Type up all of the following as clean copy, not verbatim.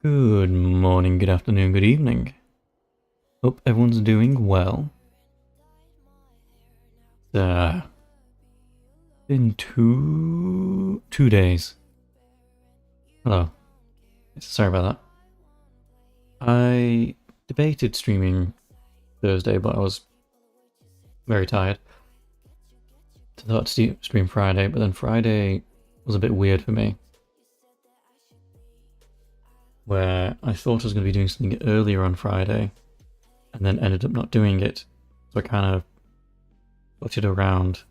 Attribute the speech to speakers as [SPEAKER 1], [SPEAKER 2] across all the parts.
[SPEAKER 1] Good morning, good afternoon, good evening. Hope everyone's doing well. Been two days. Hello. Sorry about that. I debated streaming Thursday, but I was very tired. I thought to stream Friday, but then Friday was a bit weird for me. Where I thought I was going to be doing something earlier on Friday, and then ended up not doing it. So I kind of got it around,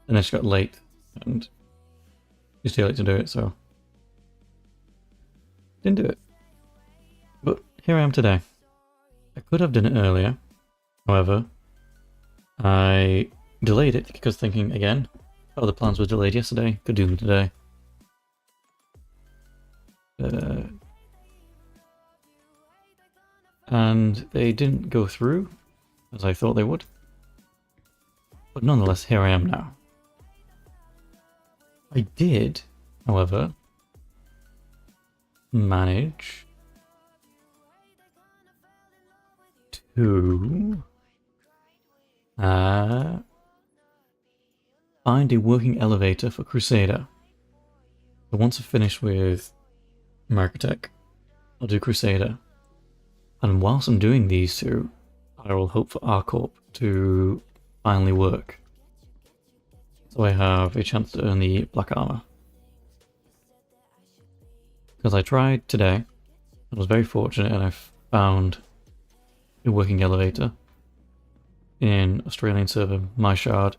[SPEAKER 1] and then it got late, and it's too late to do it, so didn't do it. But here I am today. I could have done it earlier, however, I delayed it because thinking again, oh, the plans were delayed yesterday, could do them today. And they didn't go through as I thought they would. But nonetheless, here I am now. I did, however, manage to find a working elevator for Crusader. So once I've finished with Microtech, I'll do Crusader. And whilst I'm doing these two, I will hope for R-Corp to finally work. So I have a chance to earn the black armor. Because I tried today, I was very fortunate and I found a working elevator in Australian server, my shard,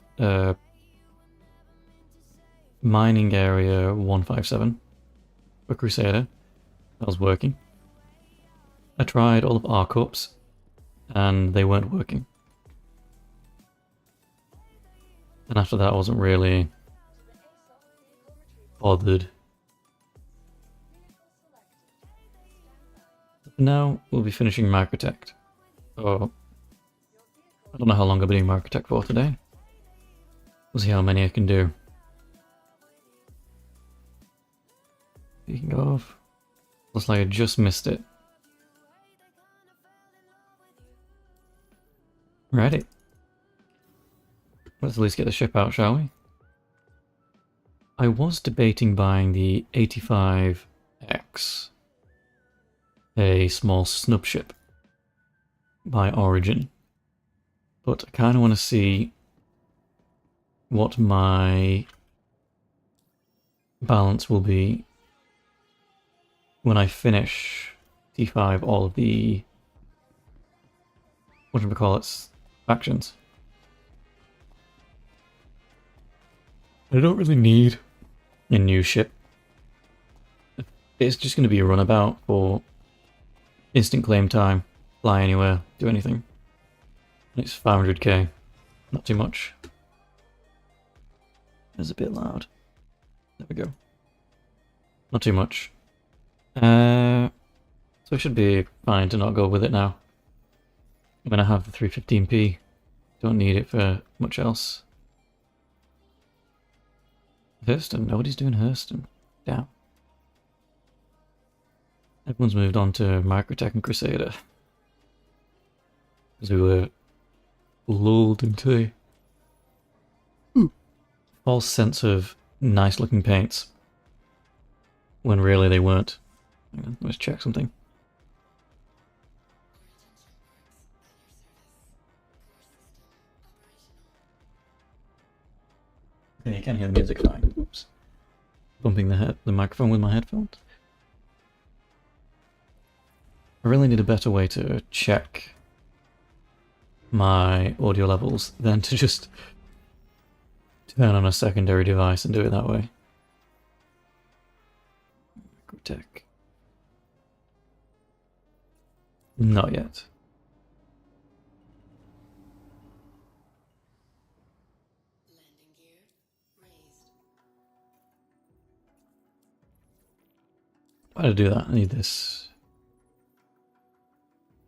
[SPEAKER 1] mining area 157 for Crusader. That was working. I tried all of R-Corps and they weren't working. And after that I wasn't really bothered. But now we'll be finishing Microtech. So I don't know how long I'll be doing Microtech for today. We'll see how many I can do. Speaking of, looks like I just missed it. Ready. Let's at least get the ship out, shall we? I was debating buying the 85X, a small snub ship by Origin, but I kind of want to see what my balance will be when I finish T5 all of the, what do we call it, factions. I don't really need a new ship. It's just going to be a runabout for instant claim time, fly anywhere, do anything. And it's 500k, not too much. It's a bit loud. There we go. Not too much. So it should be fine to not go with it now. When I have the 315p, don't need it for much else. Hurston, nobody's doing Hurston. Damn. Everyone's moved on to Microtech and Crusader. Because we were lulled into a false sense of nice looking paints. When really they weren't. Hang on, let's check something. Okay, you can hear the music fine. Oops. Bumping the microphone with my headphones. I really need a better way to check my audio levels than to just turn on a secondary device and do it that way. Microtech. Not yet. Why did I do that? I need this.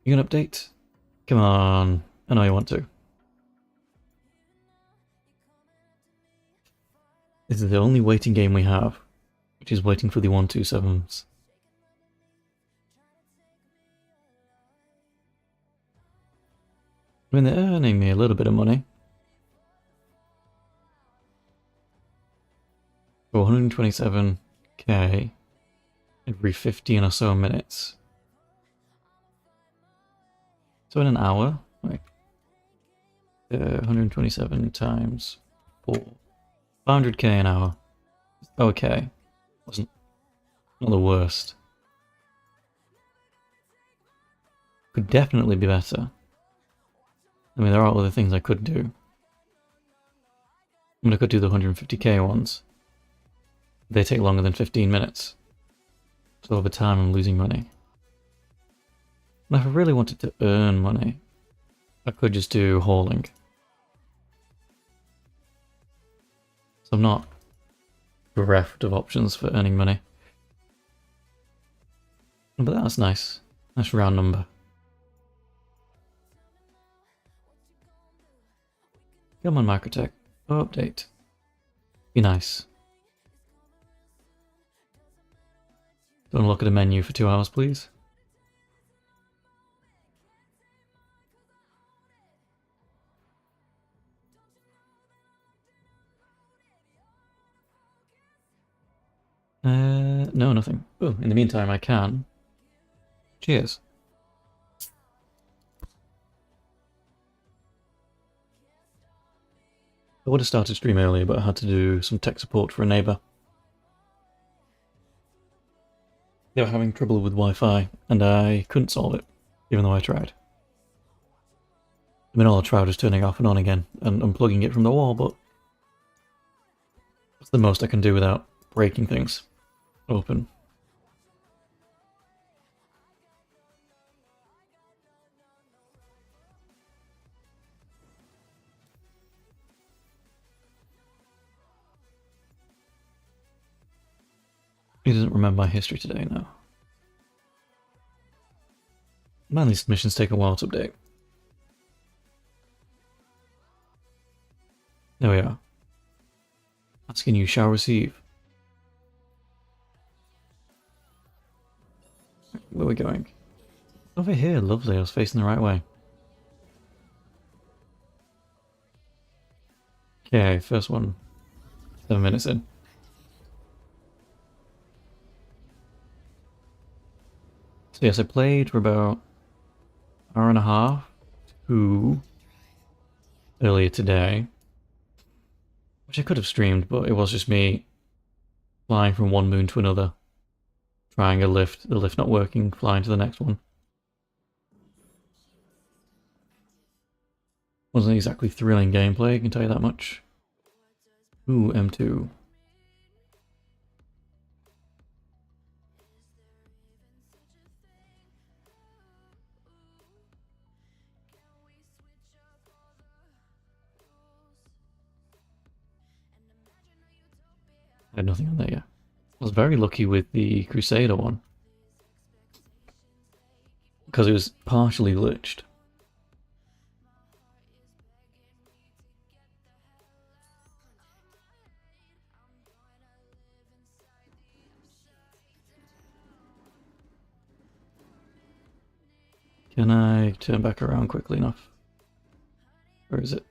[SPEAKER 1] You gonna update? Come on. I know you want to. This is the only waiting game we have, which is waiting for the 127s. mean, they're earning me a little bit of money. For 127k every 15 or so minutes. So in an hour, like 127 times 4, 500k an hour. Okay, wasn't not the worst. Could definitely be better. I mean, there are other things I could do. I mean, I could do the 150k ones. They take longer than 15 minutes. So over time I'm losing money. And if I really wanted to earn money, I could just do hauling. So I'm not bereft of options for earning money. But that's nice. Nice round number. Come on, Microtech. Update. Be nice. Don't look at a menu for 2 hours, please. No, nothing. Oh, in the meantime, I can. Cheers. I would have started stream earlier, but I had to do some tech support for a neighbour. They were having trouble with Wi-Fi, and I couldn't solve it, even though I tried. I mean, all I tried was turning it off and on again, and unplugging it from the wall, but that's the most I can do without breaking things open. He doesn't remember my history today now. Man, these missions take a while to update. There we are. Asking you shall receive. Where are we going? Over here, lovely, I was facing the right way. Okay, first one. 7 minutes in. So yes, I played for about an hour and a half to earlier today. Which I could have streamed, but it was just me flying from one moon to another. Trying a lift, the lift not working, flying to the next one. Wasn't exactly thrilling gameplay, I can tell you that much. Ooh, M2. I had nothing on there yet. I was very lucky with the Crusader one. Because it was partially glitched. Can I turn back around quickly enough? Where is it?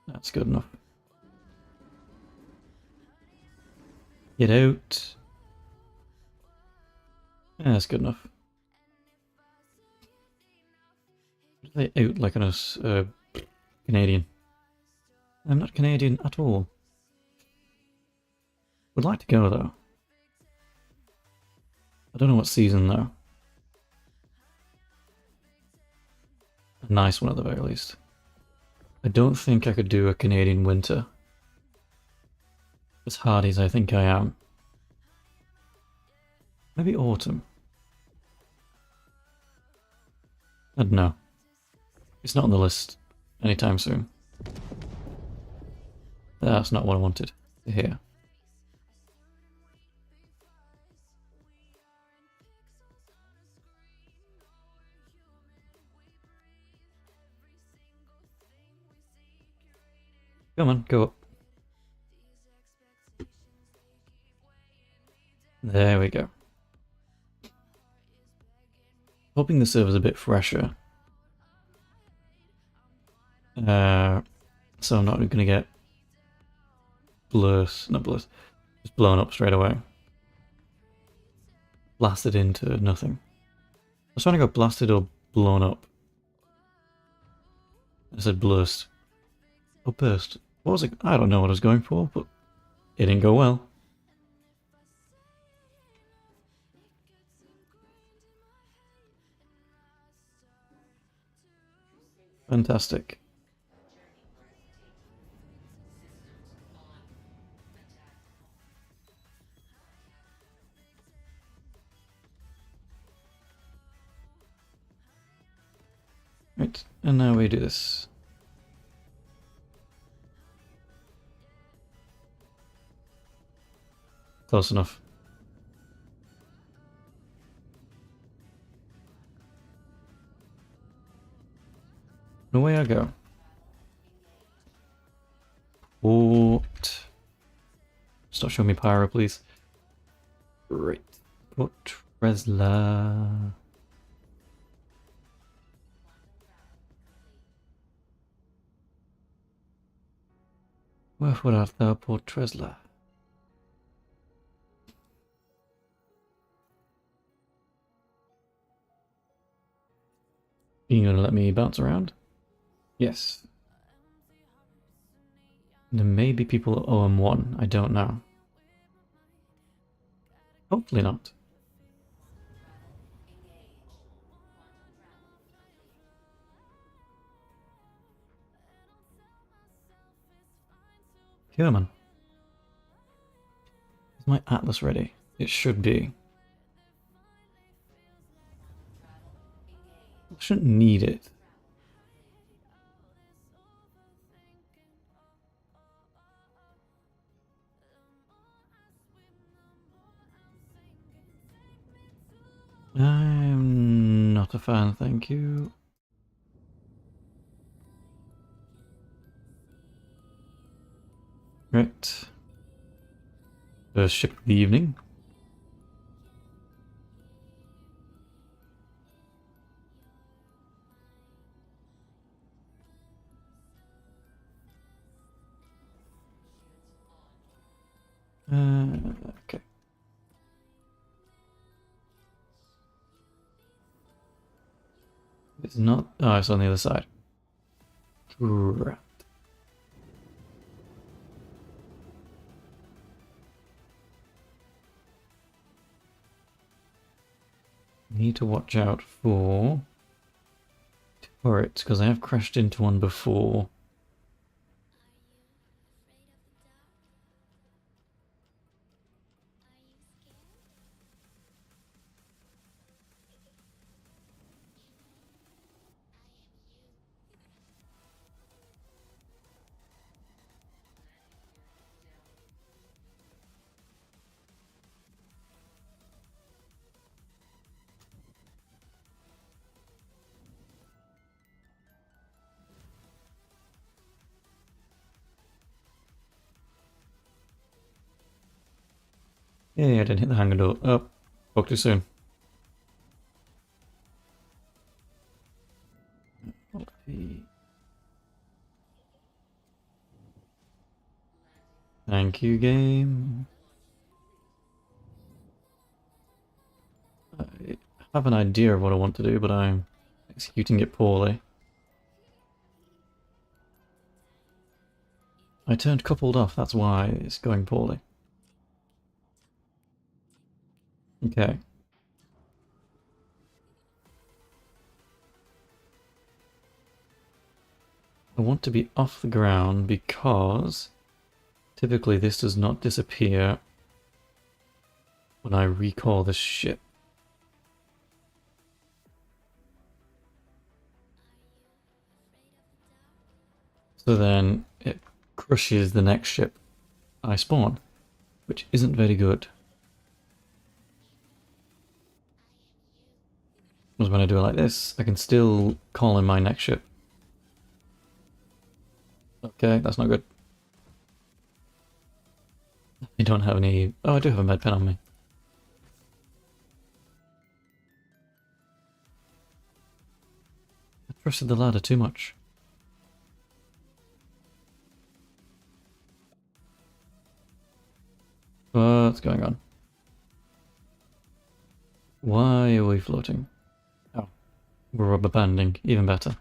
[SPEAKER 1] That's good enough. Get out. Yeah, that's good enough. They out like a Canadian. I'm not Canadian at all. Would like to go though. I don't know what season though. A nice one at the very least. I don't think I could do a Canadian winter. As hardy as I think I am. Maybe autumn. I don't know. It's not on the list anytime soon. That's not what I wanted to hear. Come on, go up. There we go. Hoping the server's a bit fresher. So I'm not going to get not blurred, just blown up straight away. Blasted into nothing. I was trying to go blasted or blown up. I said blurst. Or burst. What was it? I don't know what I was going for, but it didn't go well. Fantastic. Right, and now we do this. Close enough. And away I go. Port. Stop showing me pyro, please. Right. Port Tresla. Wherefore art thou, Port Tresla? Are you gonna let me bounce around? Yes. There may be people at OM1, I don't know. Hopefully not. Here, man. Is my atlas ready? It should be. I shouldn't need it. I'm not a fan, thank you. Right. First ship of the evening. Okay. It's not. Oh, it's on the other side. Right. Need to watch out for turrets because I have crashed into one before. Yeah, I didn't hit the hangar door. Oh, spoke too soon. Thank you, game. I have an idea of what I want to do, but I'm executing it poorly. I turned coupled off, that's why it's going poorly. Okay. I want to be off the ground because typically this does not disappear when I recall the ship. So then it crushes the next ship I spawn, which isn't very good. Because when I do it like this, I can still call in my next ship. Okay, that's not good. I don't have any... Oh, I do have a med pen on me. I trusted the ladder too much. What's going on? Why are we floating? Oh, we're rubber banding. Even better.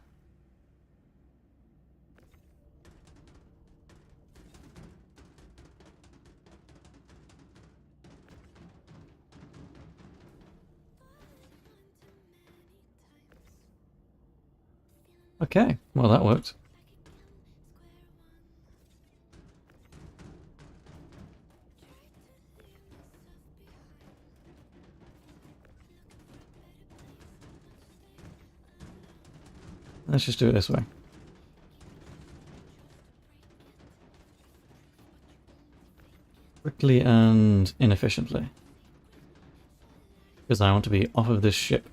[SPEAKER 1] Okay, well that worked. Let's just do it this way. Quickly and inefficiently. Because I want to be off of this ship.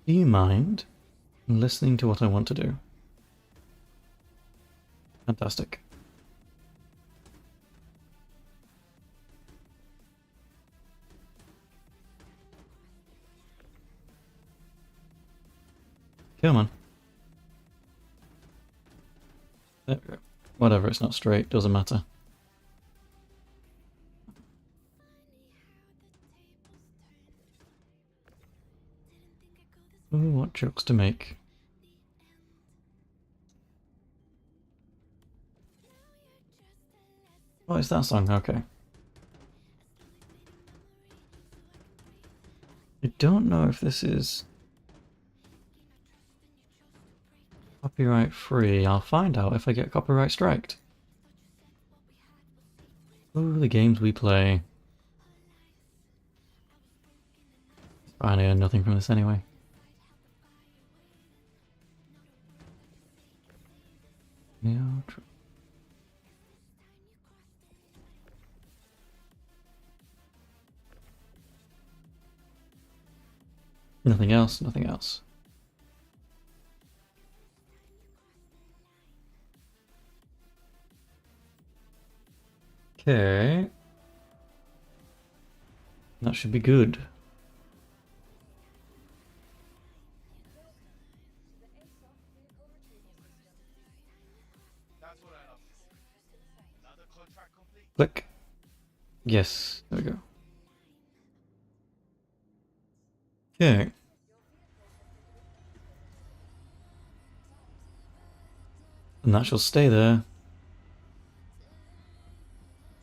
[SPEAKER 1] Do you mind listening to what I want to do? Fantastic. Come on. There we go. Whatever, it's not straight, doesn't matter. Ooh, what jokes to make. What is that song? Okay. I don't know if this is copyright free. I'll find out if I get copyright striked. Ooh, the games we play. I earn nothing from this anyway. Yeah, true. Nothing else, nothing else. Okay. That should be good. Click. Yes, there we go. Okay. And that shall stay there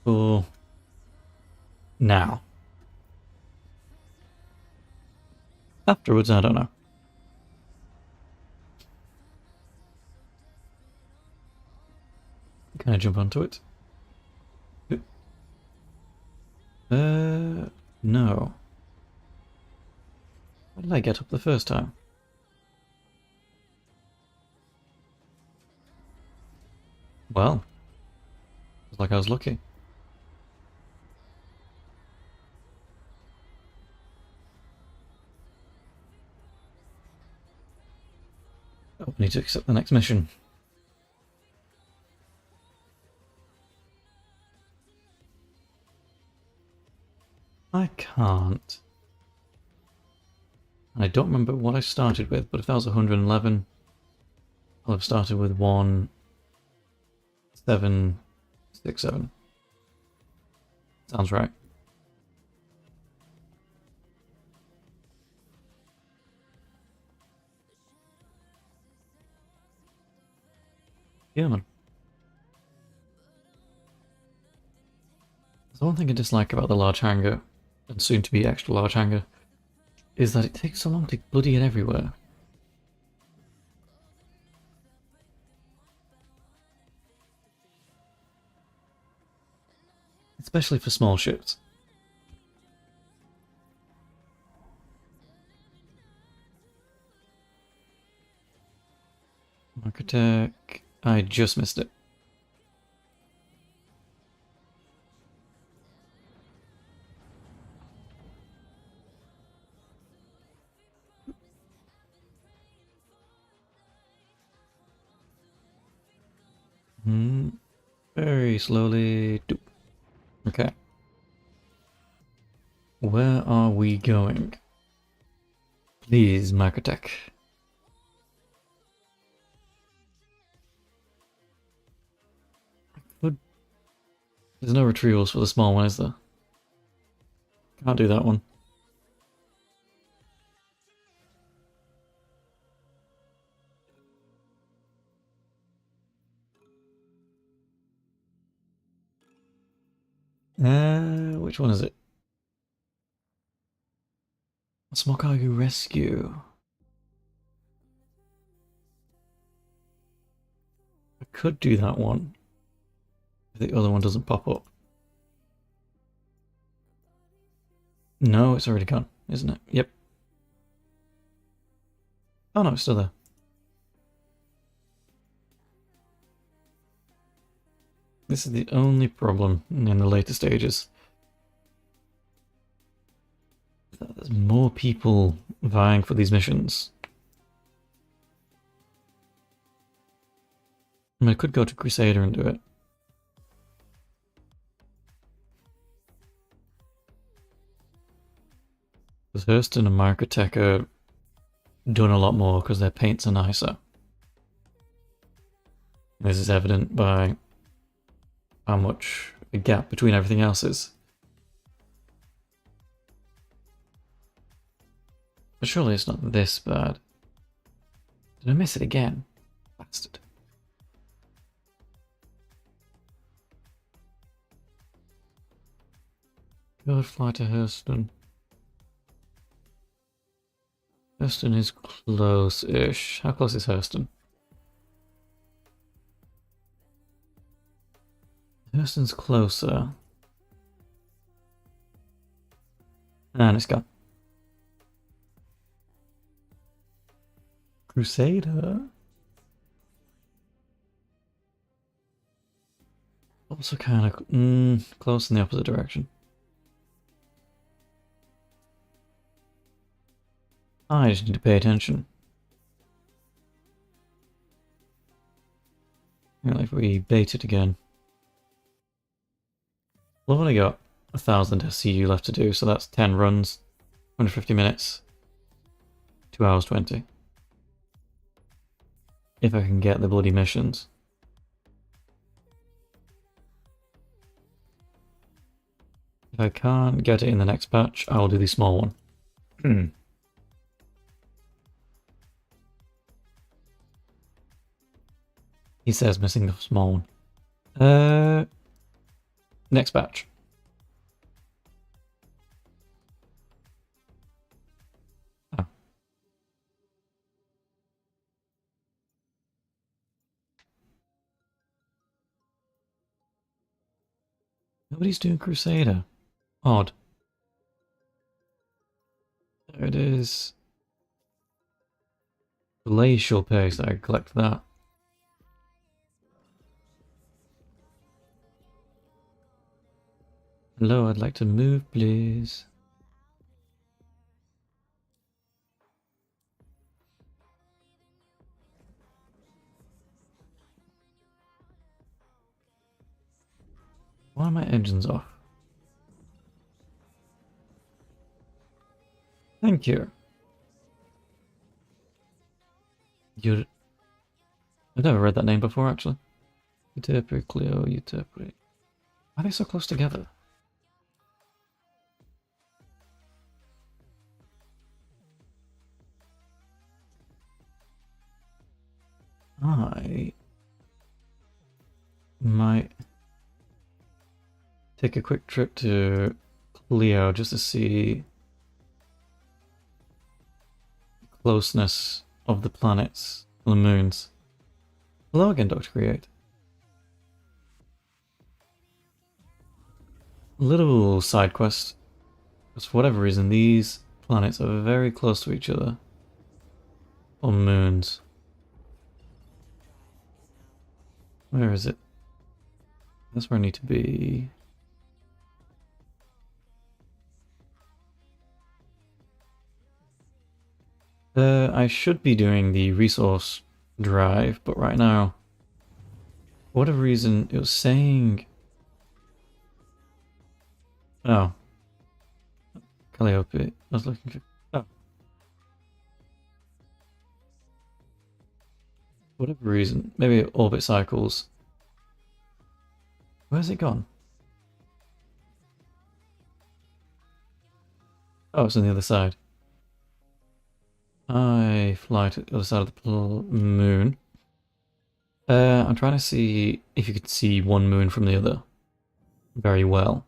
[SPEAKER 1] for now. Afterwards, I don't know. Can I jump onto it? No. Why did I get up the first time? Well, it's like I was lucky. Oh, I need to accept the next mission. I can't. I don't remember what I started with, but if that was 111, I'll have started with 1767. Sounds right. Yeah, man. There's one thing I dislike about the large hangar, and soon to be extra large hangar, is that it takes so long to bloody get everywhere. Especially for small ships. Microtech. I just missed it. Very slowly. Okay. Where are we going? Please, Microtech. There's no retrievals for the small one, is there? Can't do that one. Which one is it? Small cargo rescue. I could do that one if the other one doesn't pop up. No, it's already gone, isn't it? Yep. Oh no, it's still there. This is the only problem in the later stages. There's more people vying for these missions. I mean, I could go to Crusader and do it. Because Hurston and Microtech are doing a lot more because their paints are nicer. This is evident by how much a gap between everything else is. But surely it's not this bad. Did I miss it again? Bastard. Go fly to Hurston. Hurston is close-ish. How close is Hurston? Hurston's closer. And it's gone. Crusader? Also kind of close in the opposite direction. I just need to pay attention. If we bait it again. We've only got 1,000 SCU left to do, so that's 10 runs, 150 minutes, 2 hours 20. If I can get the bloody missions. If I can't get it in the next patch, I'll do the small one. He says missing the small one. Next batch. Oh. Nobody's doing Crusader. Odd. There it is. Glacial pace, I collect that. Hello, I'd like to move, please. Why are my engines off? Thank you. I've never read that name before, actually. Utopia, Clio, Utopia. Why are they so close together? I might take a quick trip to Clio just to see the closeness of the planets and the moons. Hello again, Dr. Create. Little side quest. Because for whatever reason, these planets are very close to each other. Or moons. Where is it? That's where I need to be. I should be doing the resource drive, but right now, for whatever reason, it was saying... Oh. Calliope. I was looking for... Oh. For whatever reason, maybe orbit cycles. Where's it gone? Oh, it's on the other side. I fly to the other side of the moon. I'm trying to see if you could see one moon from the other very well.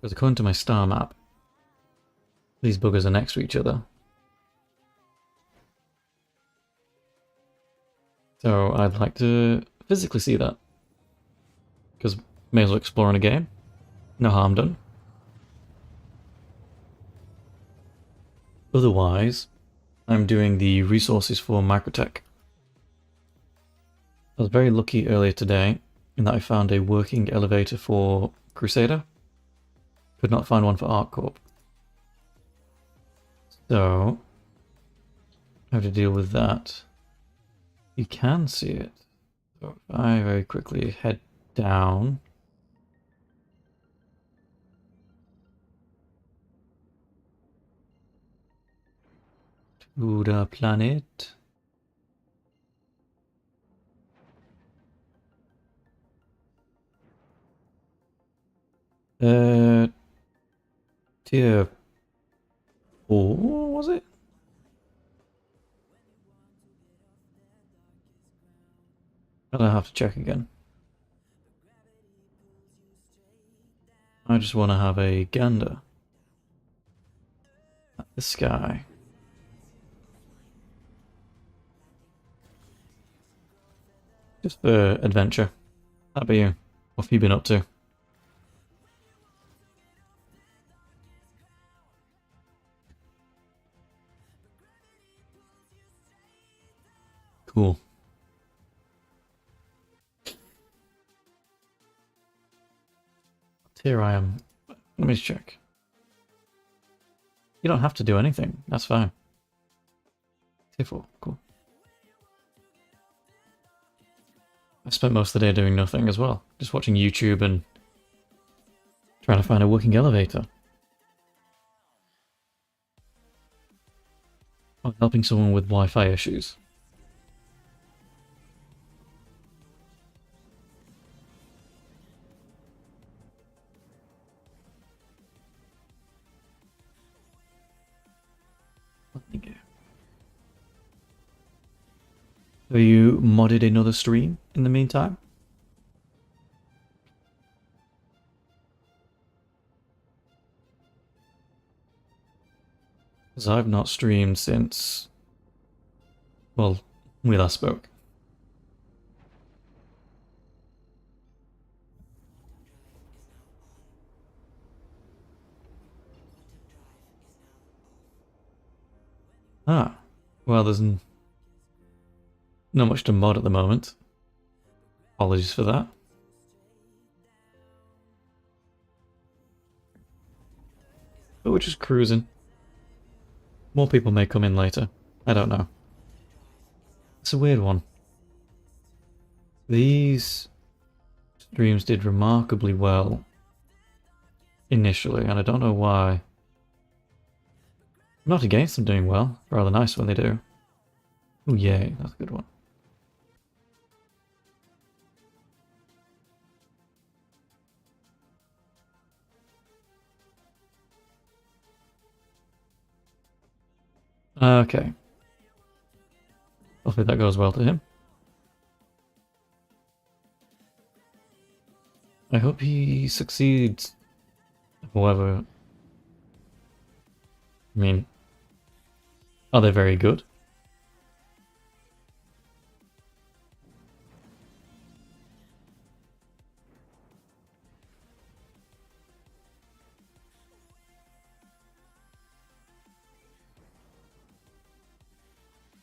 [SPEAKER 1] Because according to my star map, these buggers are next to each other. So I'd like to physically see that. Because may as well explore in a game. No harm done. Otherwise, I'm doing the resources for Microtech. I was very lucky earlier today in that I found a working elevator for Crusader. Could not find one for ArcCorp. So, I have to deal with that. You can see it. So if I very quickly head down. To the planet. Tier 4, was it? I'll have to check again. I just want to have a gander at the sky. Just for adventure. How about you? What have you been up to? Cool. Here I am. Let me check. You don't have to do anything. That's fine. Tier 4. Cool. I spent most of the day doing nothing as well. Just watching YouTube and trying to find a working elevator. Or helping someone with Wi-Fi issues. Thank you. Have you modded another stream in the meantime? Because I've not streamed since... well, we last spoke. Ah, well, there's not much to mod at the moment. Apologies for that. But we're just cruising. More people may come in later. I don't know. It's a weird one. These streams did remarkably well initially, and I don't know why. I'm not against them doing well. Rather nice when they do. Oh yay, that's a good one. Okay. Hopefully that goes well to him. I hope he succeeds. However, I mean, are they very good?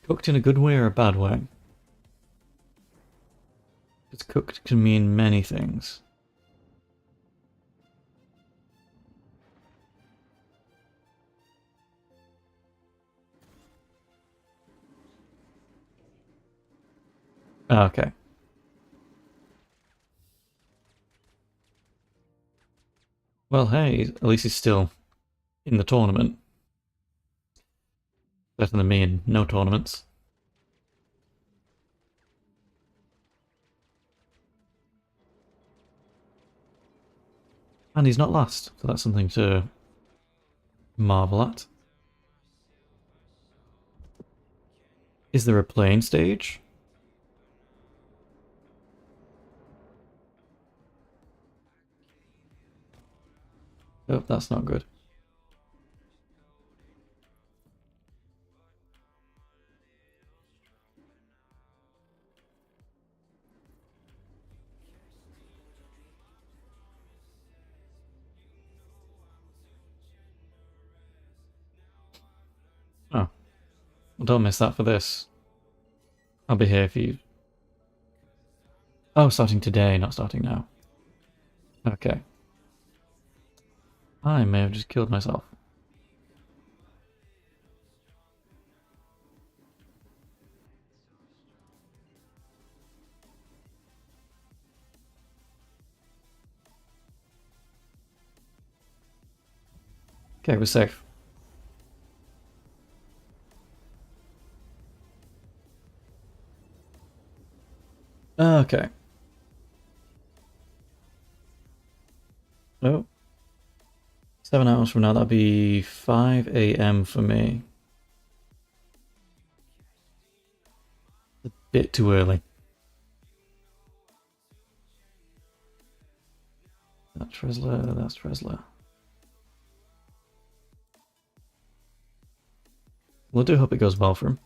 [SPEAKER 1] Cooked in a good way or a bad way? Because cooked can mean many things. Okay. Well, hey, at least he's still in the tournament. Better than me in no tournaments. And he's not last, so that's something to marvel at. Is there a playing stage? Oh, that's not good. Oh, well, don't miss that for this. I'll be here for you. Oh, starting today, not starting now. Okay. I may have just killed myself. Okay, we're safe. Okay. Oh. 7 hours from now, that'd be 5 a.m. for me. A bit too early. That's Tresla, that's Tresla. Well, I do hope it goes well for him.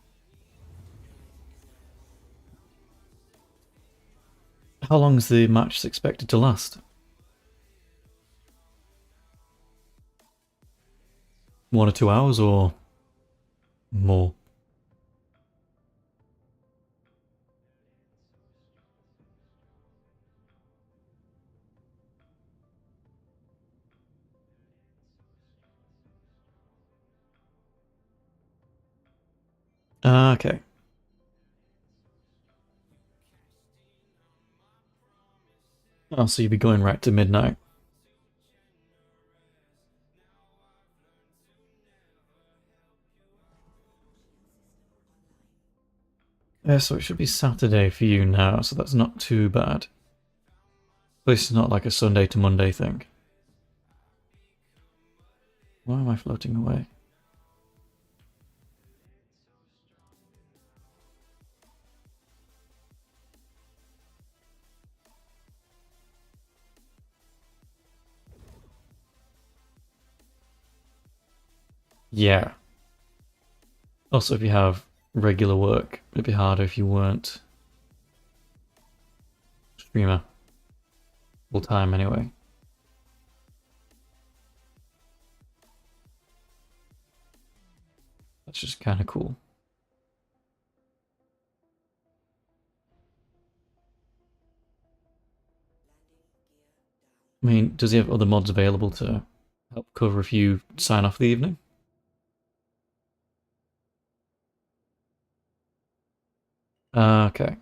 [SPEAKER 1] How long is the match expected to last? 1 or 2 hours or more? Okay. Oh, so you'd be going right to midnight. Yeah, so it should be Saturday for you now, so that's not too bad. At least it's not like a Sunday to Monday thing. Why am I floating away? Yeah. Also, if you have regular work, it'd be harder if you weren't streamer full time anyway. That's just kind of cool. I mean, does he have other mods available to help cover if you sign off the evening? Okay.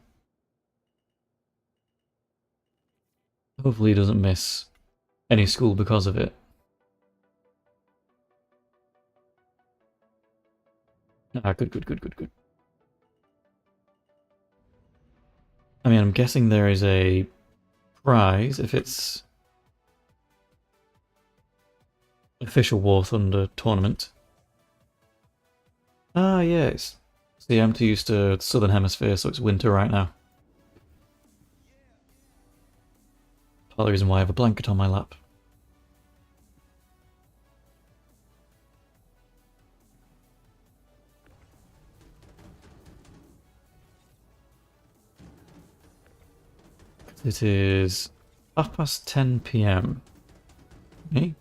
[SPEAKER 1] Hopefully he doesn't miss any school because of it. Ah, good, good, good, good, good. I mean, I'm guessing there is a prize if it's official War Thunder tournament. Ah, yes. See, I'm too used to the Southern Hemisphere, so it's winter right now. Part of the reason why I have a blanket on my lap. It is 10:30 p.m. Me?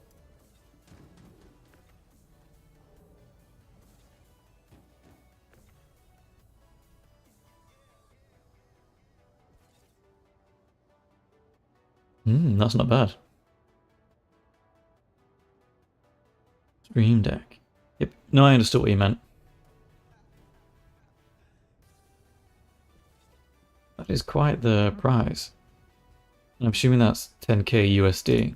[SPEAKER 1] That's not bad. Stream Deck. Yep. No, I understood what you meant. That is quite the prize. I'm assuming that's 10k USD.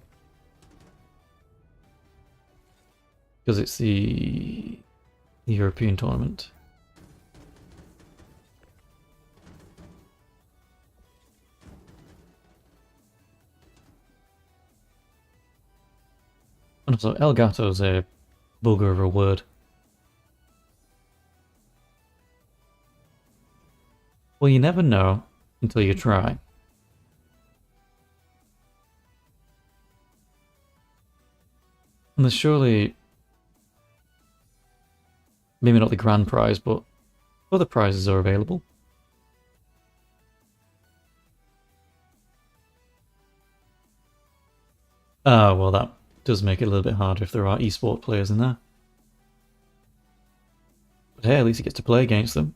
[SPEAKER 1] Because it's the European tournament. And also, Elgato's a bugger of a word. Well, you never know until you try. And there's surely, maybe not the grand prize, but other prizes are available. Oh, well, that does make it a little bit harder if there are esport players in there. But hey, at least you get to play against them.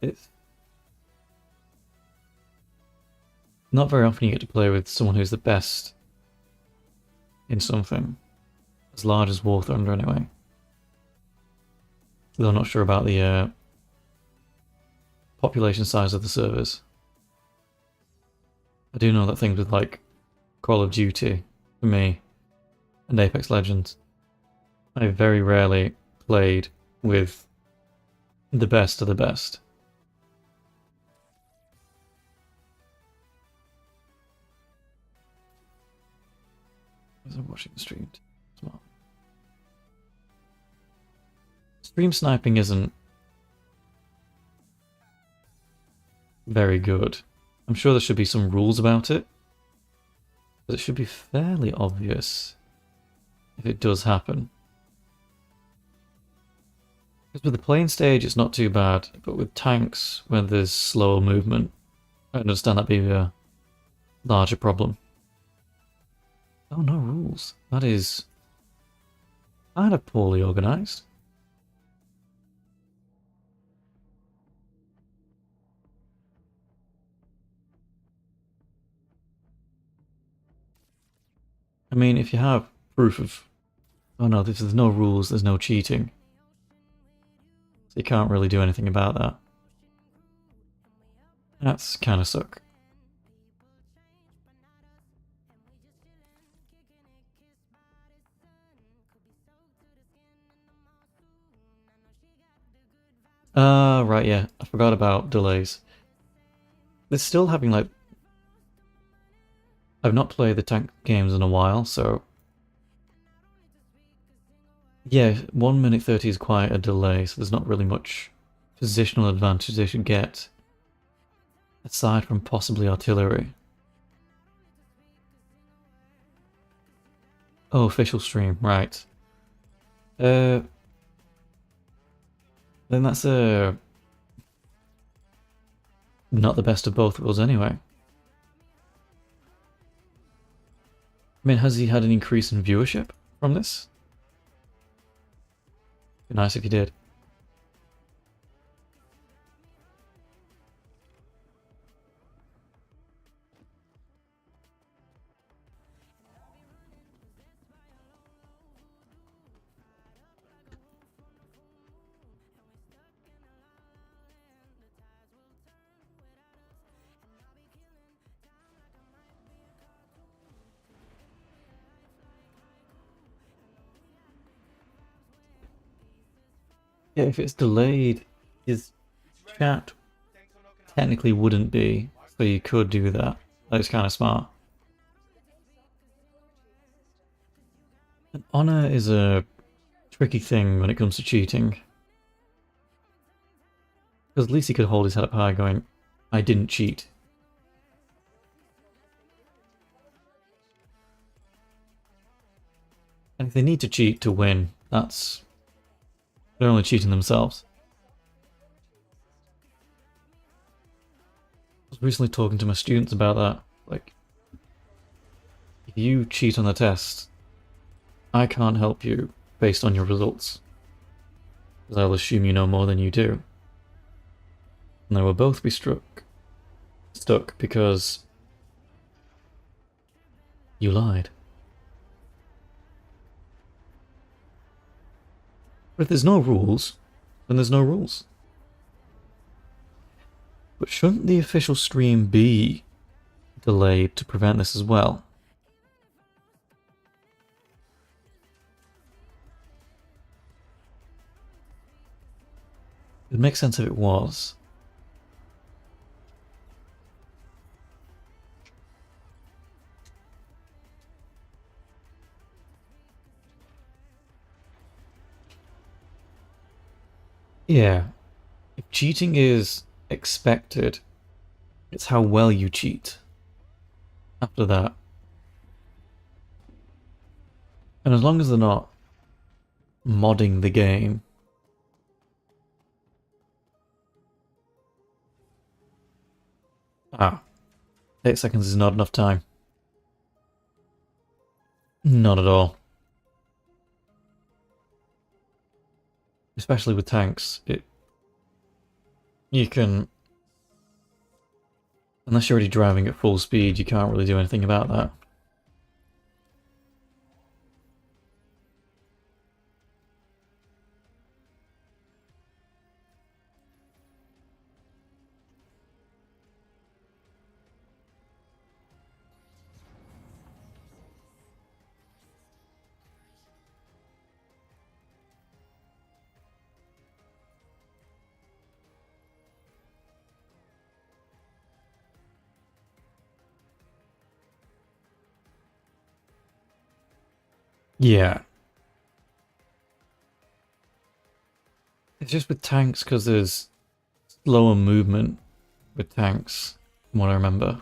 [SPEAKER 1] It's not very often you get to play with someone who's the best in something. As large as War Thunder, anyway. Though I'm not sure about the population size of the servers. I do know that things with, like, Call of Duty, for me, and Apex Legends, I very rarely played with the best of the best. As I'm watching the stream as well. Stream sniping isn't very good. I'm sure there should be some rules about it, but it should be fairly obvious if it does happen. Because with the plane stage, it's not too bad, but with tanks, when there's slower movement, I understand that being a larger problem. Oh, no rules. That is kind of poorly organised. I mean, if you have proof of... Oh no, if there's no rules, there's no cheating. So you can't really do anything about that. That's kind of suck. Right, yeah. I forgot about delays. They're still having, like... I've not played the tank games in a while, so... Yeah, 1 minute 30 is quite a delay, so there's not really much positional advantage they should get. Aside from possibly artillery. Oh, official stream, right. Then that's not the best of both worlds anyway. I mean, has he had an increase in viewership from this? Be nice if he did. Yeah, if it's delayed, his chat technically wouldn't be, so you could do that. That's kind of smart. And honor is a tricky thing when it comes to cheating. Because at least he could hold his head up high going, I didn't cheat. And if they need to cheat to win, that's... They're only cheating themselves. I was recently talking to my students about that. Like, if you cheat on the test, I can't help you based on your results. Because I'll assume you know more than you do. And they will both be stuck because you lied. But if there's no rules, then there's no rules. But shouldn't the official stream be delayed to prevent this as well? It would make sense if it was. Yeah. If cheating is expected, it's how well you cheat after that. And as long as they're not modding the game. Ah, 8 seconds is not enough time. Not at all. Especially with tanks. You can... Unless you're already driving at full speed, you can't really do anything about that. Yeah. It's just with tanks because there's slower movement with tanks, from what I remember.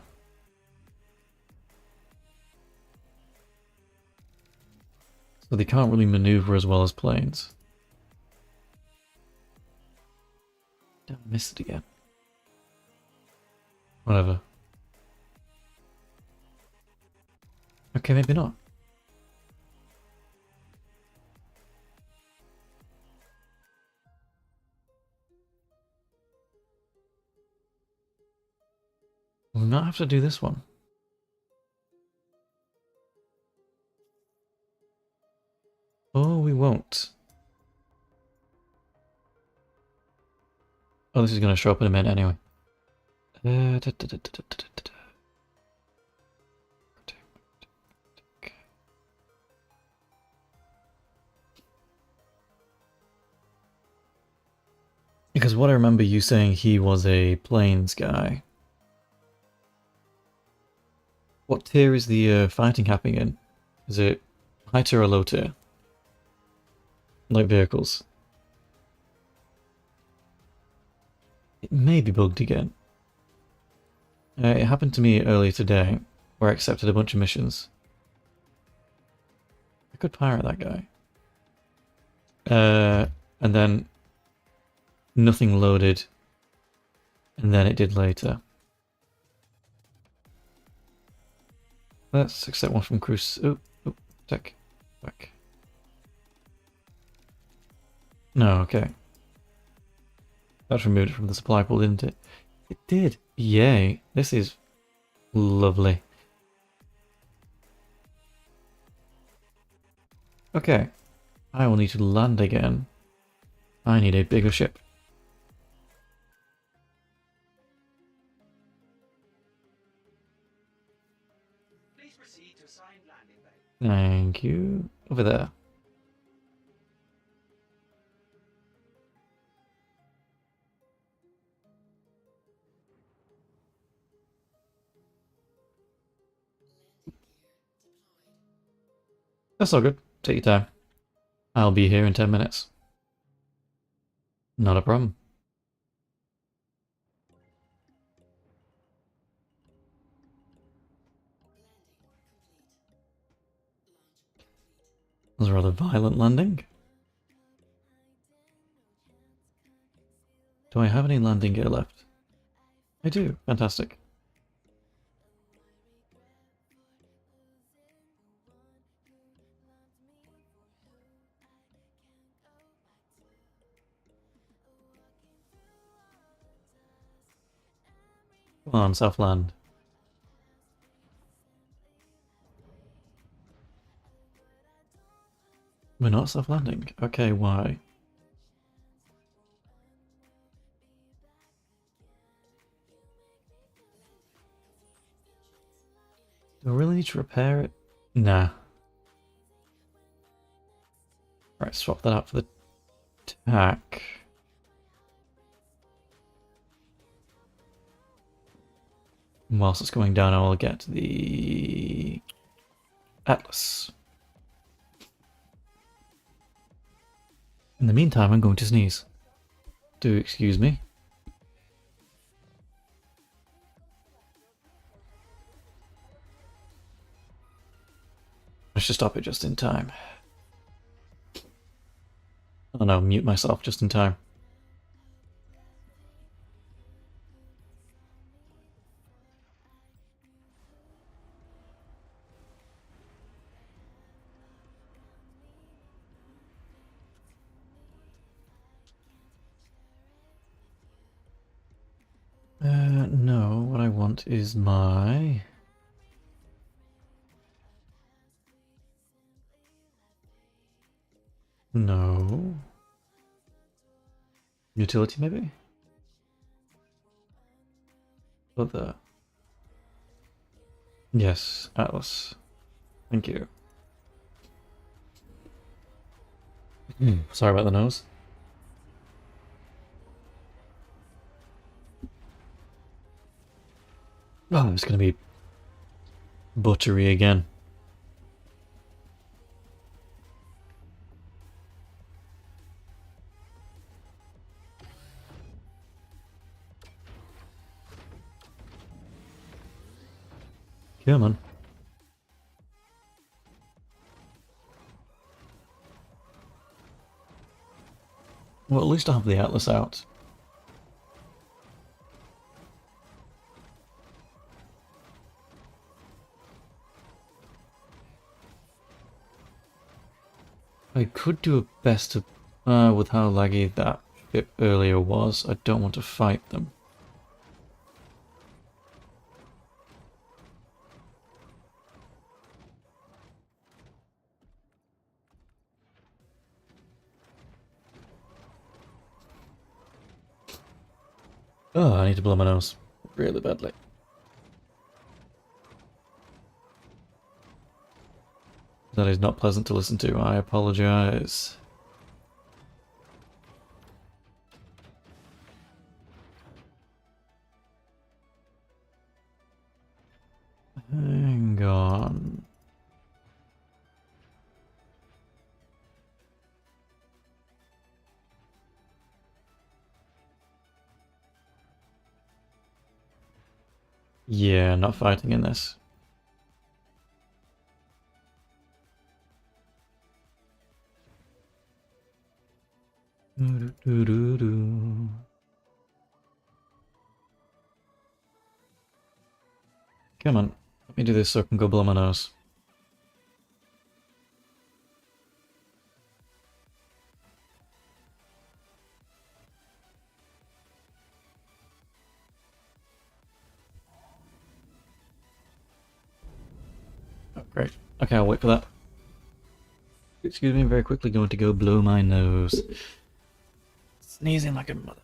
[SPEAKER 1] So they can't really maneuver as well as planes. Damn, I missed it again. Whatever. Okay, maybe not. We'll not have to do this one. Oh, we won't. Oh, this is going to show up in a minute anyway. Because what I remember you saying, he was a planes guy. What tier is the fighting happening in? Is it high tier or low tier? Like vehicles. It may be bugged again. It happened to me earlier today, where I accepted a bunch of missions. I could pirate that guy. And then nothing loaded, and then it did later. Let's accept one from Cruise. Oh, tech. Back. No, okay. That removed it from the supply pool, didn't it? It did. Yay. This is lovely. Okay. I will need to land again. I need a bigger ship.
[SPEAKER 2] Please proceed to assigned landing bay.
[SPEAKER 1] Thank you. Over there. That's all good. Take your time. I'll be here in 10 minutes. Not a problem. That was a rather violent landing. Do I have any landing gear left? I do. Fantastic. Come on, soft land. We're not soft landing. Okay, why? Do I really need to repair it? Nah. Right, swap that out for the tack. And whilst it's going down, I will get the Atlas. In the meantime, I'm going to sneeze. Do excuse me. I should stop it just in time. Oh no, mute myself just in time. No, what I want is my... No. Utility, maybe? Other. Yes, Atlas. Thank you. Sorry about the nose. Oh, it's gonna be buttery again. Come on. Well, at least I have the Atlas out. I could do a best of, with how laggy that bit earlier was. I don't want to fight them. Oh, I need to blow my nose really badly. That is not pleasant to listen to. I apologize. Hang on. Yeah, not fighting in this. Come on, let me do this so I can go blow my nose. Oh, great. Okay, I'll wait for that. Excuse me, I'm very quickly going to go blow my nose. Sneezing like a mother.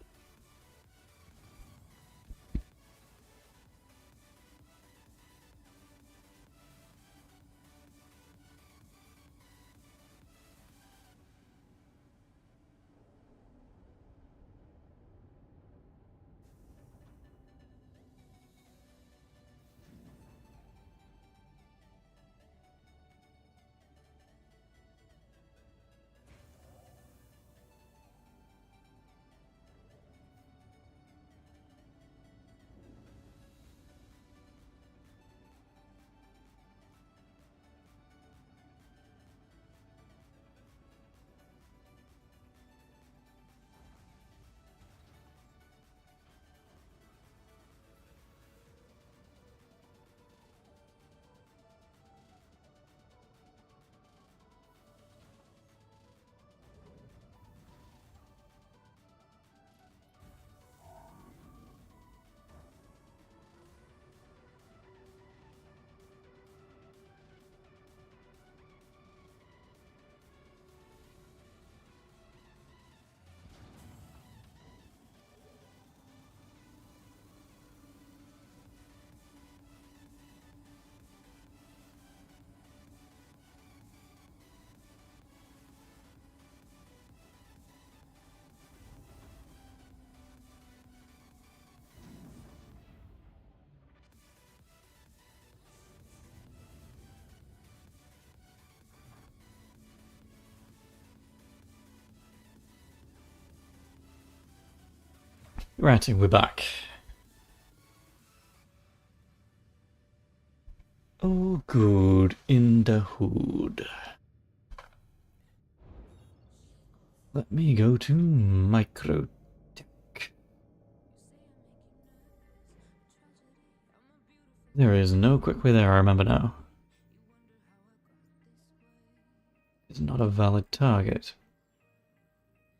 [SPEAKER 1] Right, we're back. Oh, good in the hood. Let me go to Microtech. There is no quick way there, I remember now. It's not a valid target.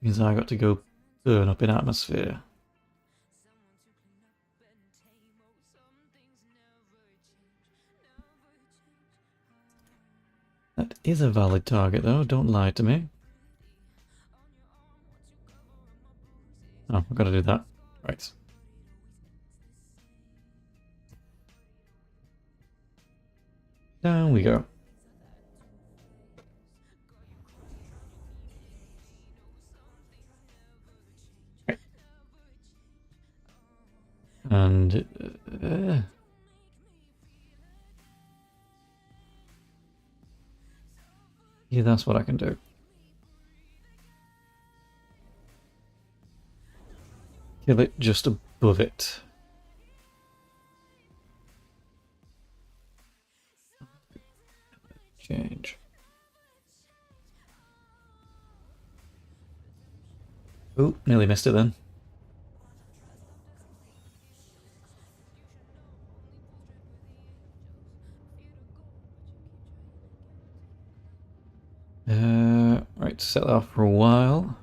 [SPEAKER 1] Means I got to go burn up in atmosphere. That is a valid target though, don't lie to me. Oh, I've got to do that. Right. Down we go. Right. And... yeah, that's what I can do. Kill it just above it. Change. Oh, nearly missed it then. Right, set that off for a while.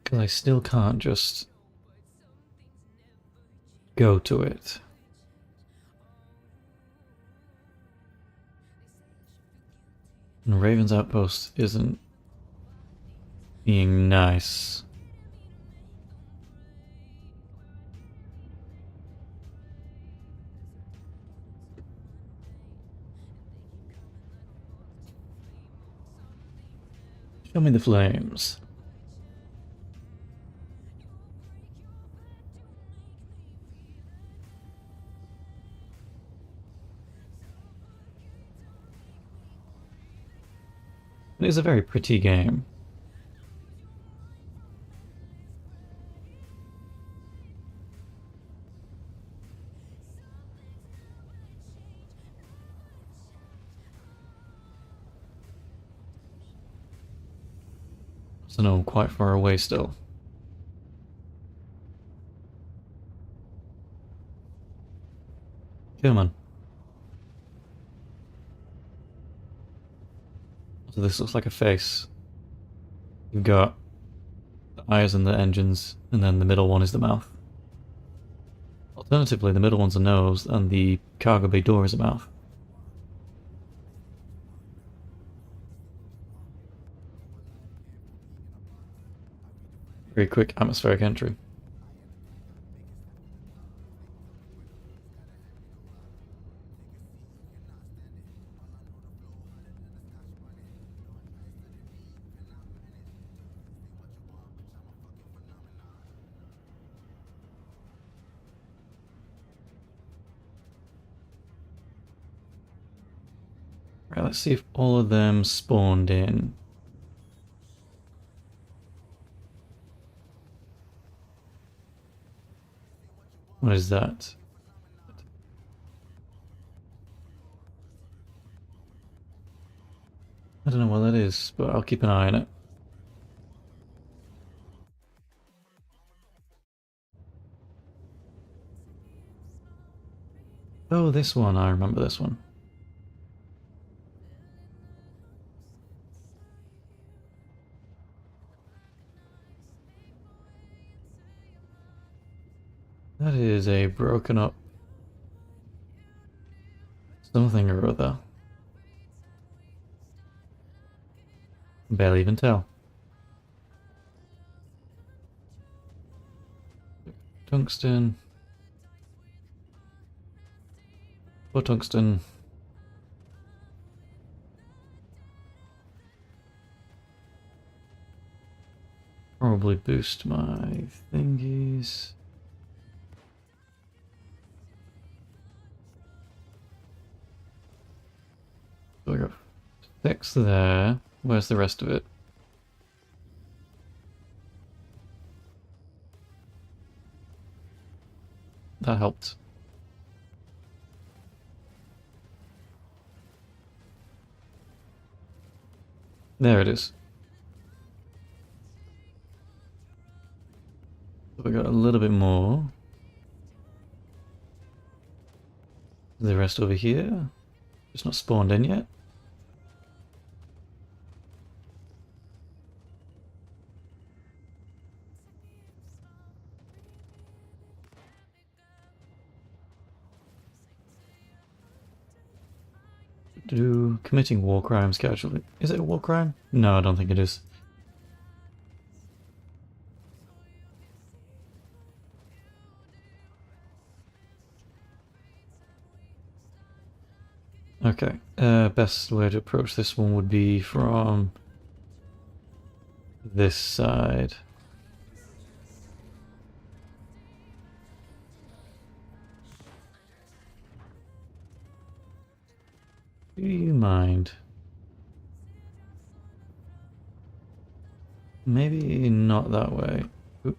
[SPEAKER 1] Because I still can't just go to it. And Raven's Outpost isn't being nice. Show me the flames. It is a very pretty game. So no, I'm quite far away still. Come on. So this looks like a face. You've got the eyes and the engines, and then the middle one is the mouth. Alternatively, the middle one's a nose, and the cargo bay door is a mouth. Very quick atmospheric entry. Right, let's see if all of them spawned in. What is that? I don't know what that is, but I'll keep an eye on it. Oh, this one. I remember this one. That is a broken up something or other. Barely even tell. Tungsten. Or tungsten. Probably boost my thingies. So I got 6 there. Where's the rest of it? that helped. There it is. So we got a little bit more. The rest over here. Just not spawned in yet. Committing war crimes casually. Is it a war crime? No, I don't think it is. Okay, best way to approach this one would be from this side. Do you mind? Maybe not that way. Oop.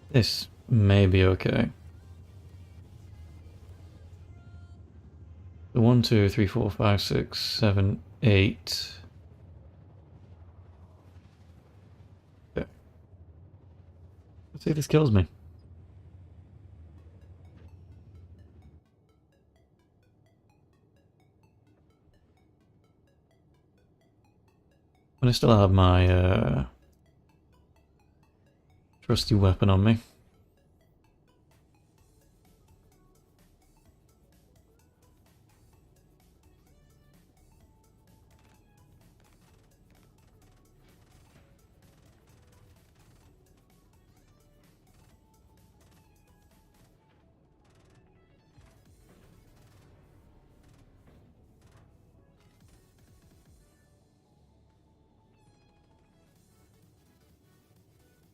[SPEAKER 1] This may be okay. The 1, 2, 3, 4, 5, 6, 7, 8. Okay. Let's see if this kills me. But I still have my trusty weapon on me.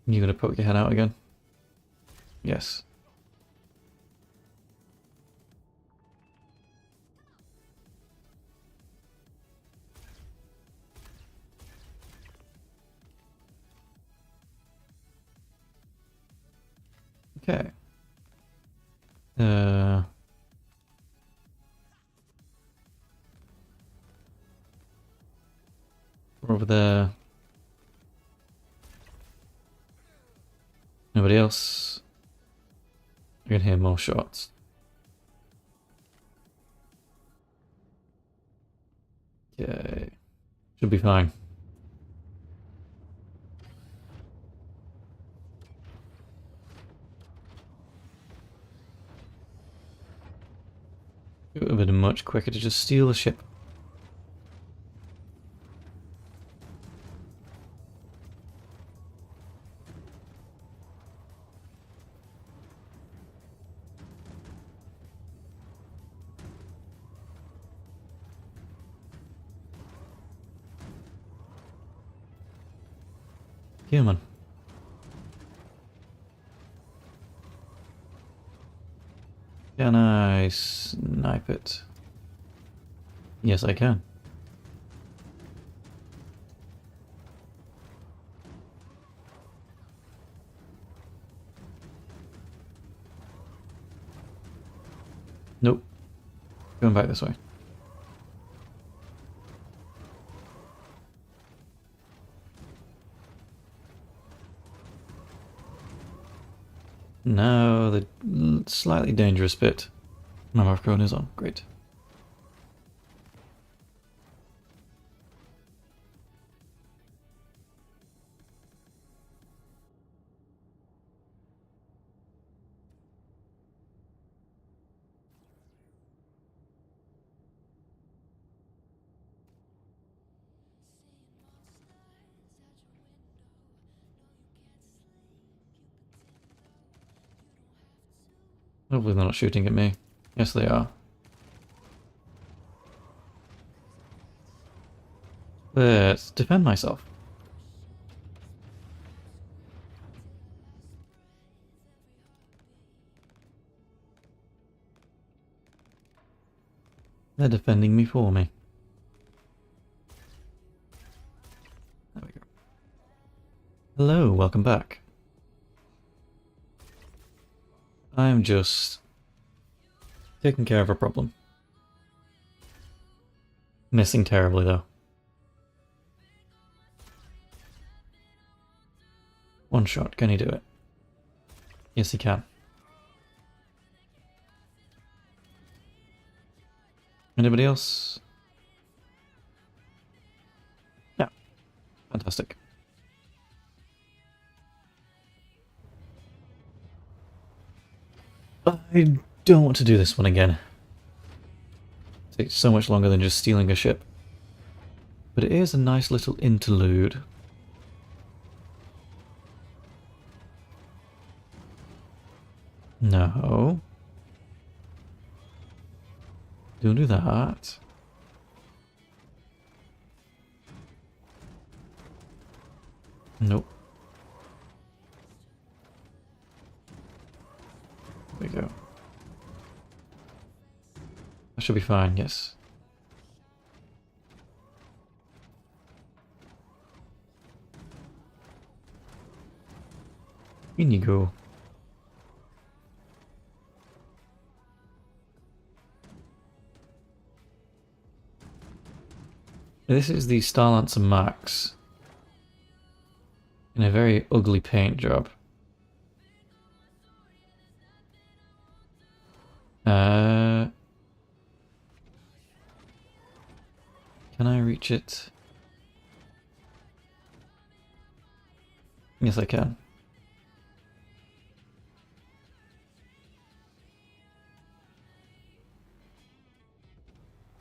[SPEAKER 1] You gonna poke your head out again? Yes. Okay. We're over there. Nobody else? I can hear more shots. Okay. Should be fine. It would have been much quicker to just steal the ship. Human. Can I snipe it? Yes, I can. Nope. Going back this way. Now the slightly dangerous bit. My microphone is on. Great. Hopefully they're not shooting at me. Yes, they are. Let's defend myself. They're defending me for me. There we go. Hello, welcome back. I'm just taking care of a problem. Missing terribly though. One shot, can he do it? Yes, he can. Anybody else? Yeah, fantastic. I don't want to do this one again. It takes so much longer than just stealing a ship. But it is a nice little interlude. No. Don't do that. Nope. There we go. That should be fine, yes. In you go. This is the Starlancer Max in a very ugly paint job. Can I reach it? Yes, I can.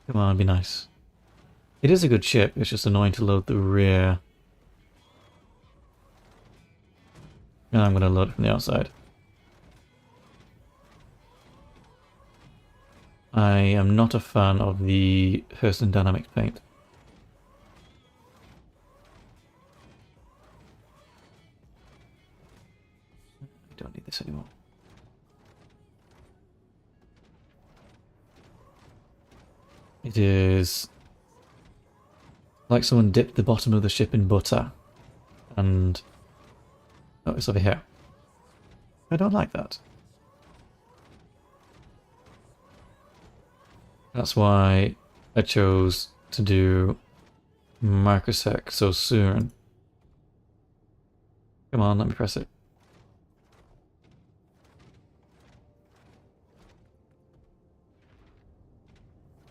[SPEAKER 1] Come on, be nice. It is a good ship, it's just annoying to load the rear. And I'm going to load it from the outside. I am not a fan of the Hurston Dynamics paint. I don't need this anymore. It is like someone dipped the bottom of the ship in butter and... Oh, it's over here. I don't like that. That's why I chose to do Microtech so soon. Come on, let me press it.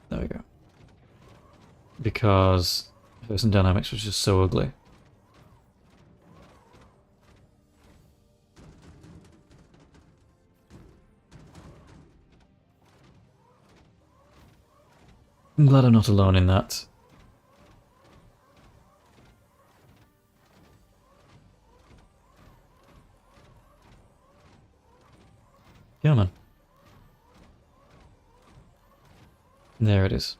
[SPEAKER 1] There we go. Because Hurston Dynamics was just so ugly. I'm glad I'm not alone in that. Yeah, man. There it is.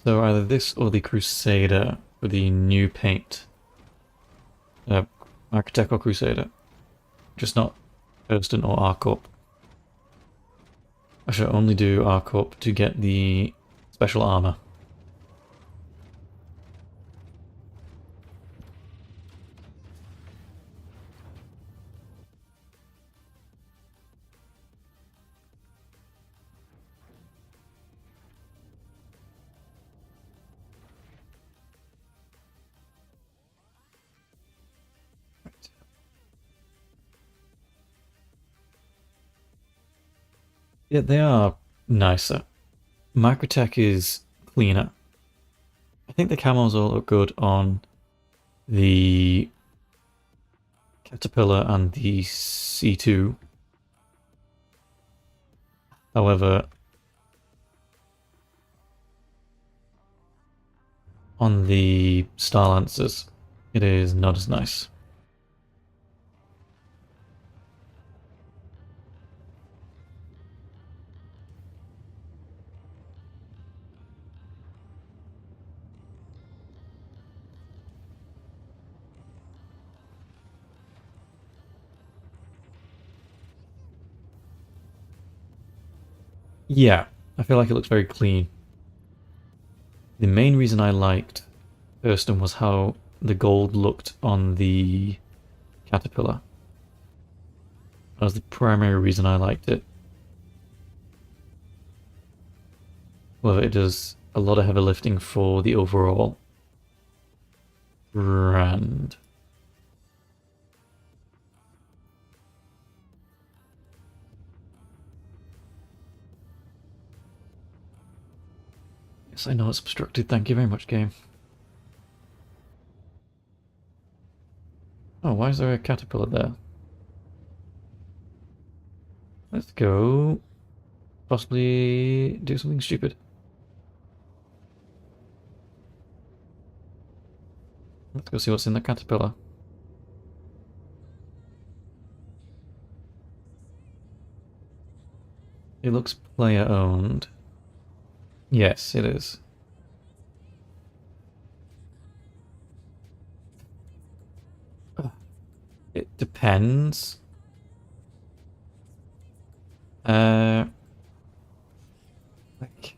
[SPEAKER 1] So either this or the Crusader for the new paint. Microtech or Crusader. Just not Hurston or R-Corp. I should only do R-Corp to get the special armor. Yeah, they are nicer. Microtech is cleaner. I think the camos all look good on the Caterpillar and the C2. However, on the Starlancers, it is not as nice. Yeah, I feel like it looks very clean. The main reason I liked Thurston was how the gold looked on the caterpillar. That was the primary reason I liked it. Well, it does a lot of heavy lifting for the overall brand. Yes, I know it's obstructed. Thank you very much, game. Oh, why is there a caterpillar there? Let's go possibly do something stupid. Let's go see what's in the caterpillar. It looks player owned. Yes, it is. It depends. Uh, like,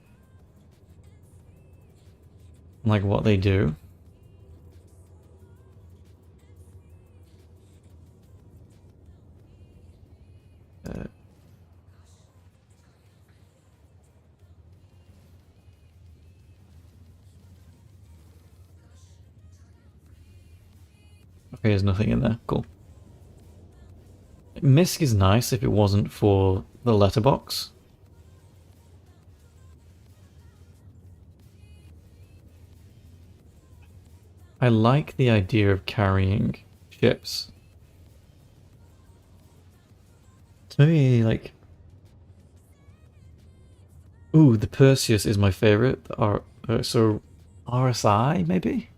[SPEAKER 1] like what they do. Uh, okay, there's nothing in there. Cool. Misc is nice if it wasn't for the letterbox. I like the idea of carrying ships. So maybe like, ooh, the Perseus is my favorite. So RSI maybe.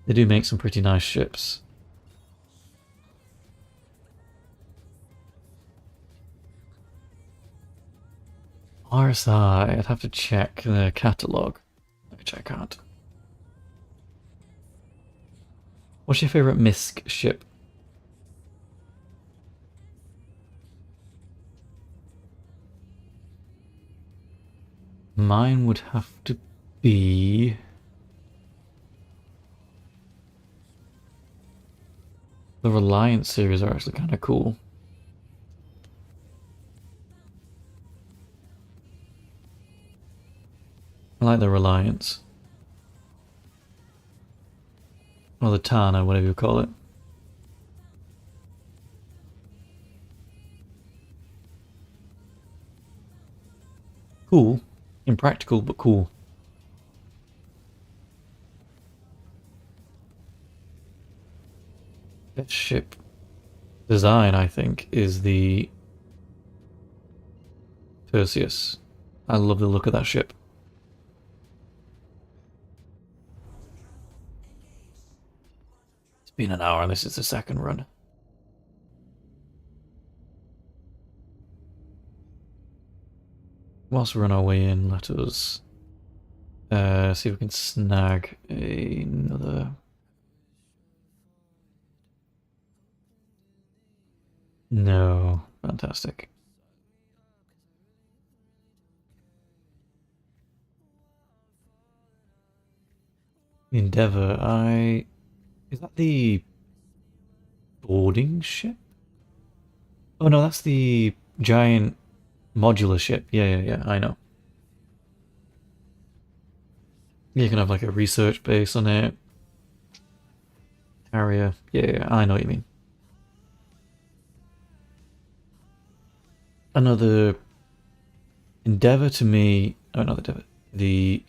[SPEAKER 1] They do make some pretty nice ships. RSI, I'd have to check the catalogue, which I can't. What's your favorite Misc ship? Mine would have to be the Reliance series are actually kind of cool. I like the Reliance. Or the Tana, whatever you call it. Cool. Impractical, but cool. Best ship design, I think, is the Perseus. I love the look of that ship. It's been an hour and this is the second run. Whilst we're on our way in, let us see if we can snag another. No, fantastic. Endeavour, is that the boarding ship? Oh no, that's the giant modular ship. Yeah, I know. You can have like a research base on it. Carrier. Yeah, I know what you mean. Another Endeavour to me. Oh, not the Endeavour. The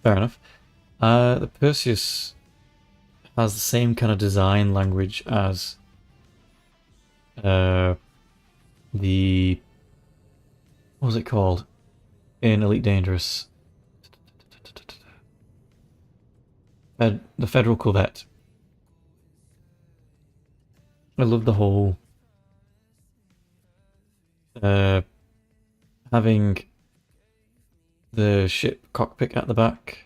[SPEAKER 1] fair enough. The Perseus has the same kind of design language as uh, the what was it called in Elite Dangerous? The Federal Corvette. I love the whole uh, having the ship cockpit at the back.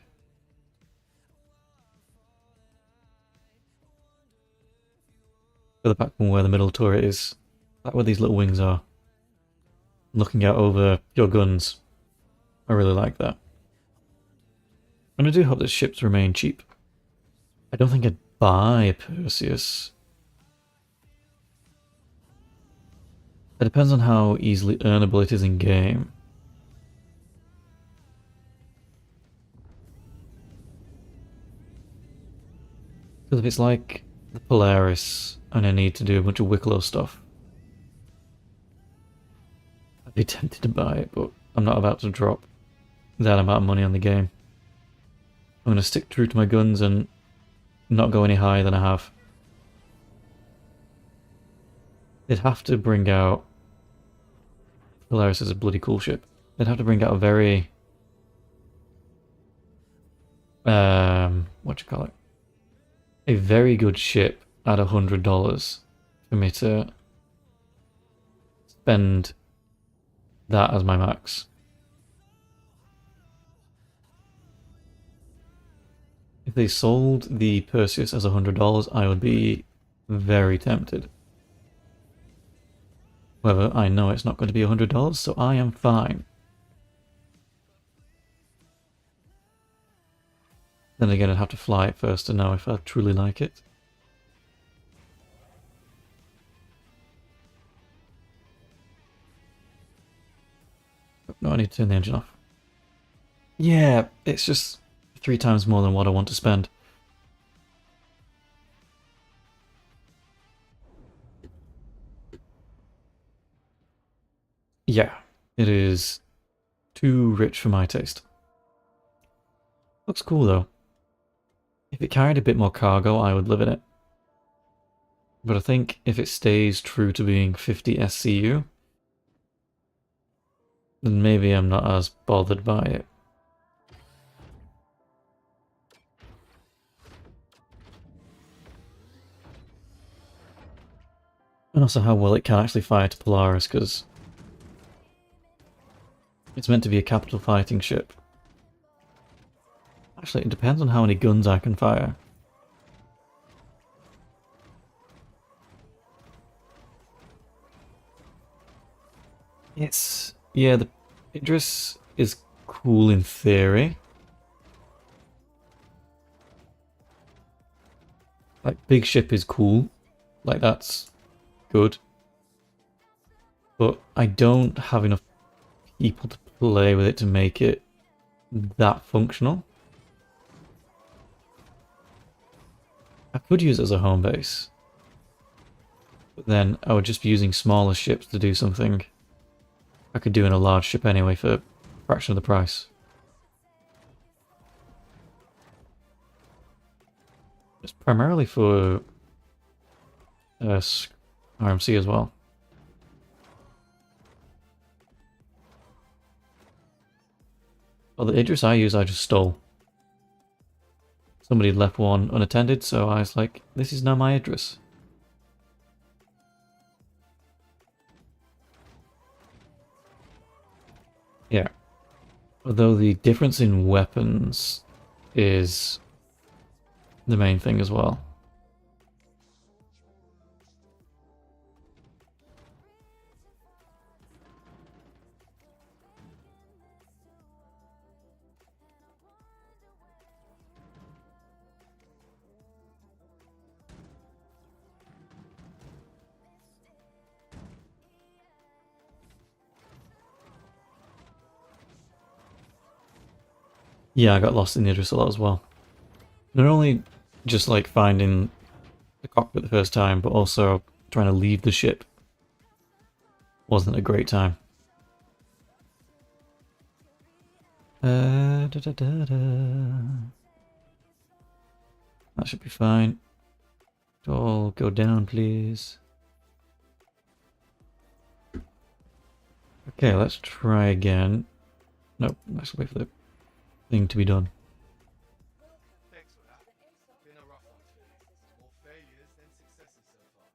[SPEAKER 1] further back from where the middle turret is. Like where these little wings are. Looking out over your guns. I really like that. And I do hope that ships remain cheap. I don't think I'd buy a Perseus. It depends on how easily earnable it is in game. Because if it's like the Polaris and I need to do a bunch of Wicklow stuff, I'd be tempted to buy it, but I'm not about to drop that amount of money on the game. I'm going to stick true to my guns and not go any higher than I have. They'd have to bring out... Polaris is a bloody cool ship. They'd have to bring out a very... what do you call it? A very good ship at $100 for me to spend that as my max. If they sold the Perseus as $100, I would be very tempted. However, I know it's not going to be $100, so I am fine. Then again, I'd have to fly it first to know if I truly like it. No, I need to turn the engine off. Yeah, it's just 3 times more than what I want to spend. Yeah, it is too rich for my taste. Looks cool though. If it carried a bit more cargo, I would live in it. But I think if it stays true to being 50 SCU, then maybe I'm not as bothered by it. And also how well it can actually fire to Polaris, because it's meant to be a capital fighting ship. Actually, it depends on how many guns I can fire. It's... yeah, the Idris is cool in theory. Like, big ship is cool. Like, that's good. But I don't have enough people to play with it to make it that functional. I could use it as a home base. But then I would just be using smaller ships to do something I could do in a large ship anyway for a fraction of the price. It's primarily for RMC as well. Well, the Idris I use, I just stole. Somebody left one unattended, so I was like, this is now my Idris. Yeah. Although the difference in weapons is the main thing as well. Yeah, I got lost in the Idris a lot as well. Not only just like finding the cockpit the first time, but also trying to leave the ship wasn't a great time. Da, da, da, da. That should be fine. All go down, please. Okay, let's try again. Nope, let's wait for the thing to be done.
[SPEAKER 2] Thanks for that. Been a rough one today. More failures than successes so far.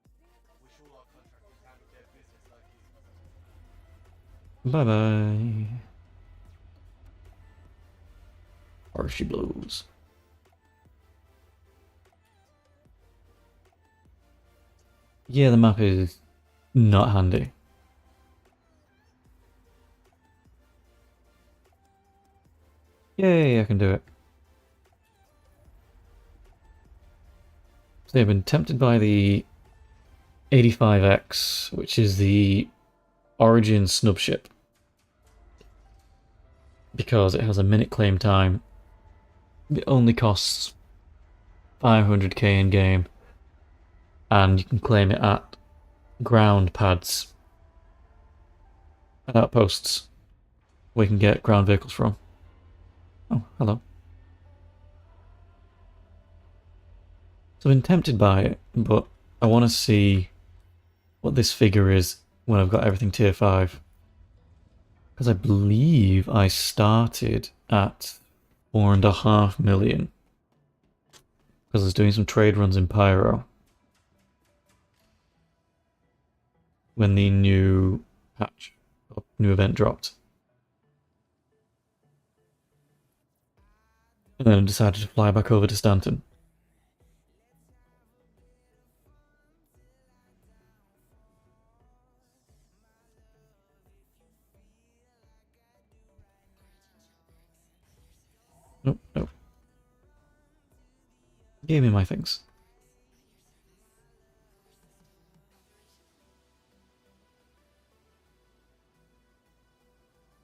[SPEAKER 2] Wish all our contractors handled their business like you.
[SPEAKER 1] Bye-bye. Or she blows. Yeah, the map is not handy. Yay, I can do it. So I've been tempted by the 85X, which is the Origin snub ship, because it has a minute claim time. It only costs 500k in game, and you can claim it at ground pads and outposts where you can get ground vehicles from. Oh, hello. So I've been tempted by it, but I want to see what this figure is when I've got everything tier 5. Because I believe I started at 4.5 million. Because I was doing some trade runs in Pyro when the new patch, or new event dropped. And then I decided to fly back over to Stanton. Nope, nope. Give me my things.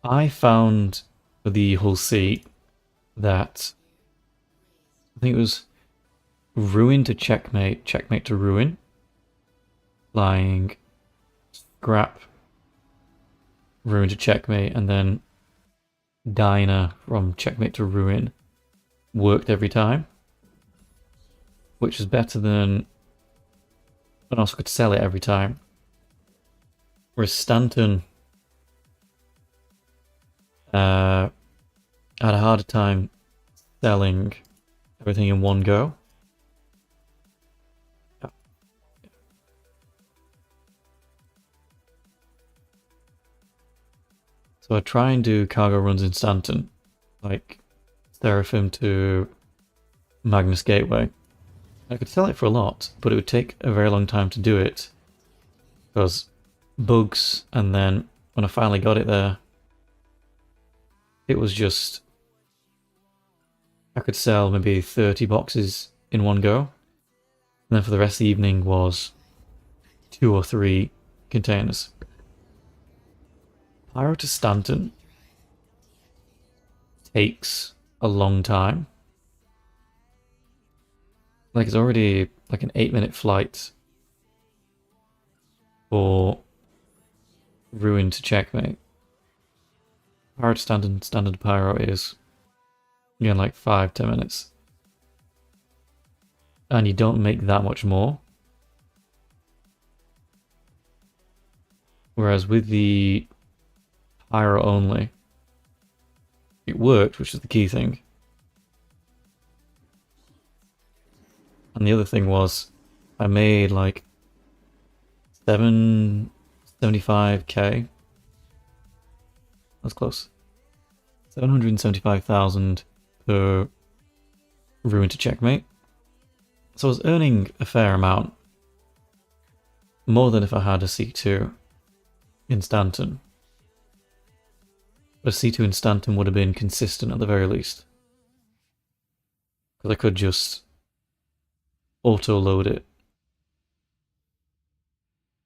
[SPEAKER 1] I found for the Hull C that I think it was ruin to checkmate, checkmate to ruin, flying scrap, ruin to checkmate, and then diner from checkmate to ruin worked every time, which is better than, and also could sell it every time. Whereas Stanton had a harder time selling everything in one go. So I try and do cargo runs in Stanton, like Seraphim to Magnus Gateway. I could sell it for a lot, but it would take a very long time to do it because bugs, and then when I finally got it there, it was just, I could sell maybe 30 boxes in one go, and then for the rest of the evening was 2 or 3 containers. Pyro to Stanton takes a long time. Like, it's already like an 8-minute flight for ruin to checkmate. Pyro to Stanton, standard Pyro is, again, like 5-10 minutes. And you don't make that much more. Whereas with the Pyro only, it worked, which is the key thing. And the other thing was, I made like 775k. That's close. 775,000 per ruin to checkmate. So I was earning a fair amount. More than if I had a C2 in Stanton. But a C2 in Stanton would have been consistent at the very least. Because I could just auto-load it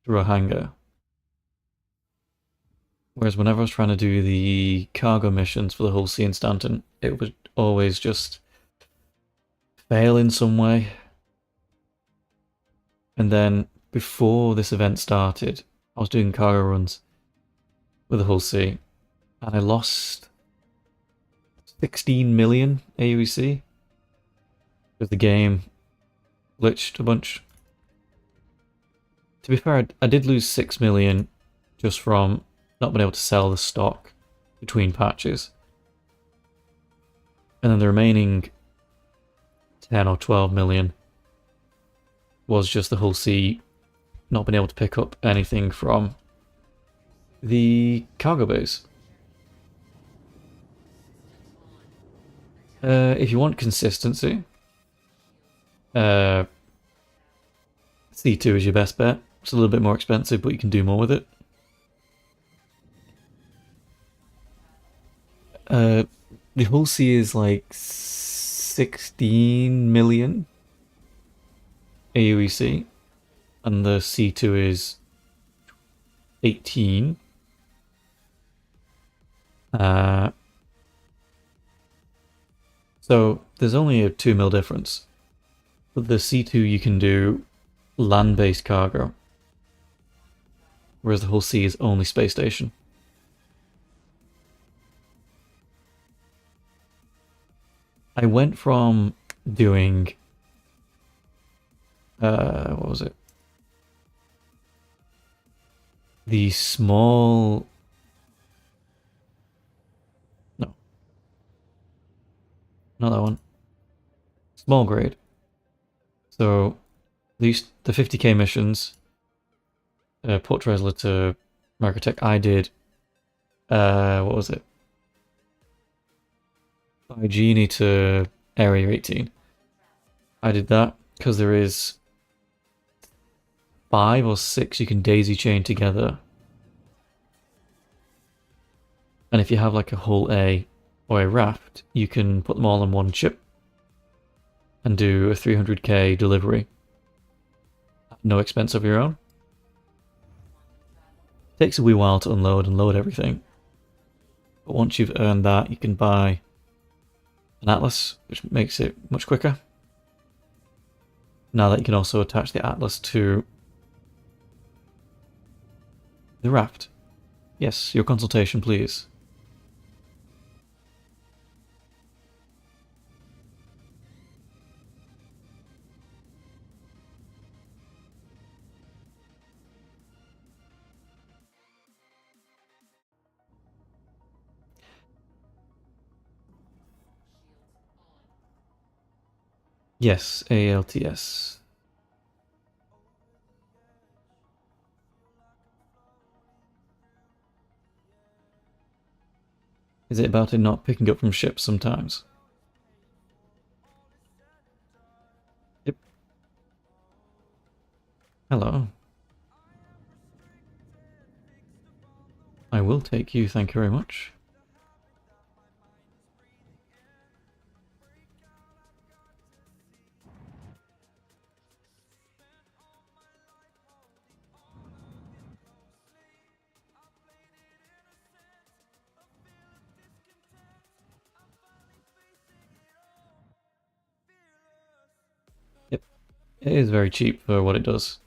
[SPEAKER 1] through a hangar. Whereas whenever I was trying to do the cargo missions for the Hull C in Stanton, it would always just fail in some way. And then before this event started, I was doing cargo runs with the Hull C, and I lost 16 million AUEC because the game glitched a bunch. To be fair, I did lose 6 million just from not being able to sell the stock between patches. And then the remaining 10 or 12 million was just the Hull C not being able to pick up anything from the cargo base. If you want consistency, C2 C2 is your best bet. It's a little bit more expensive, but you can do more with it. The Hull C is like 16 million AUEC, and the C2 is 18. So there's only a 2 mil difference. With the C2 you can do land-based cargo, whereas the Hull C is only space station. I went from doing what was it? The small... No. Not that one. Small grade. So, the 50k missions, Port Tresla to Microtech, I did, what was it? By Genie to Area 18. I did that because there is 5 or 6 you can daisy chain together. And if you have like a Hull A or a raft, you can put them all on one chip and do a 300k delivery at no expense of your own. Takes a wee while to unload and load everything. But once you've earned that, you can buy an Atlas, which makes it much quicker. Now that you can also attach the Atlas to the raft. Yes, your consultation, please. Yes, ALTS. Is it about it not picking up from ships sometimes? Yep. Hello. I will take you, thank you very much. Yep. It is very cheap for what it does.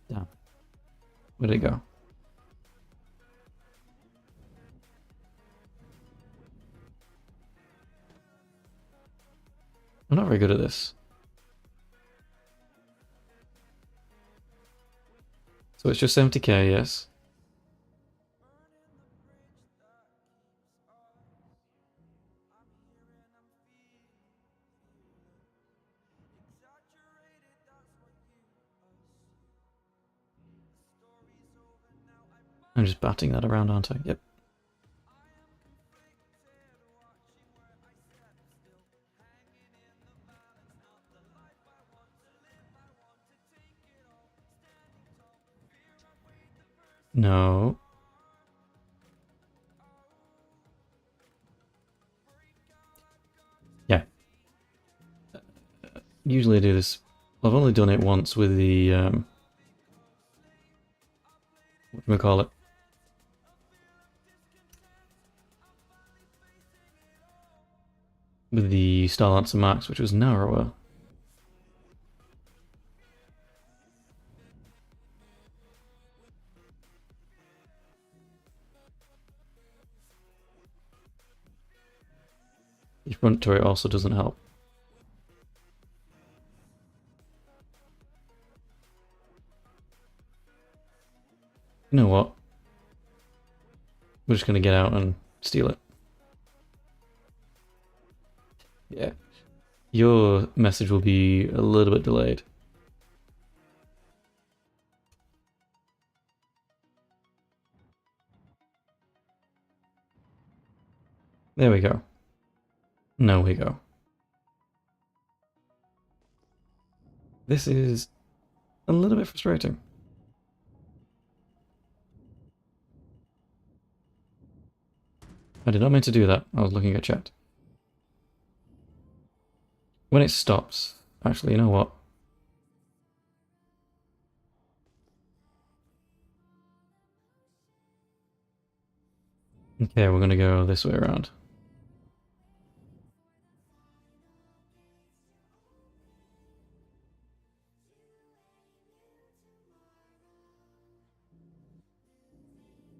[SPEAKER 1] Damn. Where'd it go? I'm not very good at this. So it's just 70k, yes. I'm just batting that around, aren't I? Yep. No. Yeah. Usually I do this. I've only done it once with the, what do we call it? With the Starlancer Max, which was narrower. The front turret also doesn't help. You know what? We're just gonna get out and steal it. Yeah. Your message will be a little bit delayed. There we go. No, we go. This is a little bit frustrating. I did not mean to do that. I was looking at chat. When it stops... Actually, you know what? Okay, we're gonna go this way around.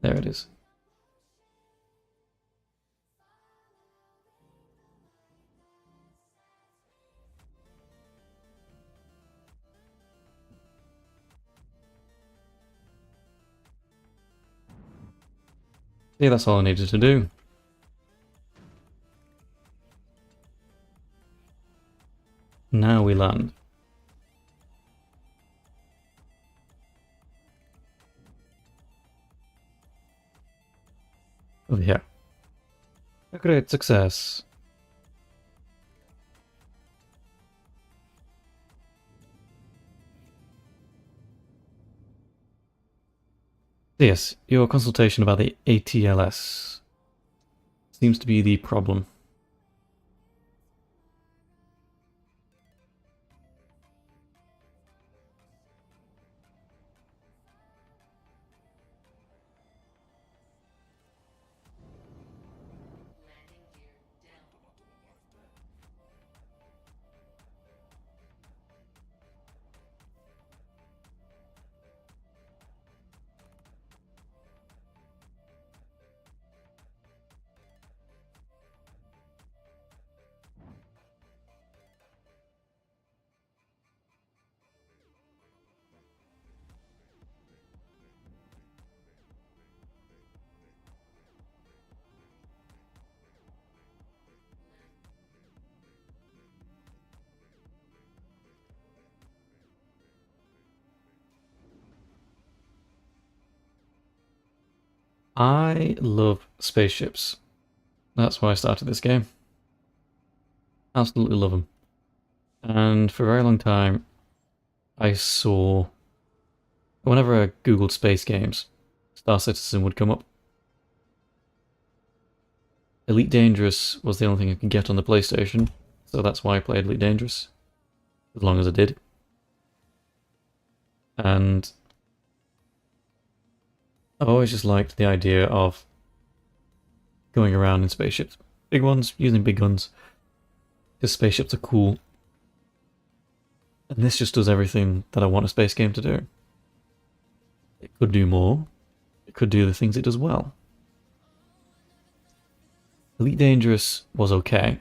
[SPEAKER 1] There it is. See, that's all I needed to do. Now we land. Over here. A great success. Yes, your consultation about the ATLS seems to be the problem. I love spaceships. That's why I started this game. Absolutely love them. And for a very long time, I saw... Whenever I googled space games, Star Citizen would come up. Elite Dangerous was the only thing I could get on the PlayStation, so that's why I played Elite Dangerous. As long as I did. And I've always just liked the idea of going around in spaceships. Big ones, using big guns. Because spaceships are cool. And this just does everything that I want a space game to do. It could do more. It could do the things it does well. Elite Dangerous was okay.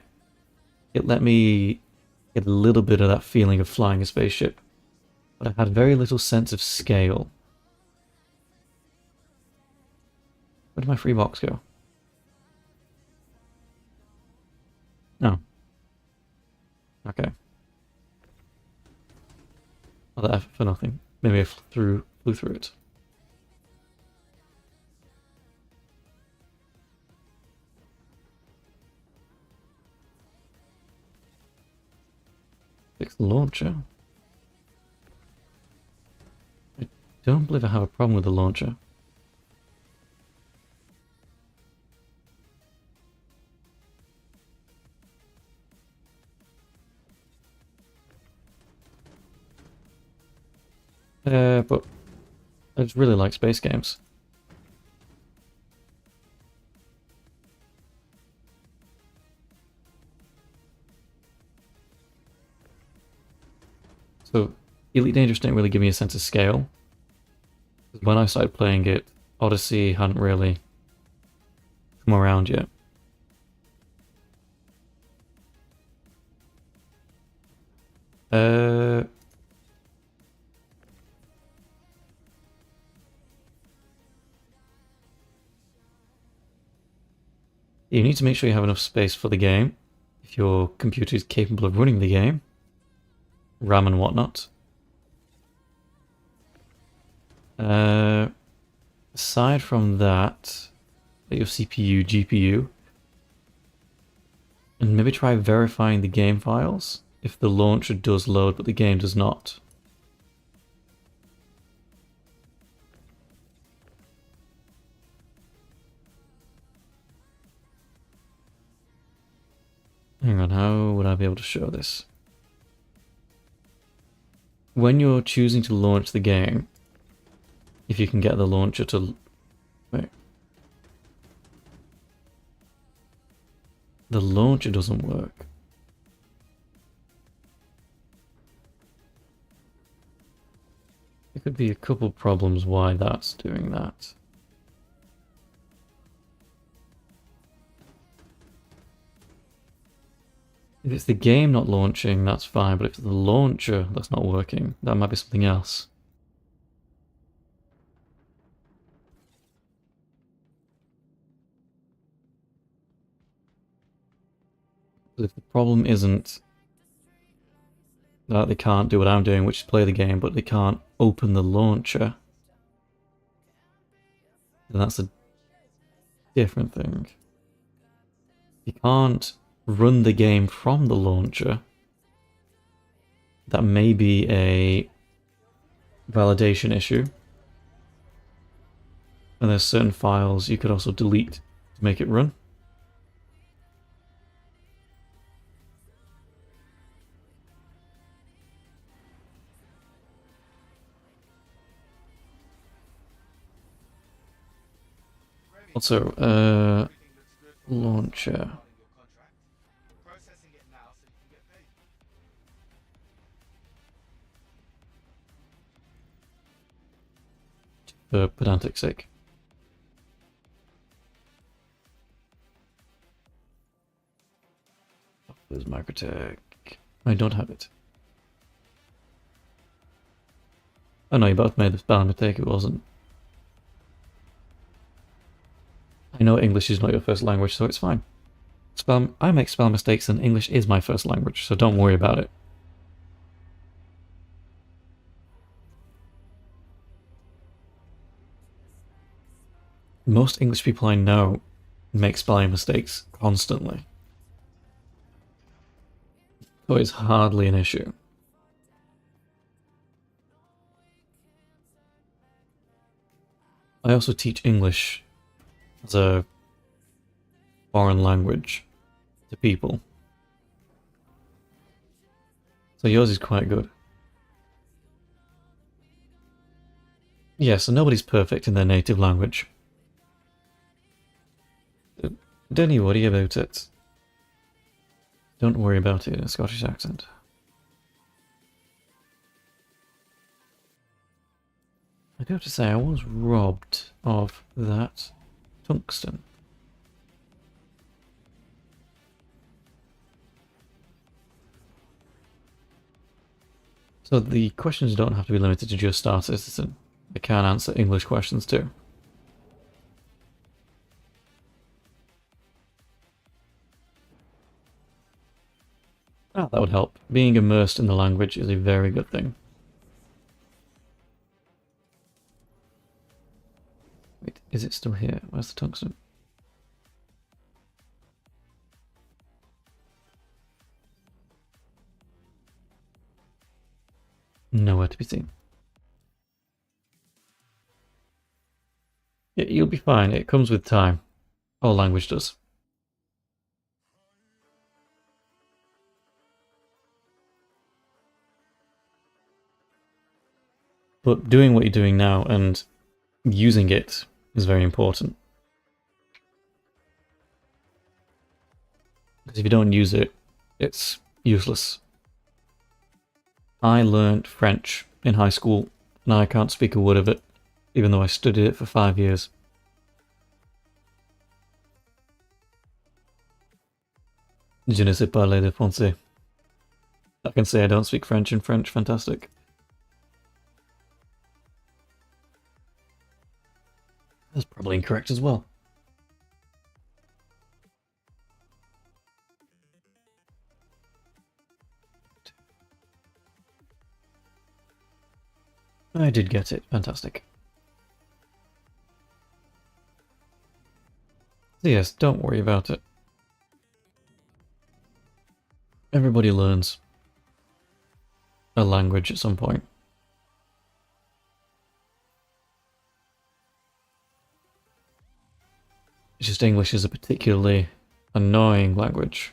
[SPEAKER 1] It let me get a little bit of that feeling of flying a spaceship. But I had very little sense of scale. Where did my free box go? Oh. Okay. All that effort for nothing. Maybe I flew through it. Fix the launcher. I don't believe I have a problem with the launcher. But I just really like space games. So, Elite Dangerous didn't really give me a sense of scale. When I started playing it, Odyssey hadn't really come around yet. You need to make sure you have enough space for the game. If your computer is capable of running the game. RAM and whatnot. Aside from that, your CPU, GPU, And maybe try verifying the game files if the launcher does load but the game does not. Hang on, how would I be able to show this? When you're choosing to launch the game, if you can get the launcher to... Wait. The launcher doesn't work. There could be a couple problems why that's doing that. If it's the game not launching, that's fine, but if it's the launcher that's not working, that might be something else. But if the problem isn't that they can't do what I'm doing, which is play the game, but they can't open the launcher, then that's a different thing. You can't run the game from the launcher. That may be a validation issue. And there's certain files you could also delete to make it run. Also, launcher. For pedantic sake. There's Microtech. I don't have it. Oh no, you both made the spelling mistake, it wasn't. I know English is not your first language, so it's fine. I make spell mistakes and English is my first language, so don't worry about it. Most English people I know make spelling mistakes constantly. So it's hardly an issue. I also teach English as a foreign language to people. So yours is quite good. Yeah, so nobody's perfect in their native language. Don't you worry about it. Don't worry about it in a Scottish accent. I do have to say, I was robbed of that tungsten. So the questions don't have to be limited to just Star Citizen. They can answer English questions too. Ah, that would help. Being immersed in the language is a very good thing. Wait, is it still here? Where's the tungsten? Nowhere to be seen. Yeah, you'll be fine. It comes with time. All language does. But doing what you're doing now and using it is very important. Because if you don't use it, it's useless. I learned French in high school, and I can't speak a word of it, even though I studied it for 5 years. Je ne sais parler de français. I can say I don't speak French in French, fantastic. That's probably incorrect as well. I did get it, fantastic. So yes, don't worry about it. Everybody learns a language at some point. It's just English is a particularly annoying language.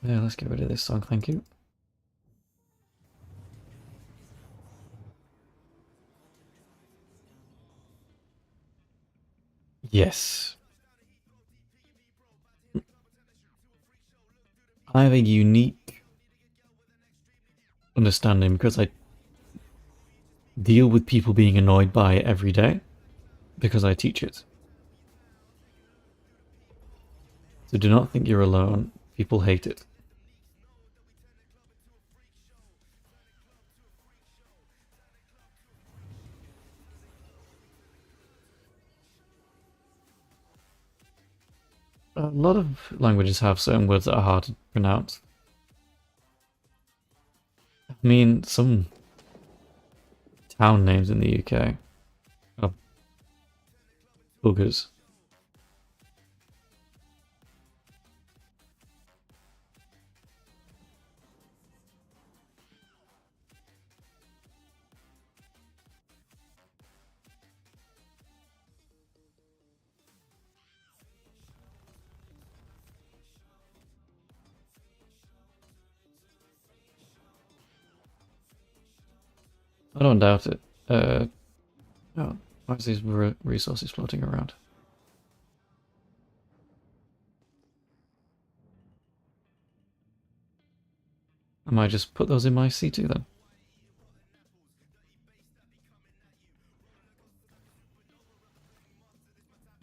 [SPEAKER 1] Yeah, let's get rid of this song, thank you. Yes. I have a unique understanding because I deal with people being annoyed by it every day because I teach it. So do not think you're alone. People hate it. A lot of languages have certain words that are hard to pronounce. I mean, some town names in the UK are boogers. I don't doubt it. Oh, why is these resources floating around? I might just put those in my C2 then.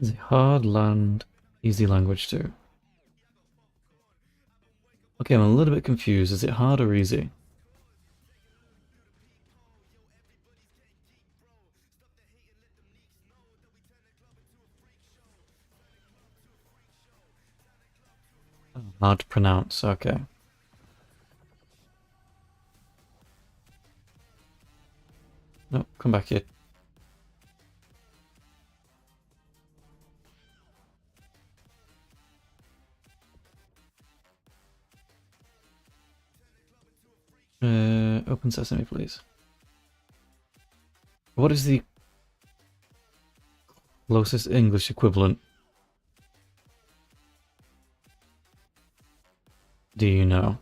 [SPEAKER 1] Is it hard land, easy language too? Okay, I'm a little bit confused. Is it hard or easy? Oh, hard to pronounce, okay. No, come back here. Open sesame, please. What is the closest English equivalent? Do you know?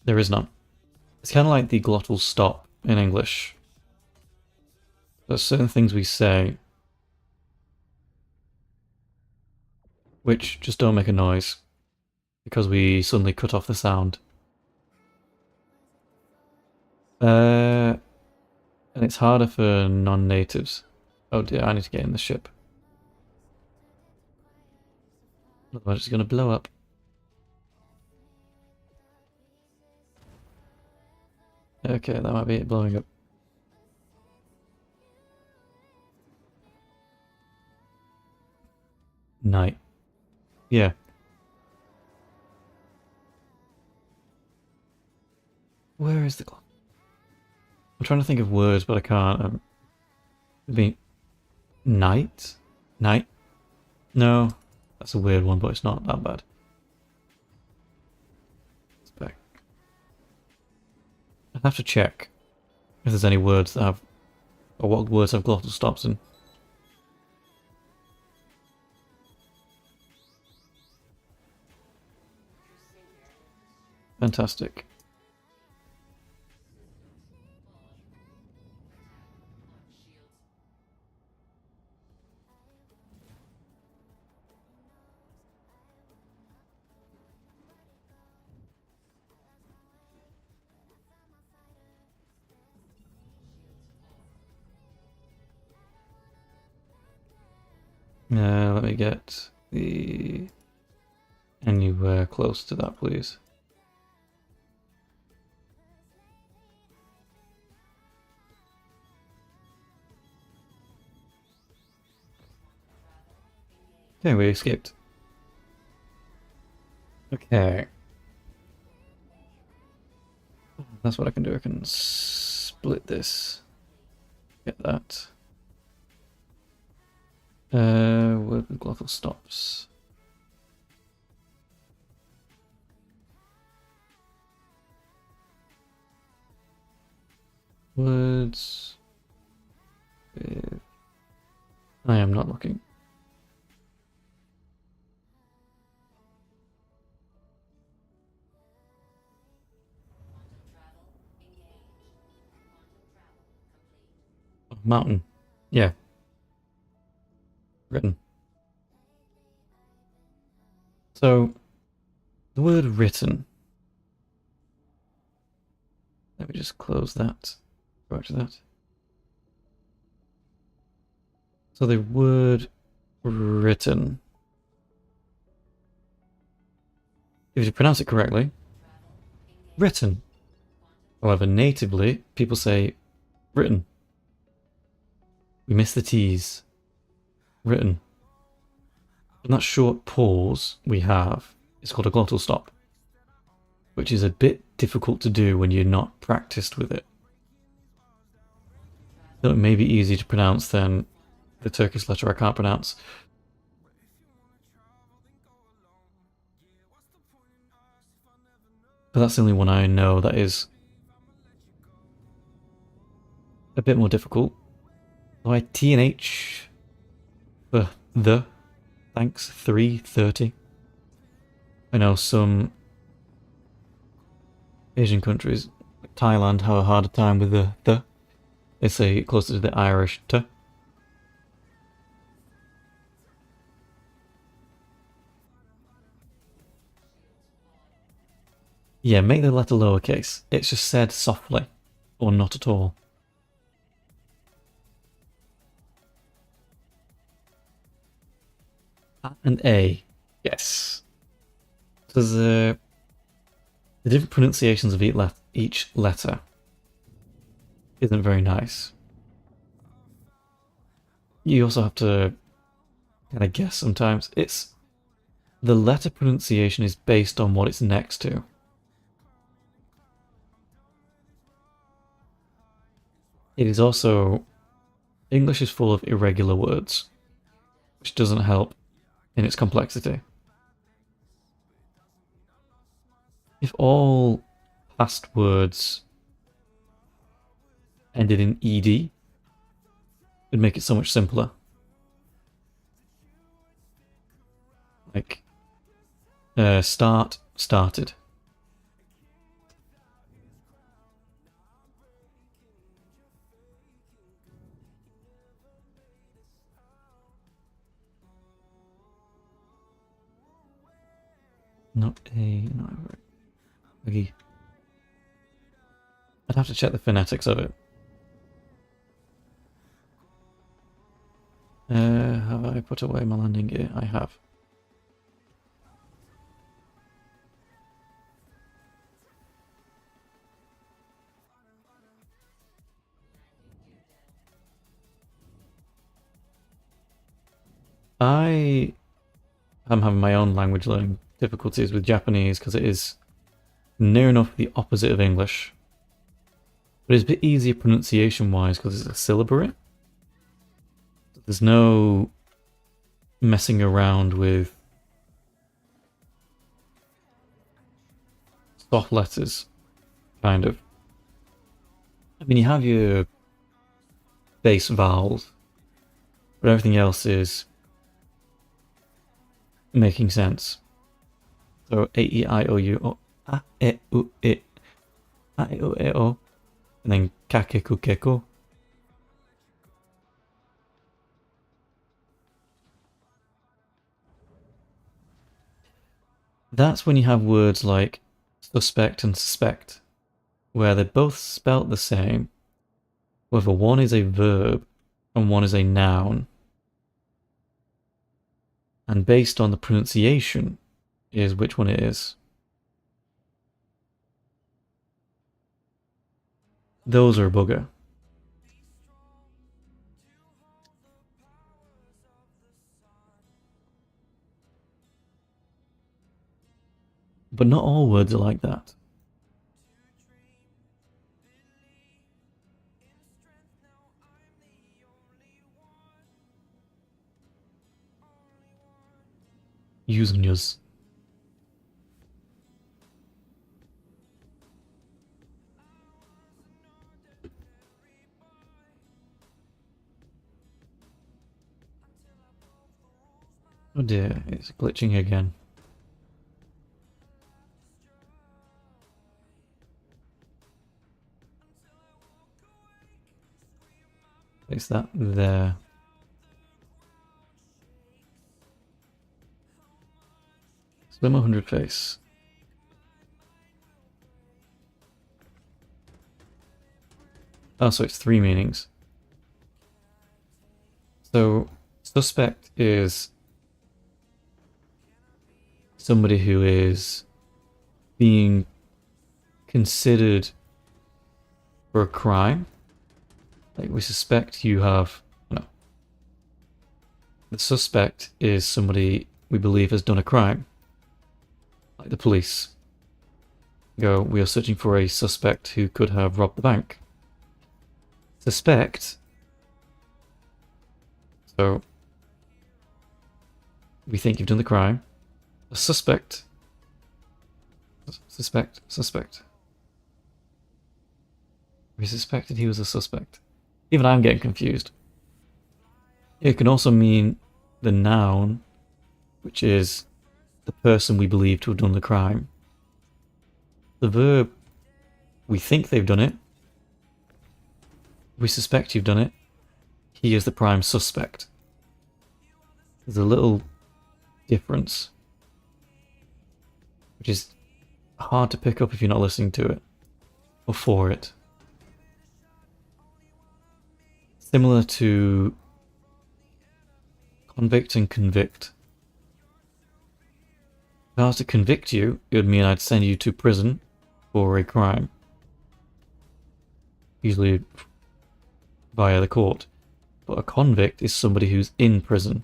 [SPEAKER 1] There is none. It's kind of like the glottal stop in English. There's certain things we say which just don't make a noise because we suddenly cut off the sound. And it's harder for non-natives. Oh dear, I need to get in the ship. Otherwise it's going to blow up. Okay, that might be it blowing up. Night. Yeah. Where is the clock? I'm trying to think of words, but I can't. I mean, night? Night? No, that's a weird one, but it's not that bad. It's back. I'd have to check if there's any words that have, or what words have glottal stops in. Fantastic. Let me get the anywhere close to that, please. Okay, we escaped. Okay. That's what I can do. I can split this. Get that. Word with glottal stops. Words with... I am not looking. Oh, mountain. Yeah. Written. So, the word written. Let me just close that. Go back to that. So the word written. If you pronounce it correctly, written. However, natively, people say written. We miss the T's. Written. And that short pause we have is called a glottal stop, which is a bit difficult to do when you're not practiced with it. Though it may be easier to pronounce than the Turkish letter I can't pronounce. But that's the only one I know that is a bit more difficult. So I T and H for the. Thanks, 3:30. I know some Asian countries, like Thailand, have a harder time with the. They say closer to the Irish t. Yeah, make the letter lowercase. It's just said softly, or not at all. And A. Yes. So the different pronunciations of each letter isn't very nice. You also have to kind of guess sometimes. The letter pronunciation is based on what it's next to. It is also... English is full of irregular words, which doesn't help in its complexity. If all past words ended in ed, it'd make it so much simpler. Like, start, started. Not a... No, right. I'd have to check the phonetics of it. Have I put away my landing gear? I have. I am having my own language learning difficulties with Japanese because it is near enough the opposite of English. But it's a bit easier pronunciation-wise because it's a syllabary. There's no messing around with soft letters, kind of. I mean, you have your base vowels, but everything else is making sense. So A, E, I, O, U, O, A, E, U, E, A, E, O, E, O, and then Kake, Ku, Keko. That's when you have words like suspect and suspect, where they're both spelt the same, whether one is a verb and one is a noun. And based on the pronunciation is which one it is. Those are a bugger. But not all words are like that. Use and use. Oh dear, it's glitching again. Place that there. Slim 100 face. Oh, so it's 3 meanings. So, suspect is somebody who is being considered for a crime. Like, we suspect you have... No. The suspect is somebody we believe has done a crime. Like the police. Go, we are searching for a suspect who could have robbed the bank. Suspect. So, we think you've done the crime. A suspect. Suspect. We suspected he was a suspect. Even I'm getting confused. It can also mean the noun, which is the person we believe to have done the crime. The verb, we think they've done it. We suspect you've done it. He is the prime suspect. There's a little difference, which is hard to pick up if you're not listening to it, or for it. Similar to convict and convict. If I was to convict you, it would mean I'd send you to prison for a crime. Usually via the court. But a convict is somebody who's in prison.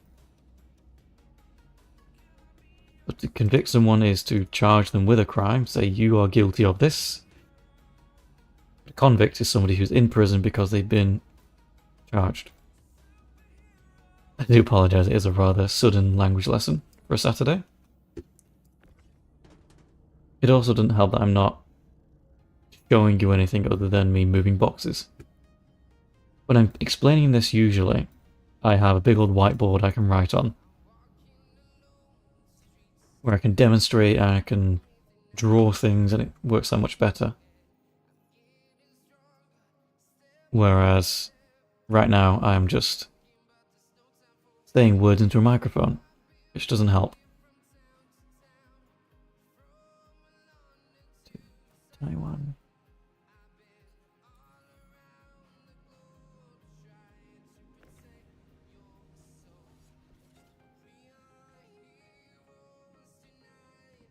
[SPEAKER 1] But to convict someone is to charge them with a crime, say you are guilty of this. A convict is somebody who's in prison because they've been charged. I do apologise, it is a rather sudden language lesson for a Saturday. It also doesn't help that I'm not showing you anything other than me moving boxes. When I'm explaining this usually, I have a big old whiteboard I can write on, where I can demonstrate and I can draw things and it works that much better. Whereas right now I'm just saying words into a microphone, which doesn't help. Taiwan.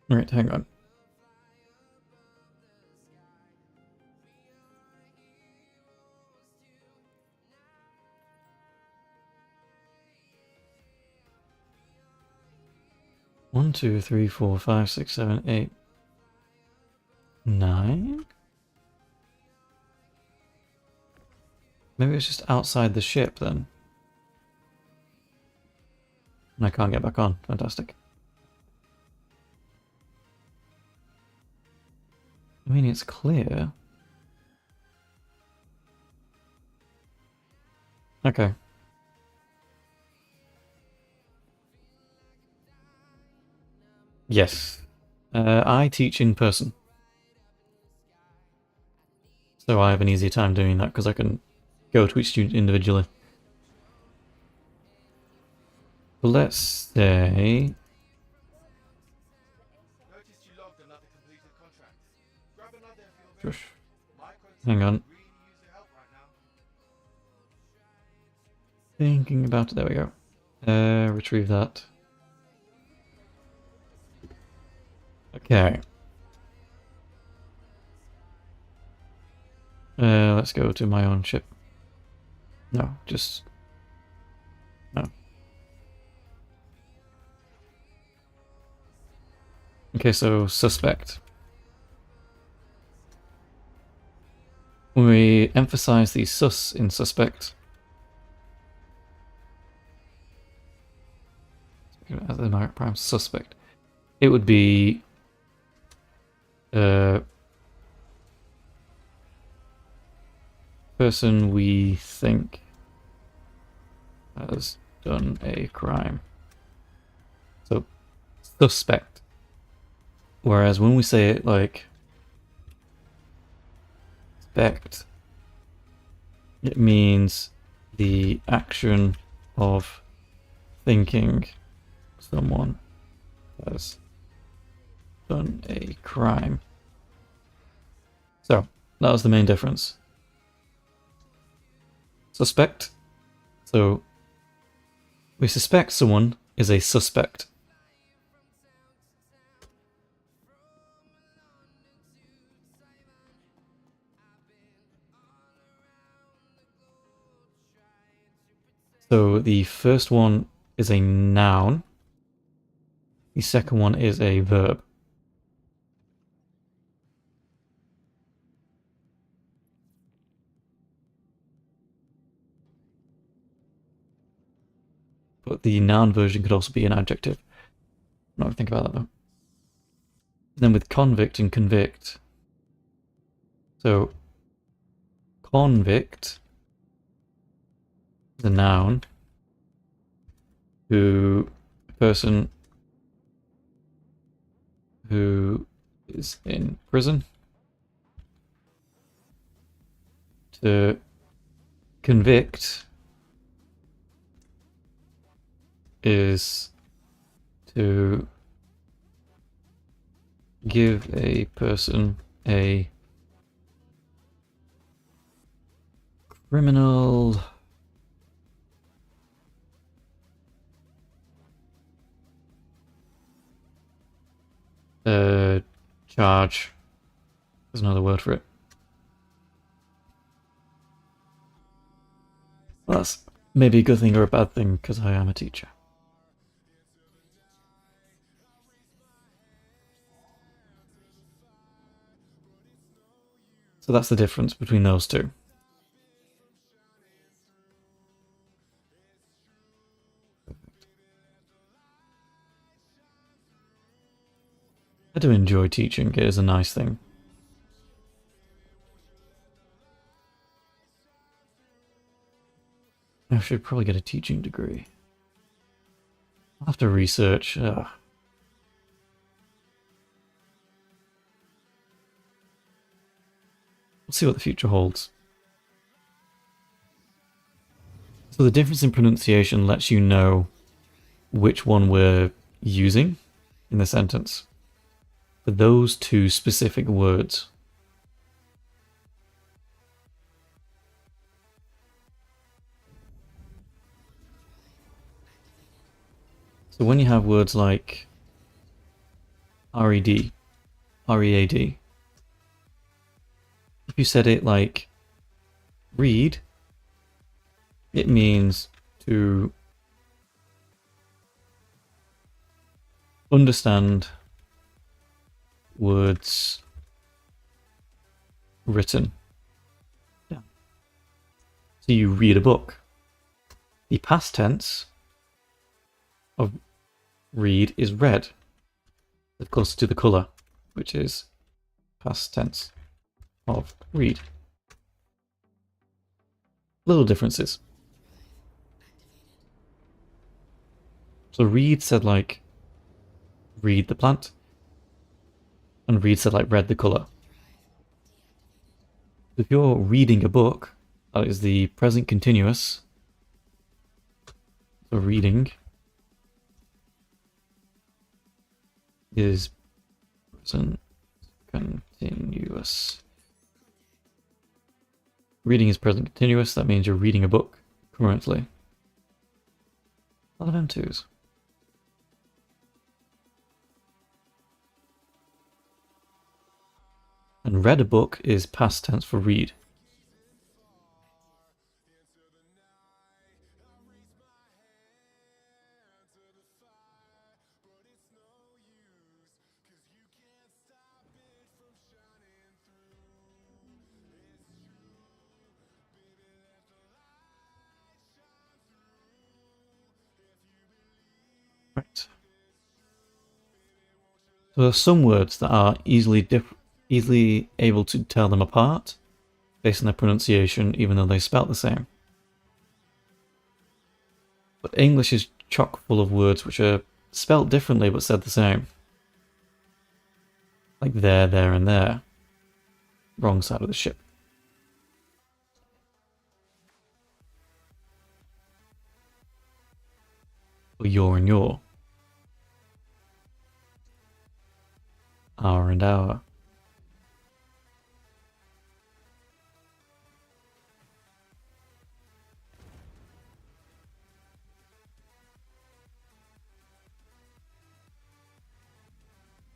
[SPEAKER 1] Right, hang on. One, two, three, four, five, six, 7, 8, 9? Maybe it's just outside the ship then. And I can't get back on. Fantastic. I mean, it's clear. Okay. Yes. I teach in person. So I have an easier time doing that because I can go to each student individually. But let's say...
[SPEAKER 2] Noticed you logged another completed contract. Grab another if you're
[SPEAKER 1] Shush.
[SPEAKER 2] Microtech
[SPEAKER 1] Hang on.
[SPEAKER 2] really use your help right now.
[SPEAKER 1] Thinking about it. There we go. Retrieve that. Okay. Let's go to my own ship. No, just... No. Okay, so suspect. When we emphasize the sus in suspect, as the prime suspect, it would be person we think has done a crime. So, suspect. Whereas when we say it like suspect, it means the action of thinking someone has done a crime. So, that was the main difference. Suspect. So, we suspect someone is a suspect. So the first one is a noun. The second one is a verb. But the noun version could also be an adjective. I'm not going to think about that though. Then with convict and convict. So convict is a noun. A person who is in prison. To convict is to give a person a criminal charge. There's another word for it. Well, that's maybe a good thing or a bad thing because I am a teacher. So that's the difference between those two. I do enjoy teaching. It is a nice thing. I should probably get a teaching degree. I'll have to research. We'll see what the future holds. So the difference in pronunciation lets you know which one we're using in the sentence for those two specific words. So when you have words like RED, READ, if you said it like read, it means to understand words written. Yeah. So you read a book. The past tense of read is read, closer to the colour, which is past tense of read. Little differences. So read said like read the plant, and read said like read the colour. If you're reading a book, that is the present continuous. So reading is present continuous. Reading is present continuous, that means you're reading a book currently. A lot of M2s. And read a book is past tense for read. Right. So there are some words that are easily able to tell them apart based on their pronunciation, even though they spelt the same. But English is chock full of words which are spelt differently but said the same. Like there, and there. Wrong side of the ship. Or you're and your. Hour and hour.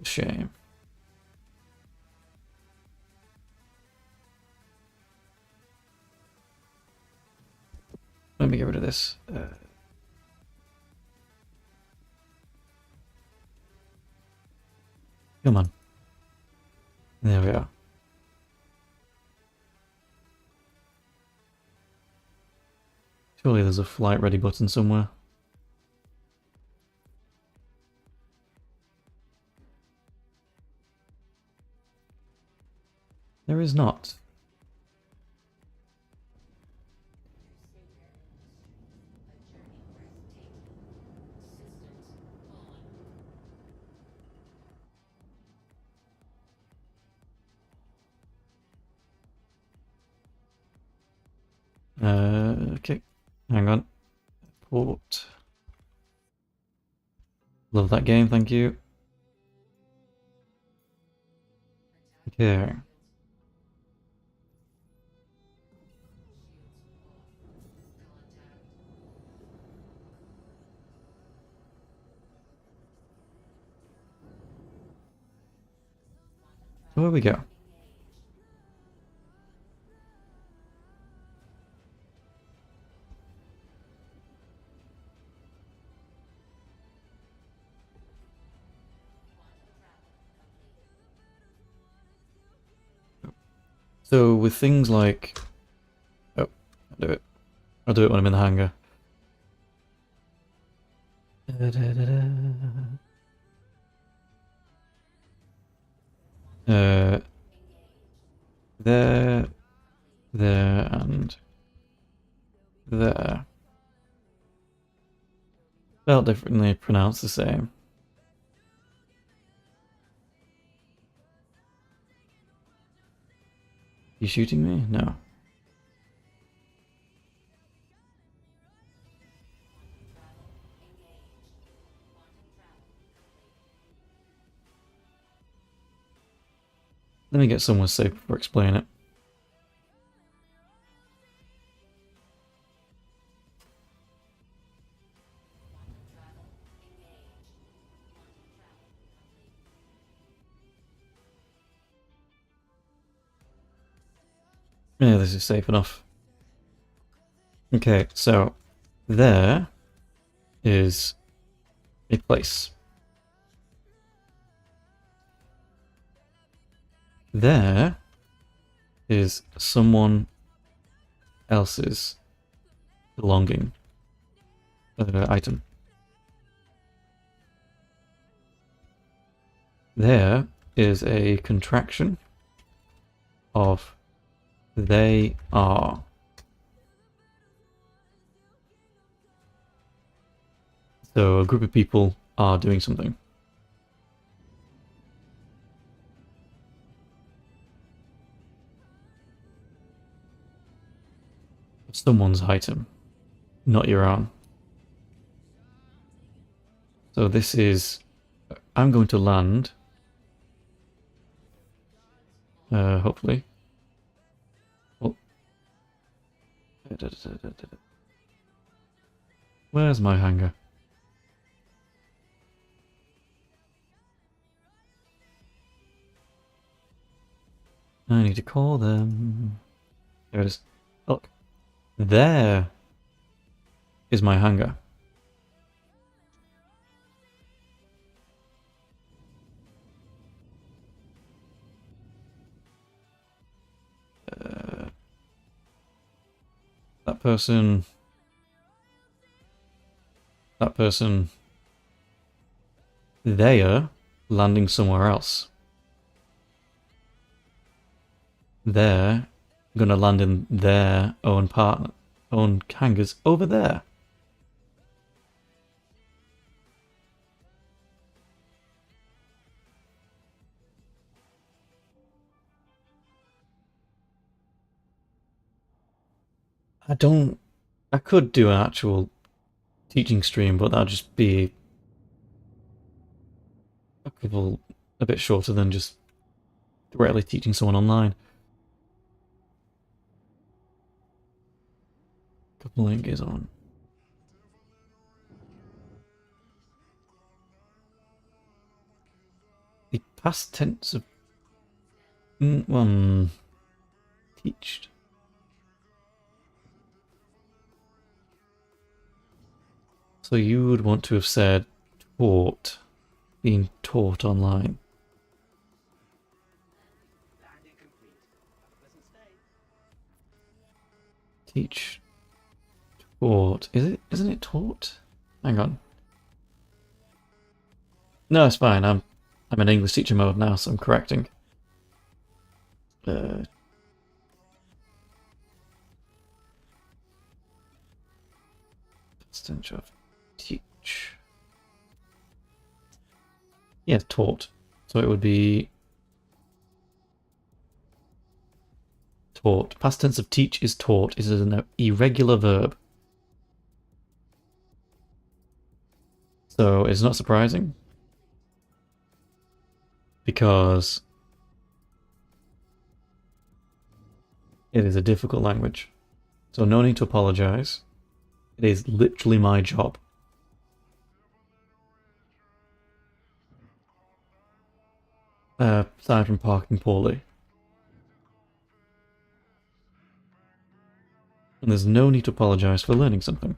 [SPEAKER 1] Shame. Let me get rid of this. Come on. There we are. Surely there's a flight ready button somewhere. There is not. Okay. Hang on. Port. Love that game, thank you. Okay. So where we go? So with things like... Oh, I'll do it. I'll do it when I'm in the hangar. There, and there. Spelled differently, pronounced the same. You shooting me? No. Let me get somewhere safe before explaining it. Yeah, this is safe enough. Okay, so there is a place. There is someone else's belonging item. There is a contraction of they are. So a group of people are doing something. Someone's item, not your own. So this is... I'm going to land. Hopefully. Oh. Where's my hangar? I need to call them. There it is. Look. There is my hangar. That person. That person. they are landing somewhere else. They're gonna land in their own own hangars over there. I could do an actual teaching stream, but that'd just be a bit shorter than just directly teaching someone online. Couple link is on. The past tense of teached. So you would want to have said taught, being taught online. Teach, taught. Isn't it taught? Hang on. No, it's fine. I'm in English teacher mode now, so I'm correcting. Tense of teach. Yeah, taught. So it would be taught. Past tense of teach is taught. It is an irregular verb. So it's not surprising. Because it is a difficult language. So no need to apologize. It is literally my job. Aside from parking poorly. And there's no need to apologize for learning something.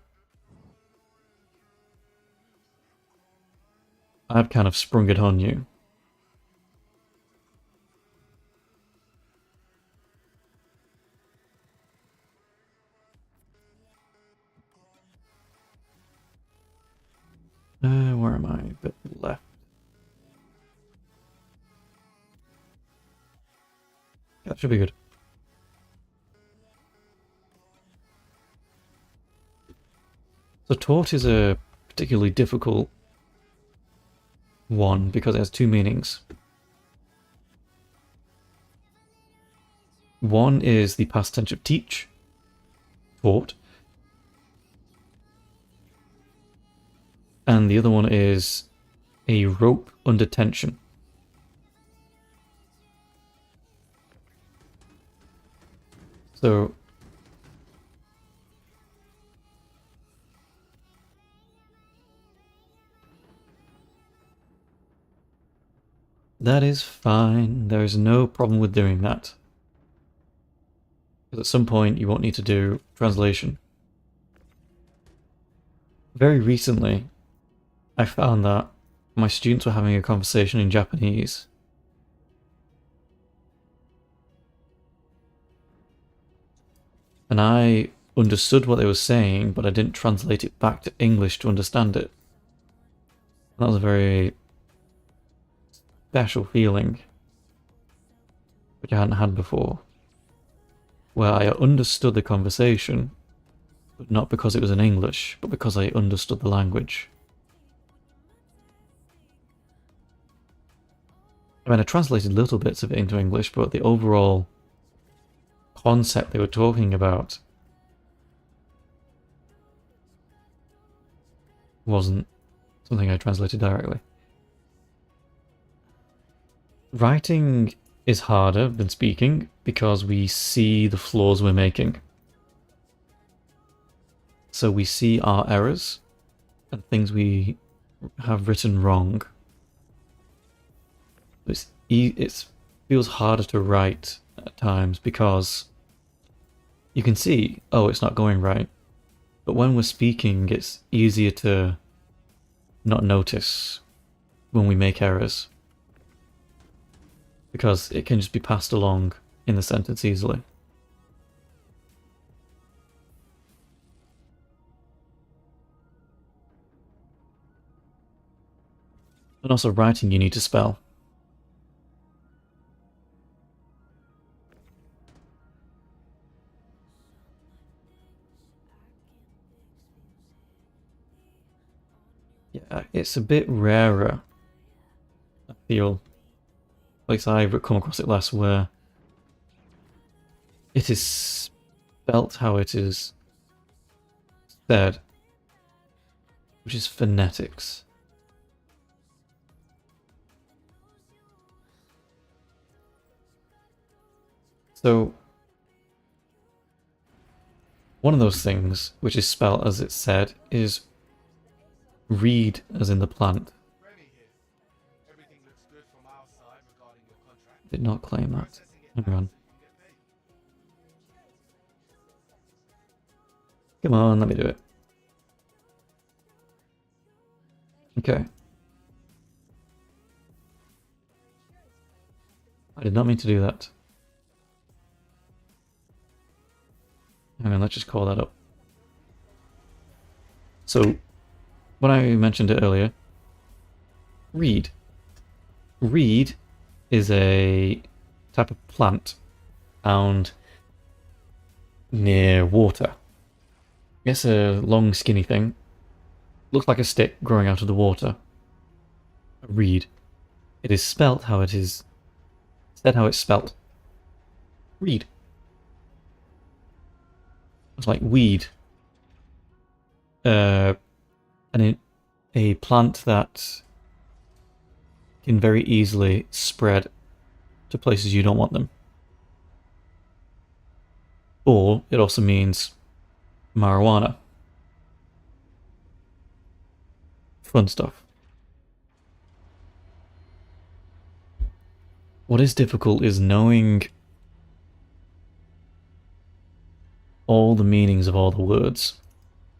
[SPEAKER 1] I've kind of sprung it on you. Where am I? A bit left. Yeah, that should be good. So taught is a particularly difficult one because it has two meanings. One is the past tense of teach, taught, and the other one is a rope under tension. So that is fine. There is no problem with doing that. Because at some point you won't need to do translation. Very recently, I found that my students were having a conversation in Japanese. And I understood what they were saying, but I didn't translate it back to English to understand it. And that was a very special feeling, which I hadn't had before, where I understood the conversation, but not because it was in English, but because I understood the language. I mean, I translated little bits of it into English, but the overall concept they were talking about wasn't something I translated directly. Writing is harder than speaking because we see the flaws we're making. So we see our errors and things we have written wrong. It feels harder to write at times because you can see, oh, it's not going right. But when we're speaking, it's easier to not notice when we make errors, because it can just be passed along in the sentence easily. And also writing you need to spell. Yeah, it's a bit rarer. I feel. At least I've come across it less, where it is spelt how it is said, which is phonetics. So, one of those things which is spelt as it's said is reed, as in the plant.
[SPEAKER 2] Remy here. Everything looks good from our side regarding your contract.
[SPEAKER 1] Did not claim that.
[SPEAKER 2] Processing it
[SPEAKER 1] Hang
[SPEAKER 2] now
[SPEAKER 1] on.
[SPEAKER 2] so you can get paid.
[SPEAKER 1] Come on, let me do it. Okay. I did not mean to do that. Hang on, let's just call that up. So, when I mentioned it earlier, reed. Reed is a type of plant found near water. It's a long, skinny thing. Looks like a stick growing out of the water. A reed. It is spelt how it is said, how it's spelt. Reed. It's like weed. A plant that can very easily spread to places you don't want them. Or it also means marijuana. Fun stuff. What is difficult is knowing all the meanings of all the words,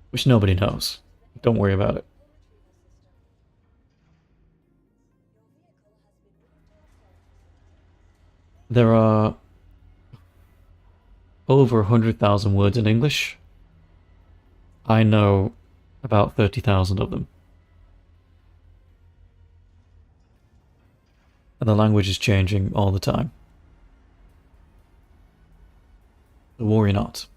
[SPEAKER 1] which nobody knows. Don't worry about it. There are over 100,000 words in English. I know about 30,000 of them. And the language is changing all the time. So worry not.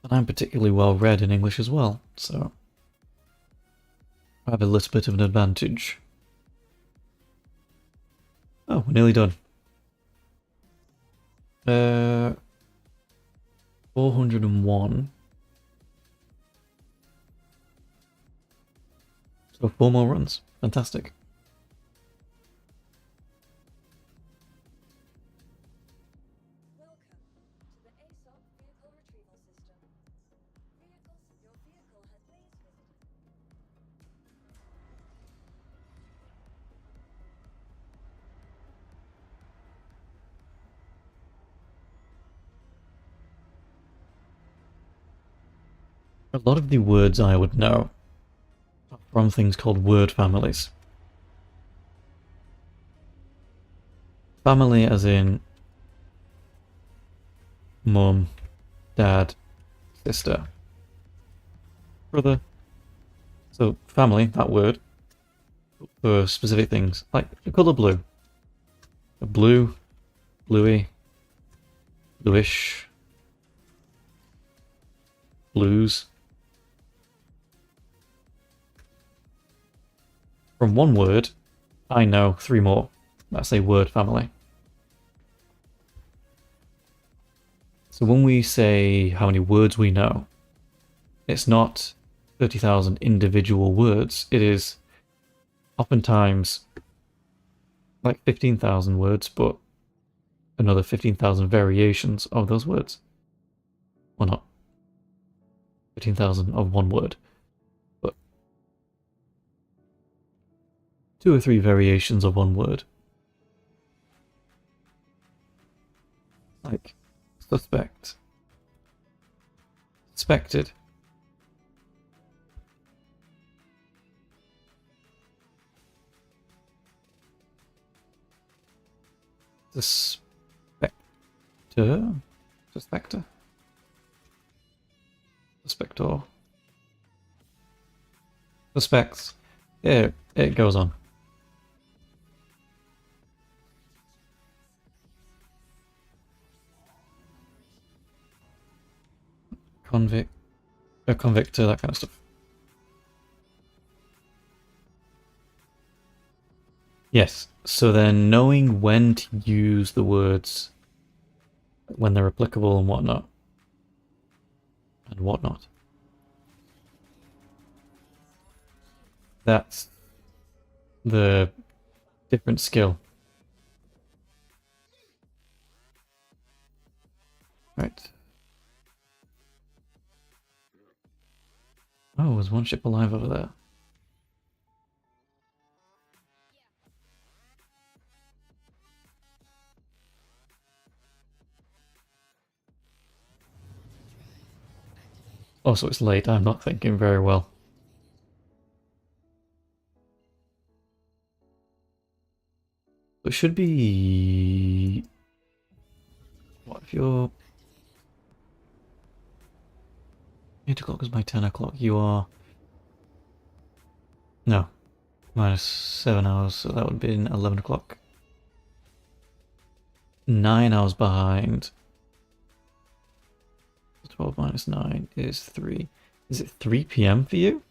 [SPEAKER 1] And I'm particularly well read in English as well, so I have a little bit of an advantage. Oh, we're nearly done. 401. So 4 more runs. Fantastic. A lot of the words I would know are from things called word families. Family as in mum, dad, sister, brother. So family, that word, for specific things, like the colour blue. A blue, bluey, bluish, blues. From one word, I know 3 more. That's a word family. So when we say how many words we know, it's not 30,000 individual words. It is oftentimes like 15,000 words, but another 15,000 variations of those words. Or not 15,000 of one word, but 2 or 3 variations of one word. Like suspect, suspected. Suspector? Suspector? Suspector? Suspects. Yeah, it goes on. Convict. A convictor, that kind of stuff. Yes, so then knowing when to use the words when they're applicable and whatnot. And whatnot. That's the different skill. Right. Oh, there's one ship alive over there. Also, it's late. I'm not thinking very well. It should be... What if you're... 8 o'clock is my 10 o'clock. You are... No. Minus 7 hours, so that would be 11 o'clock. 9 hours behind. 12 minus 9 is 3. Is it 3 p.m. for you?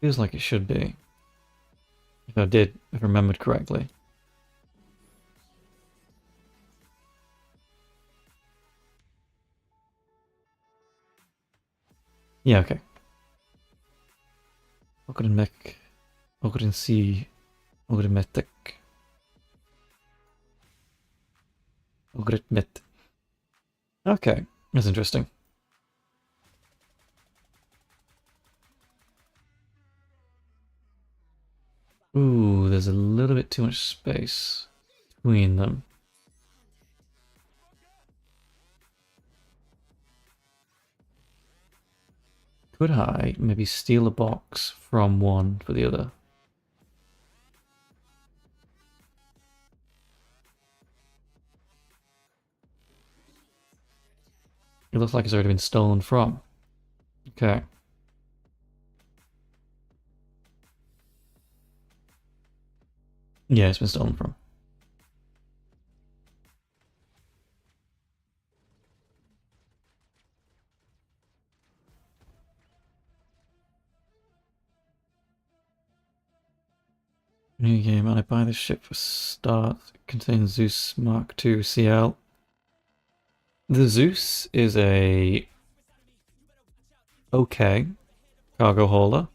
[SPEAKER 1] Feels like it should be. If I remembered correctly. Yeah, okay. Mech. C. Mechatech. Met. Okay, that's interesting. Ooh, there's a little bit too much space between them. Could I maybe steal a box from one for the other? It looks like it's already been stolen from. Okay. Yeah, it's been stolen from. New game, and I buy this ship for start. It contains Zeus Mark II CL. The Zeus is a okay cargo hauler.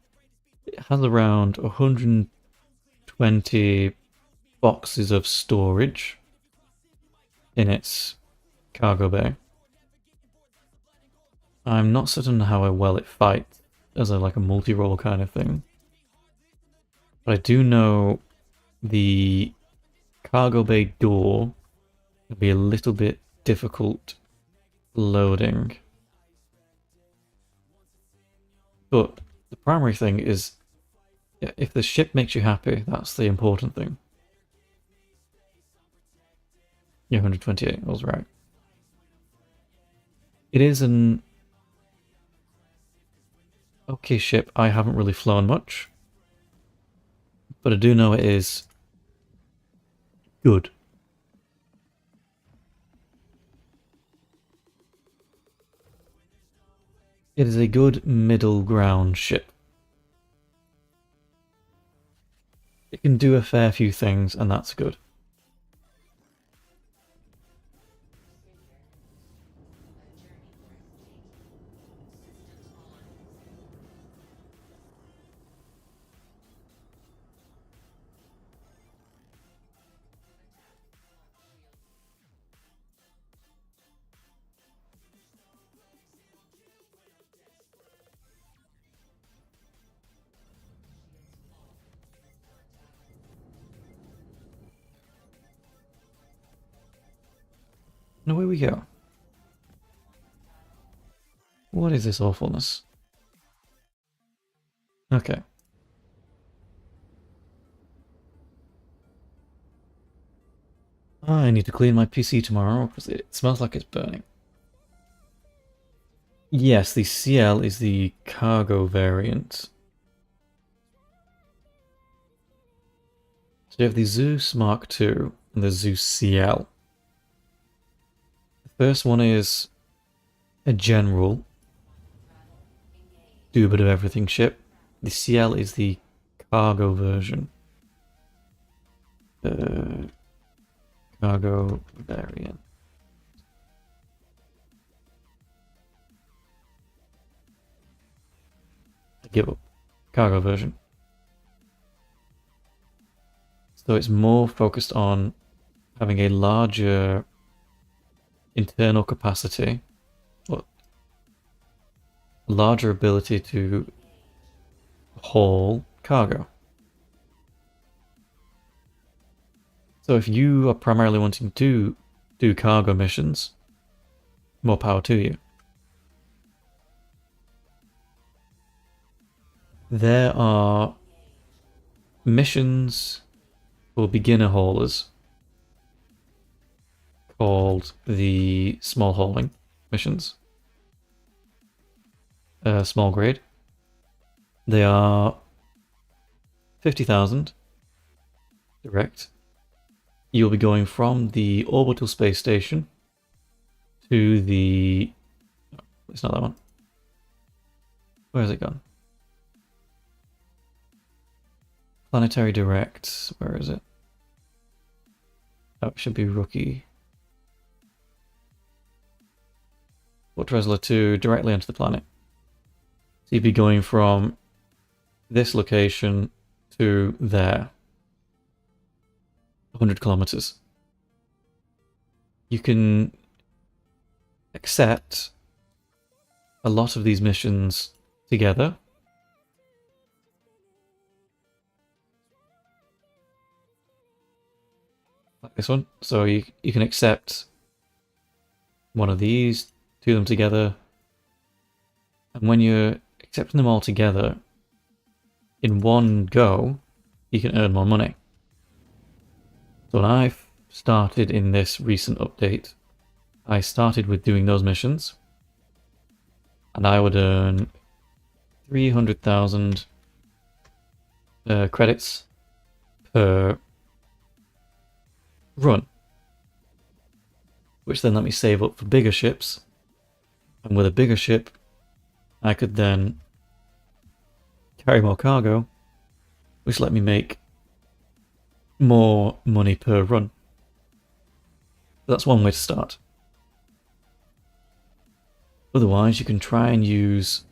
[SPEAKER 1] It has around 120 boxes of storage in its cargo bay. I'm not certain how well it fights as like a multi-role kind of thing. But I do know the cargo bay door will be a little bit difficult loading. But the primary thing is, if the ship makes you happy, that's the important thing. Yeah, 128, I was right. It is an okay ship. I haven't really flown much, but I do know it is good. It is a good middle ground ship. It can do a fair few things, and that's good. And away we go. What is this awfulness? Okay. I need to clean my PC tomorrow because it smells like it's burning. Yes, the CL is the cargo variant. So you have the Zeus Mark II and the Zeus CL. The first one is a general, do a bit of everything ship. The CL is the cargo version. Cargo variant. I give up. Cargo version. So it's more focused on having a larger internal capacity, or larger ability to haul cargo. So if you are primarily wanting to do cargo missions, more power to you. There are missions for beginner haulers called the small hauling missions. Small grade. They are 50,000 direct. You'll be going from the orbital space station to the... It's not that one. Where has it gone? Planetary Direct. Where is it? Oh, it should be Rookie. Or Tresla 2 directly onto the planet. So you'd be going from this location to there. 100 kilometers. You can accept a lot of these missions together. Like this one. So you can accept one of these, do them together. And when you're accepting them all together in one go, you can earn more money. So when I started in this recent update, I started with doing those missions, and I would earn 300,000 credits per run, which then let me save up for bigger ships, and with a bigger ship I could then carry more cargo, which let me make more money per run. That's one way to start. Otherwise, you can try and use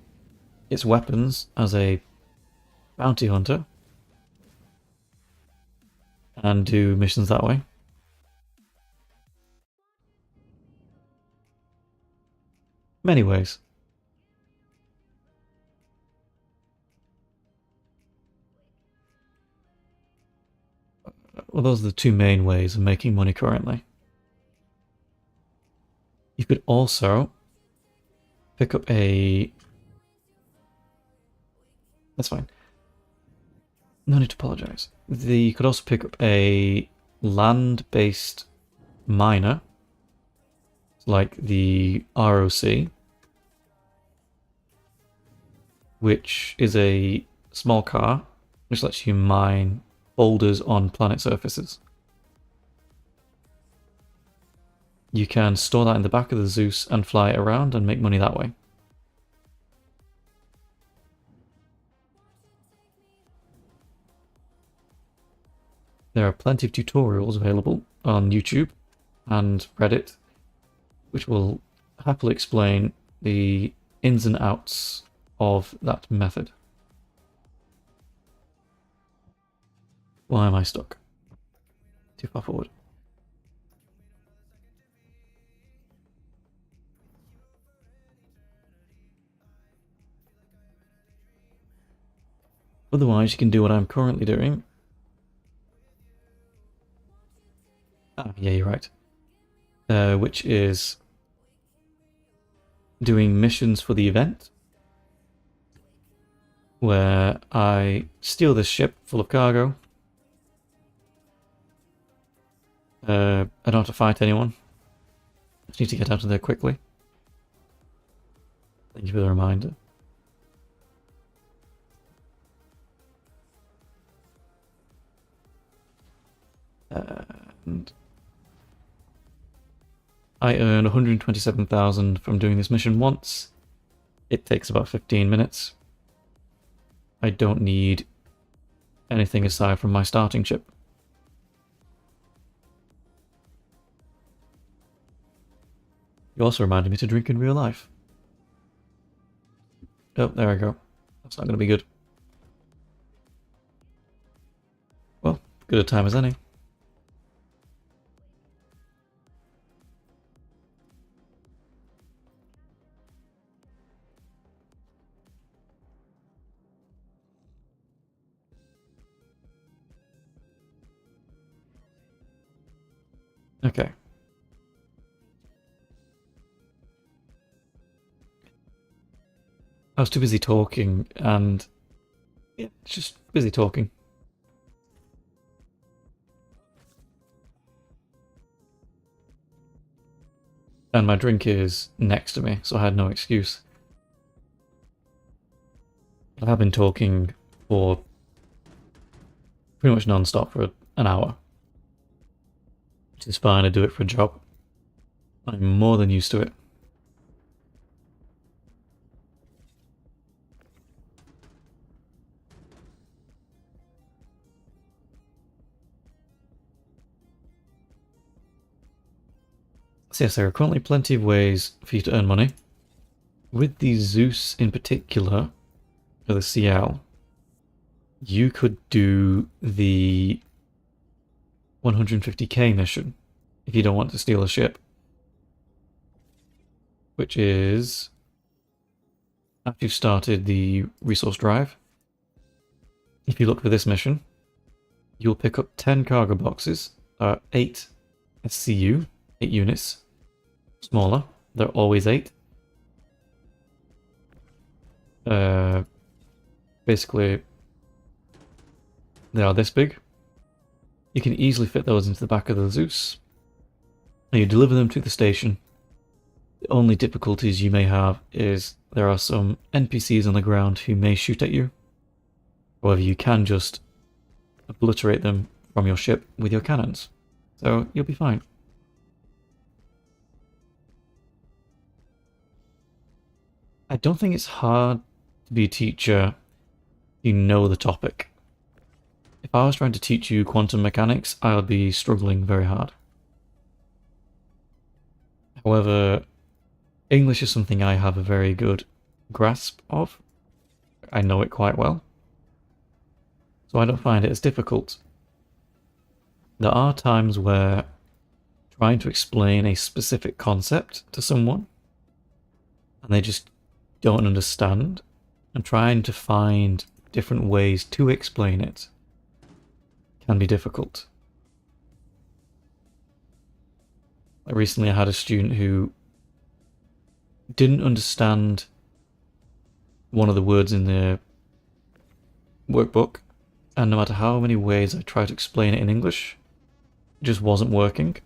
[SPEAKER 1] its weapons as a bounty hunter and do missions that way. Many ways. Well, those are the two main ways of making money currently. You could also pick up a... That's fine. No need to apologize. You could also pick up a land-based miner, like the ROC, which is a small car which lets you mine boulders on planet surfaces. You can store that in the back of the Zeus and fly it around and make money that way. There are plenty of tutorials available on YouTube and Reddit, which will happily explain the ins and outs of that method. Why am I stuck? Too far forward. Otherwise, you can do what I'm currently doing. Ah, yeah, you're right. Which is doing missions for the event, where I steal this ship full of cargo, I don't have to fight anyone. I just need to get out of there quickly. Thank you for the reminder. And I earn 127,000 from doing this mission once. It takes about 15 minutes. I don't need anything aside from my starting chip. You also reminded me to drink in real life. Oh, there I go. That's not going to be good. Well, good a time as any. Okay. I was too busy talking, and yeah, just busy talking. And my drink is next to me, so I had no excuse. I have been talking for pretty much non-stop for an hour. Which is fine, I do it for a job. I'm more than used to it. So yes, there are currently plenty of ways for you to earn money. With the Zeus in particular, or the CL, you could do the 150k mission if you don't want to steal a ship. Which is after you've started the resource drive. If you look for this mission, you'll pick up 10 cargo boxes, 8 SCU, 8 units. Smaller, they're always 8. Basically, they are this big. You can easily fit those into the back of the Zeus. And you deliver them to the station. The only difficulties you may have is there are some NPCs on the ground who may shoot at you. However, you can just obliterate them from your ship with your cannons. So you'll be fine. I don't think it's hard to be a teacher if you know the topic. If I was trying to teach you quantum mechanics, I would be struggling very hard. However, English is something I have a very good grasp of. I know it quite well. So I don't find it as difficult. There are times where trying to explain a specific concept to someone and they just don't understand, and trying to find different ways to explain it can be difficult. Like recently I had a student who didn't understand one of the words in the workbook, and no matter how many ways I tried to explain it in English, it just wasn't working.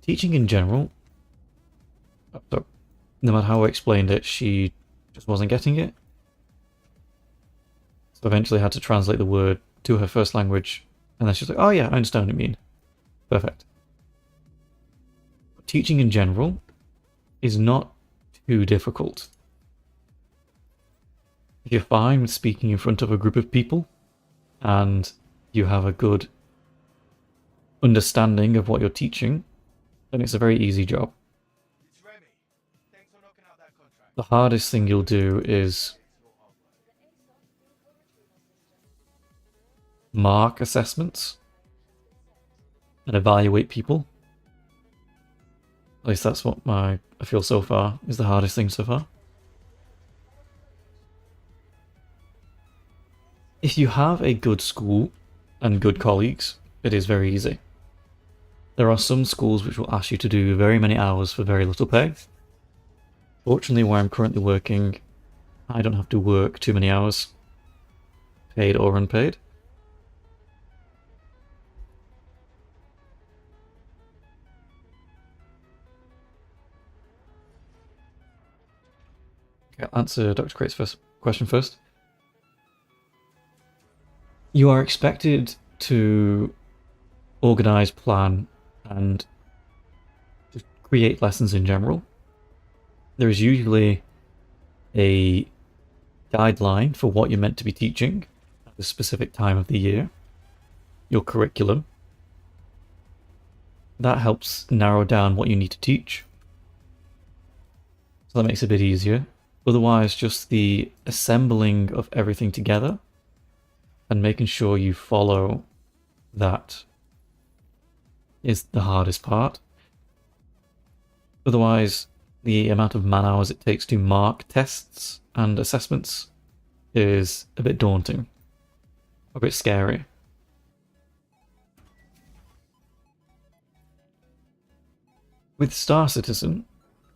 [SPEAKER 1] Teaching in general, so no matter how I explained it, she just wasn't getting it. So eventually I had to translate the word to her first language, and then she's like, oh yeah, I understand what you mean. Perfect. Teaching in general is not too difficult. If you're fine with speaking in front of a group of people, and you have a good understanding of what you're teaching, then it's a very easy job.
[SPEAKER 2] It's Remy. Thanks for knocking out that contract.
[SPEAKER 1] The hardest thing you'll do is mark assessments and evaluate people. At least that's what I feel so far is the hardest thing so far. If you have a good school and good colleagues, it is very easy. There are some schools which will ask you to do very many hours for very little pay. Fortunately, where I'm currently working, I don't have to work too many hours. paid or unpaid. Okay, I'll answer Dr. Crate's first question first. You are expected to organize, plan, and just create lessons in general. There is usually a guideline for what you're meant to be teaching at a specific time of the year, your curriculum. That helps narrow down what you need to teach. So that makes it a bit easier. Otherwise, just the assembling of everything together and making sure you follow that is the hardest part. Otherwise, the amount of man hours it takes to mark tests and assessments is a bit daunting, a bit scary. With Star Citizen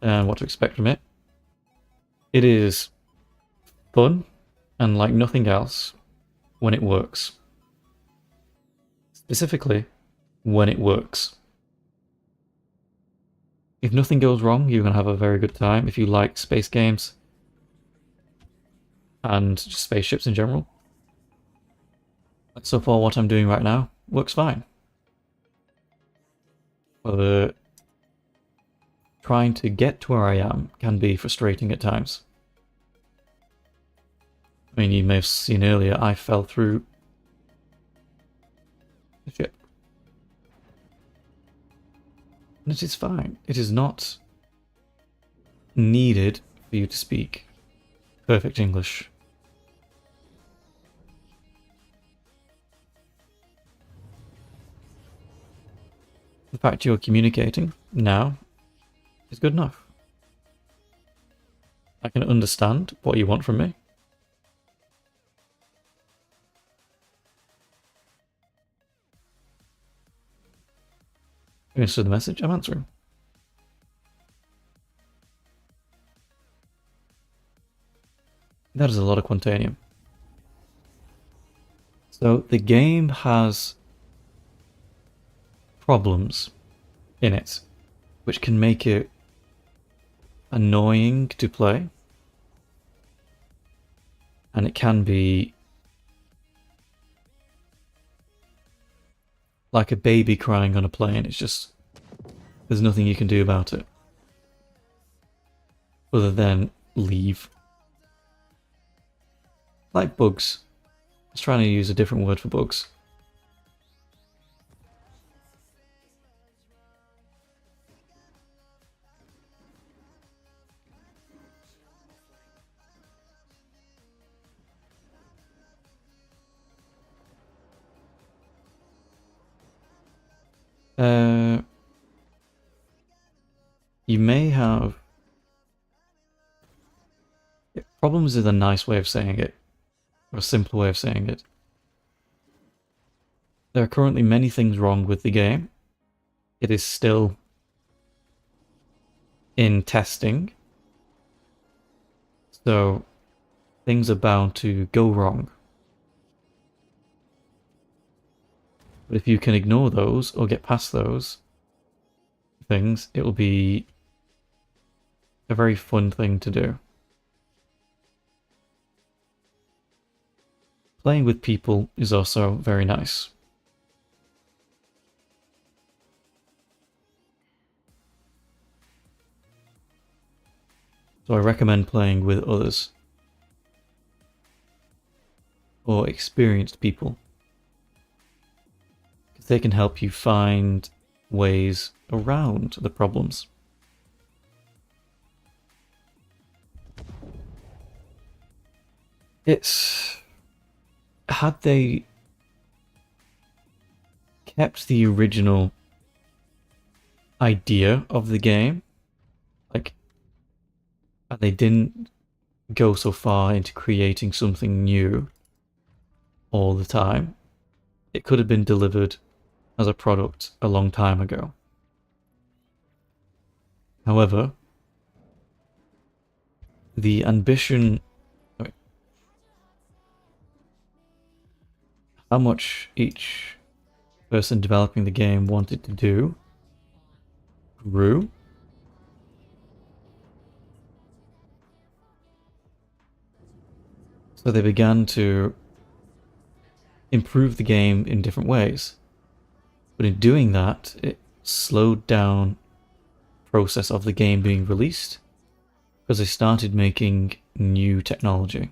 [SPEAKER 1] and what to expect from it, it is fun and like nothing else when it works. Specifically, when it works. If nothing goes wrong, you're going to have a very good time if you like space games and just spaceships in general. So far, what I'm doing right now works fine. But trying to get to where I am can be frustrating at times. I mean, you may have seen earlier, I fell through the ship. And it is fine. It is not needed for you to speak perfect English. The fact you're communicating now is good enough. I can understand what you want from me. You understood the message? I'm answering. That is a lot of Quantanium. So the game has problems in it, which can make it annoying to play. And it can be like a baby crying on a plane. It's just, there's nothing you can do about it. Other than leave. Like bugs. I was trying to use a different word for bugs. You may have... Problems is a nice way of saying it. Or a simple way of saying it. There are currently many things wrong with the game. It is still in testing. So things are bound to go wrong. But if you can ignore those or get past those things, it will be a very fun thing to do. Playing with people is also very nice. So I recommend playing with others. Or experienced people. Because they can help you find ways around the problems. It's... Had they kept the original idea of the game, like, and they didn't go so far into creating something new all the time, it could have been delivered as a product a long time ago. However, the ambition... how much each person developing the game wanted to do grew. So they began to improve the game in different ways. But in doing that, it slowed down the process of the game being released because they started making new technology,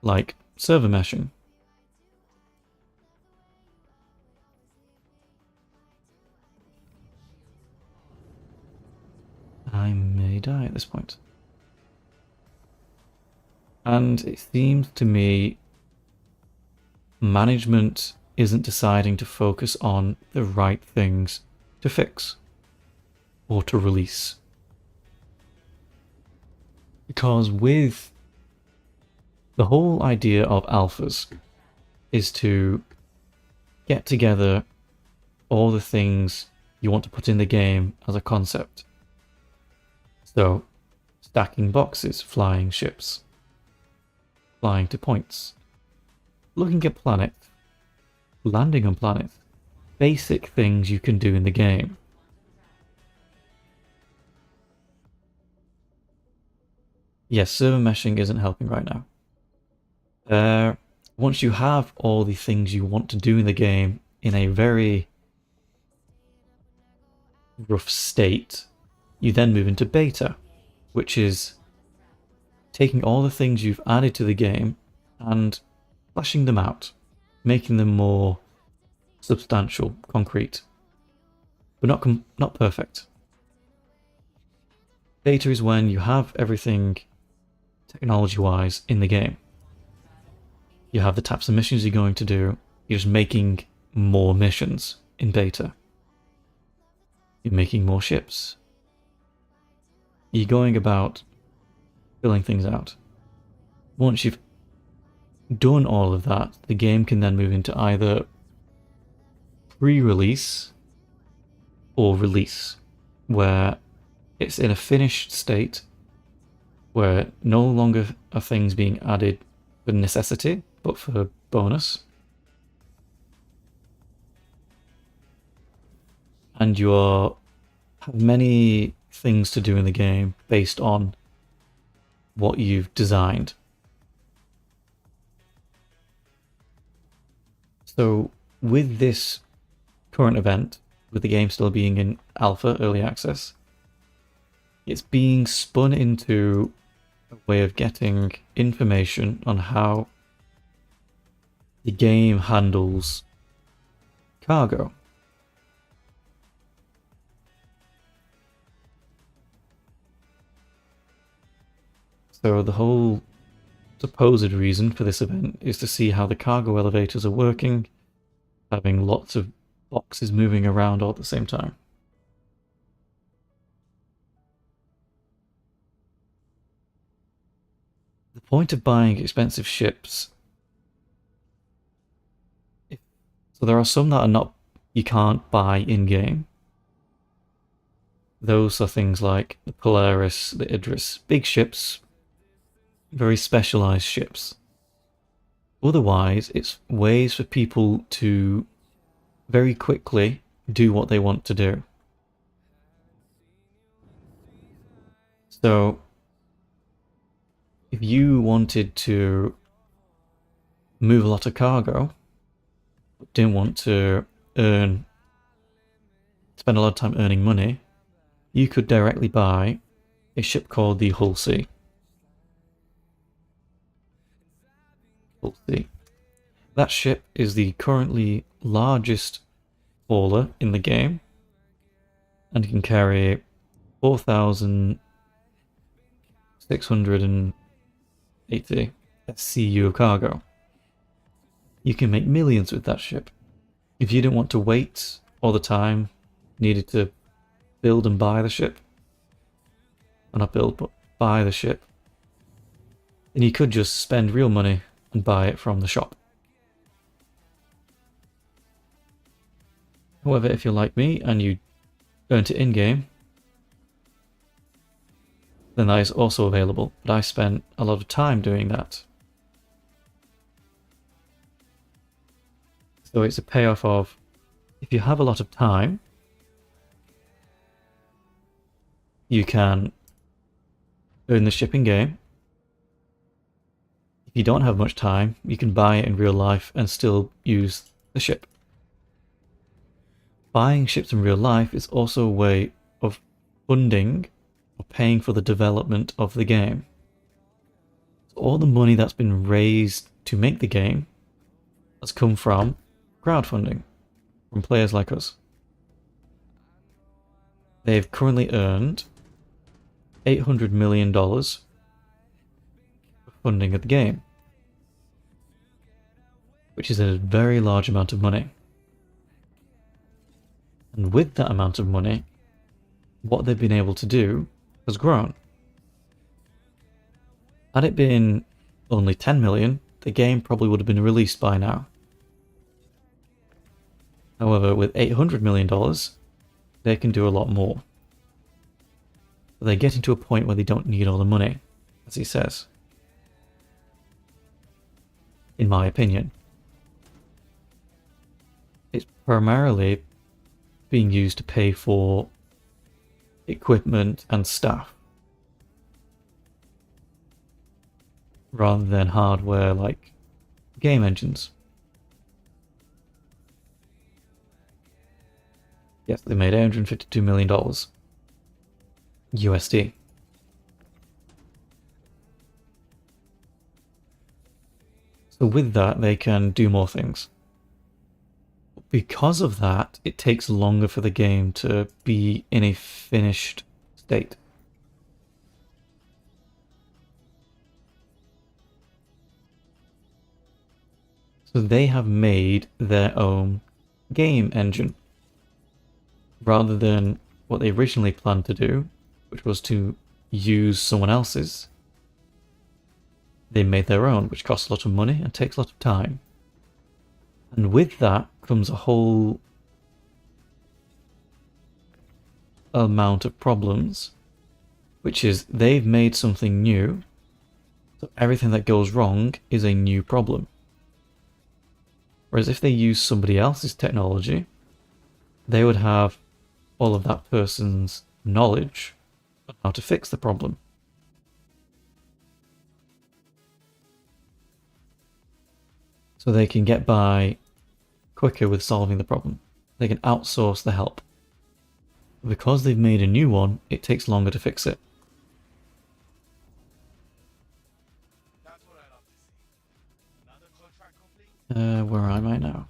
[SPEAKER 1] like server meshing. I may die at this point. And it seems to me management isn't deciding to focus on the right things to fix or to release. Because with the whole idea of alphas is to get together all the things you want to put in the game as a concept. So, stacking boxes, flying ships, flying to points, looking at planets, landing on planets, basic things you can do in the game. Yes, server meshing isn't helping right now. Once you have all the things you want to do in the game in a very rough state, you then move into beta, which is taking all the things you've added to the game and fleshing them out, making them more substantial, concrete, but not perfect. Beta is when you have everything technology-wise in the game. You have the types of missions you're going to do, you're just making more missions in beta. You're making more ships. You're going about filling things out. Once you've done all of that, the game can then move into either pre-release or release, where it's in a finished state, where no longer are things being added for necessity, but for bonus. And you have many things to do in the game based on what you've designed. So with this current event, with the game still being in alpha, early access, it's being spun into a way of getting information on how the game handles cargo. So the whole supposed reason for this event is to see how the cargo elevators are working, having lots of boxes moving around all at the same time. The point of buying expensive ships, so there are some that are not, you can't buy in-game. Those are things like the Polaris, the Idris, big ships, very specialized ships. Otherwise, it's ways for people to very quickly do what they want to do. So, if you wanted to move a lot of cargo, but didn't want to spend a lot of time earning money, you could directly buy a ship called the Hull C. That ship is the currently largest hauler in the game, and it can carry 4,680 SCU of cargo. You can make millions with that ship. If you didn't want to wait all the time, needed to build and buy the ship, or not build, but buy the ship, then you could just spend real money and buy it from the shop. However, if you're like me and you earned it in-game, then that is also available, but I spent a lot of time doing that. So it's a payoff of, if you have a lot of time, you can earn the ship in game. If you don't have much time, you can buy it in real life and still use the ship. Buying ships in real life is also a way of funding or paying for the development of the game. So all the money that's been raised to make the game has come from crowdfunding, from players like us. They've currently earned $800 million for funding of the game, which is a very large amount of money. And with that amount of money, what they've been able to do has grown. Had it been only 10 million, the game probably would have been released by now. However, with $800 million, they can do a lot more. They're getting to a point where they don't need all the money, as he says. In my opinion. It's primarily being used to pay for equipment and staff, rather than hardware like game engines. Yes, they made $852 million USD. So with that, they can do more things. Because of that, it takes longer for the game to be in a finished state. So they have made their own game engine, rather than what they originally planned to do, which was to use someone else's. They made their own, which costs a lot of money and takes a lot of time. And with that comes a whole amount of problems, which is they've made something new, so everything that goes wrong is a new problem. Whereas if they use somebody else's technology, they would have all of that person's knowledge on how to fix the problem. So they can get by quicker with solving the problem. They can outsource the help. Because they've made a new one, it takes longer to fix it.
[SPEAKER 2] That's what I love to see. Another contract complete?
[SPEAKER 1] Where am I now?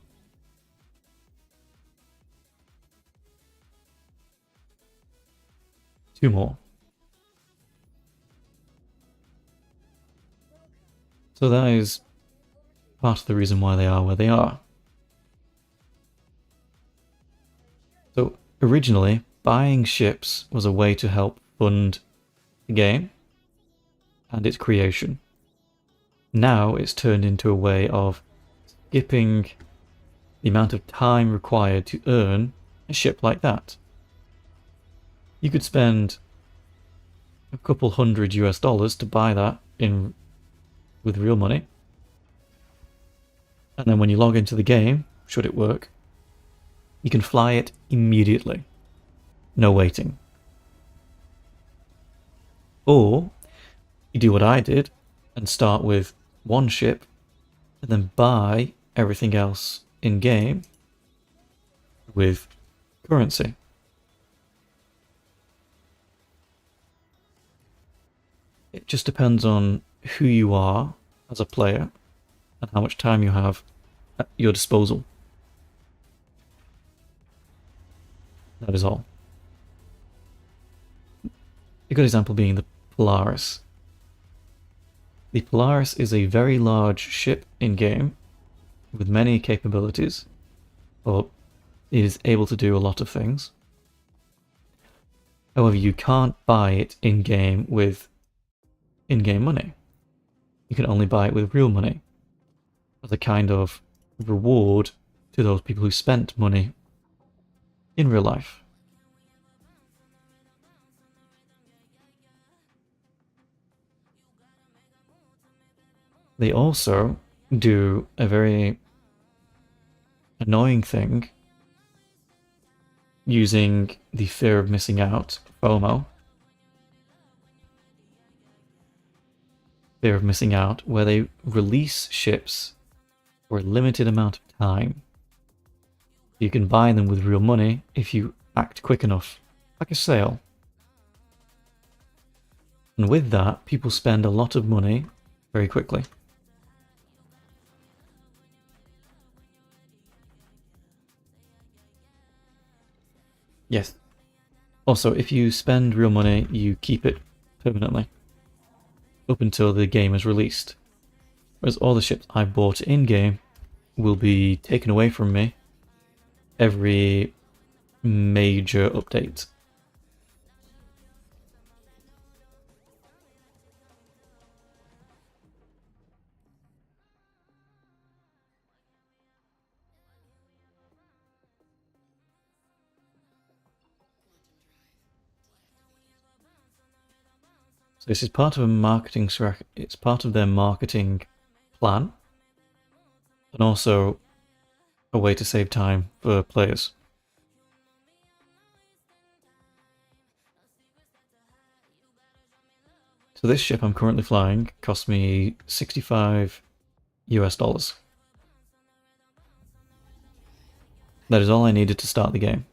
[SPEAKER 1] Two more. So that is part of the reason why they are where they are. So originally, buying ships was a way to help fund the game and its creation. Now it's turned into a way of skipping the amount of time required to earn a ship like that. You could spend a couple hundred US dollars to buy that with real money. And then when you log into the game, should it work, you can fly it immediately. No waiting. Or you do what I did and start with one ship and then buy everything else in game with currency. It just depends on who you are as a player and how much time you have at your disposal. That is all. A good example being the Polaris. The Polaris is a very large ship in-game with many capabilities, or it is able to do a lot of things. However, you can't buy it in-game with in-game money. You can only buy it with real money as a kind of reward to those people who spent money in real life. They also do an annoying thing using the fear of missing out, FOMO, fear of missing out, where they release ships for a limited amount of time. You can buy them with real money if you act quick enough, like a sale. And with that, people spend a lot of money very quickly. Yes. Also, if you spend real money, you keep it permanently up until the game is released. Whereas all the ships I bought in-game will be taken away from me every major update. So this is part of a marketing it's part of their marketing plan, and also a way to save time for players. So this ship I'm currently flying cost me $65 US. That is all I needed to start the game.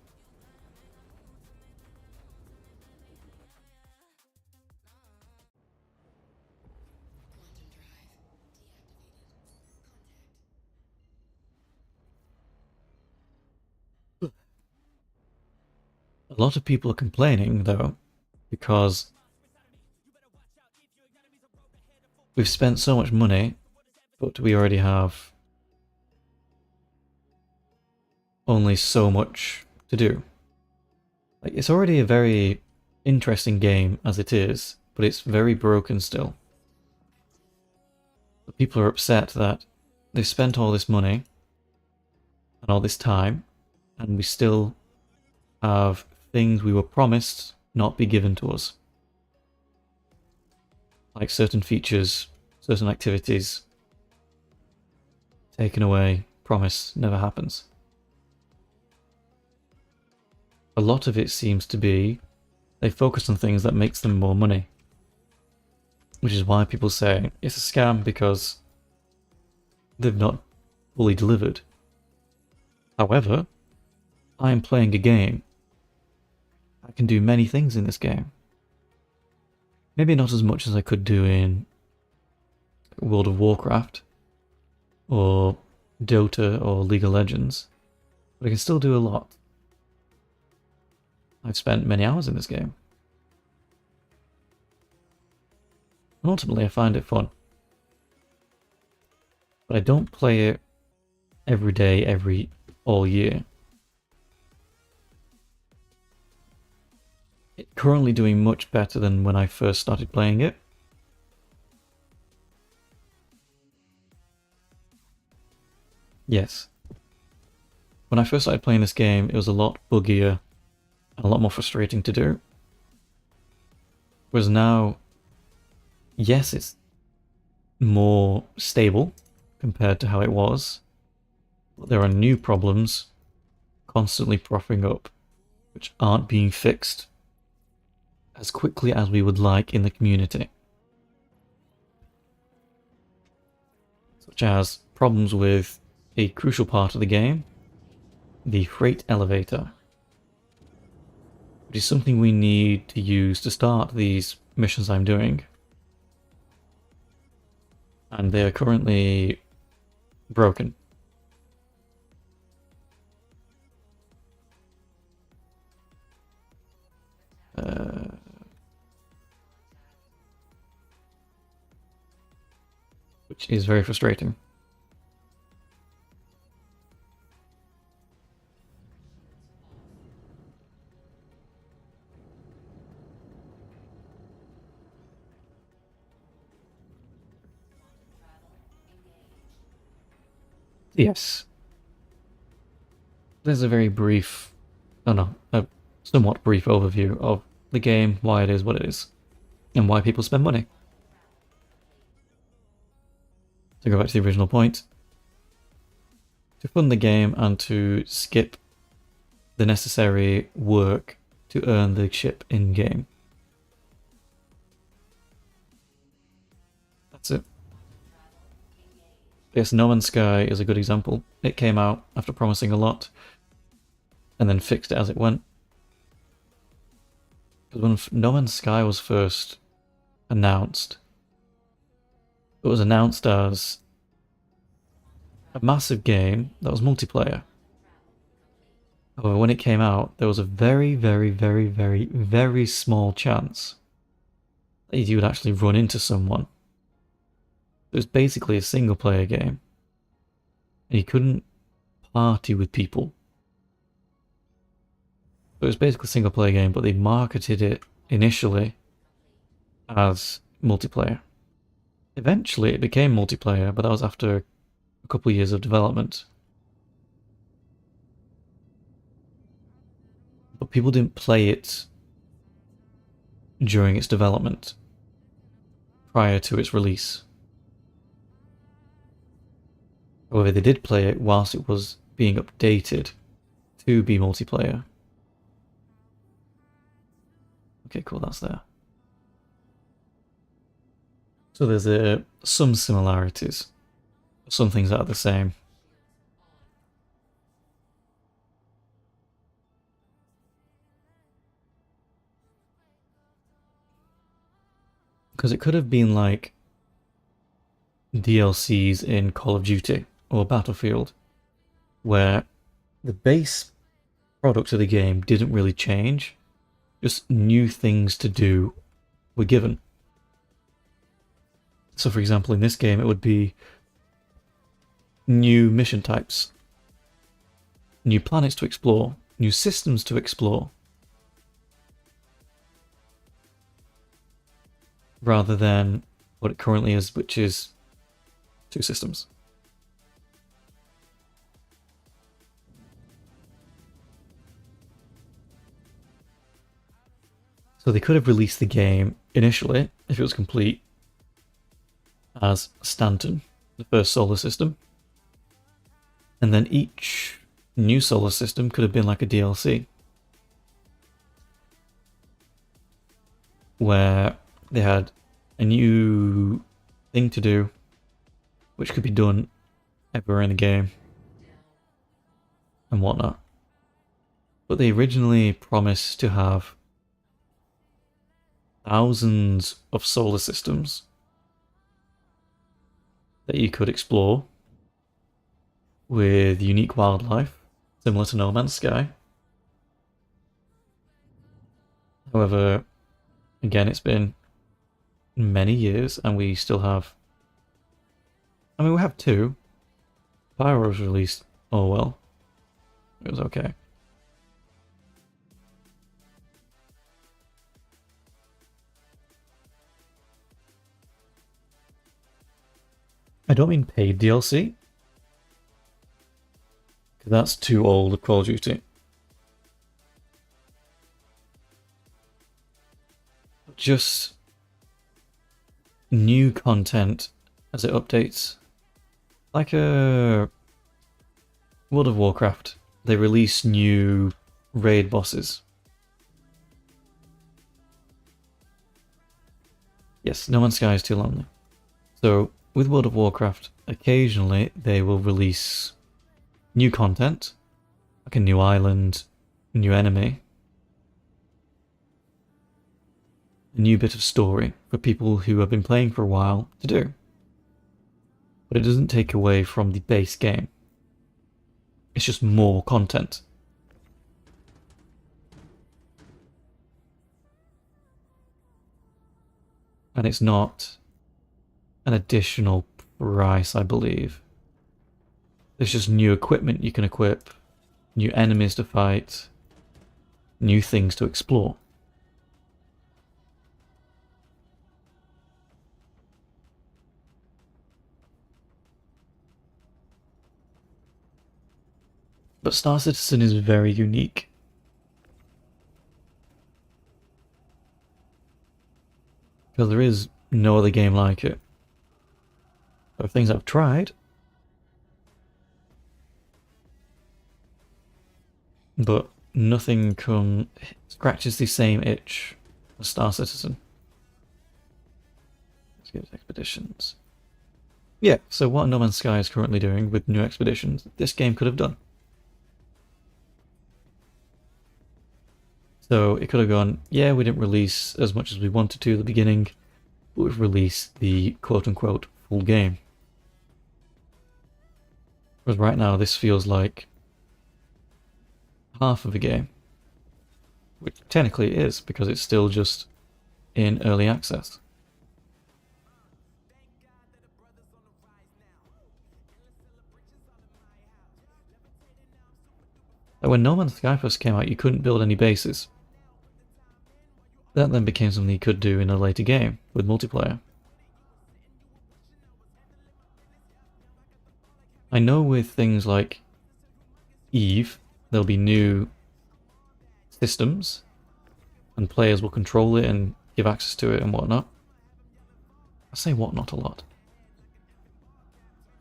[SPEAKER 1] A lot of people are complaining, though, because we've spent so much money, but we already have only so much to do. Like, it's already a very interesting game as it is, but it's very broken still. But people are upset that they've spent all this money and all this time, and we still have things we were promised not be given to us. Like certain features, certain activities taken away, promise never happens. A lot of it seems to be they focus on things that makes them more money. Which is why people say it's a scam, because they've not fully delivered. However, I am playing a game. I can do many things in this game. Maybe not as much as I could do in World of Warcraft, or Dota, or League of Legends, but I can still do a lot. I've spent many hours in this game. And ultimately I find it fun. But I don't play it every day, all year. It's currently doing much better than when I first started playing it. Yes. When I first started playing this game, it was a lot buggier and a lot more frustrating to do. Whereas now, yes, it's more stable compared to how it was, but there are new problems constantly propping up, which aren't being fixed as quickly as we would like in the community. Such as problems with a crucial part of the game, the freight elevator, which is something we need to use to start these missions I'm doing. And they are currently broken. Which is very frustrating. Yes. There's a very brief, a somewhat brief overview of the game, why it is what it is, and why people spend money. To go back to the original point, to fund the game and to skip the necessary work to earn the ship in-game. That's it. Yes, No Man's Sky is a good example. It came out after promising a lot, and then fixed it as it went. Because when No Man's Sky was first announced, it was announced as a massive game that was multiplayer. However, when it came out, there was a very, very, very, very, very small chance that you would actually run into someone. It was basically a single player game, and you couldn't party with people. It was basically a single player game, but they marketed it initially as multiplayer. Eventually it became multiplayer, but that was after a couple of years of development. But people didn't play it during its development, prior to its release. However, they did play it whilst it was being updated to be multiplayer. Okay, cool, that's there. So there's some similarities. Some things that are the same. Because it could have been like DLCs in Call of Duty or Battlefield, where the base product of the game didn't really change, just new things to do were given. So for example, in this game it would be new mission types, new planets to explore, new systems to explore, rather than what it currently is, which is 2 systems. So they could have released the game initially, if it was complete, as Stanton, the first solar system. And then each new solar system could have been like a DLC, where they had a new thing to do, which could be done everywhere in the game, and whatnot. But they originally promised to have thousands of solar systems that you could explore with unique wildlife, similar to No Man's Sky. However, again, it's been many years and we still have... I mean, we have 2. Pyro was released, oh well. It was okay. I don't mean paid DLC, because that's too old of Call of Duty. Just new content as it updates. Like a World of Warcraft, they release new raid bosses. Yes, No Man's Sky is too lonely. So with World of Warcraft, occasionally they will release new content, like a new island, a new enemy, a new bit of story for people who have been playing for a while to do. But it doesn't take away from the base game. It's just more content. And it's not an additional price, I believe. There's just new equipment you can equip, new enemies to fight, new things to explore. But Star Citizen is very unique. Because there is no other game like it. There are things I've tried. but nothing scratches the same itch as Star Citizen. Let's get expeditions. Yeah, so what No Man's Sky is currently doing with new expeditions, this game could have done. So it could have gone, yeah, we didn't release as much as we wanted to at the beginning, but we've released the quote-unquote full game. Whereas right now this feels like half of a game. Which technically it is, because it's still just in early access. Like when No Man's Sky first came out, you couldn't build any bases. That then became something you could do in a later game with multiplayer. I know with things like Eve, there'll be new systems, and players will control it and give access to it and whatnot. I say whatnot a lot.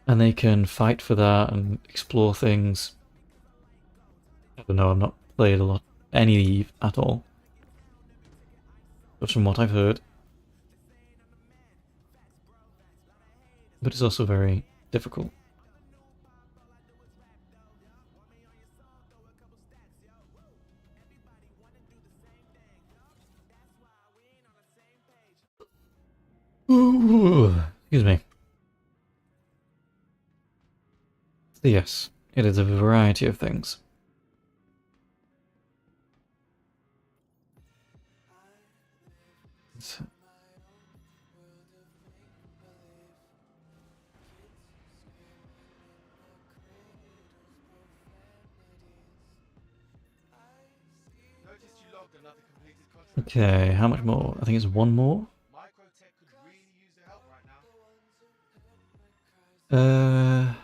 [SPEAKER 1] And they can fight for that and explore things. I don't know, I've not played a lot, any Eve at all. But from what I've heard. But it's also very difficult. Ooh, excuse me. So yes, it is a variety of things.
[SPEAKER 2] Noticed you logged another completed contract.
[SPEAKER 1] Okay, how much more? I think it's one more.
[SPEAKER 2] Microtech could really use the help right now.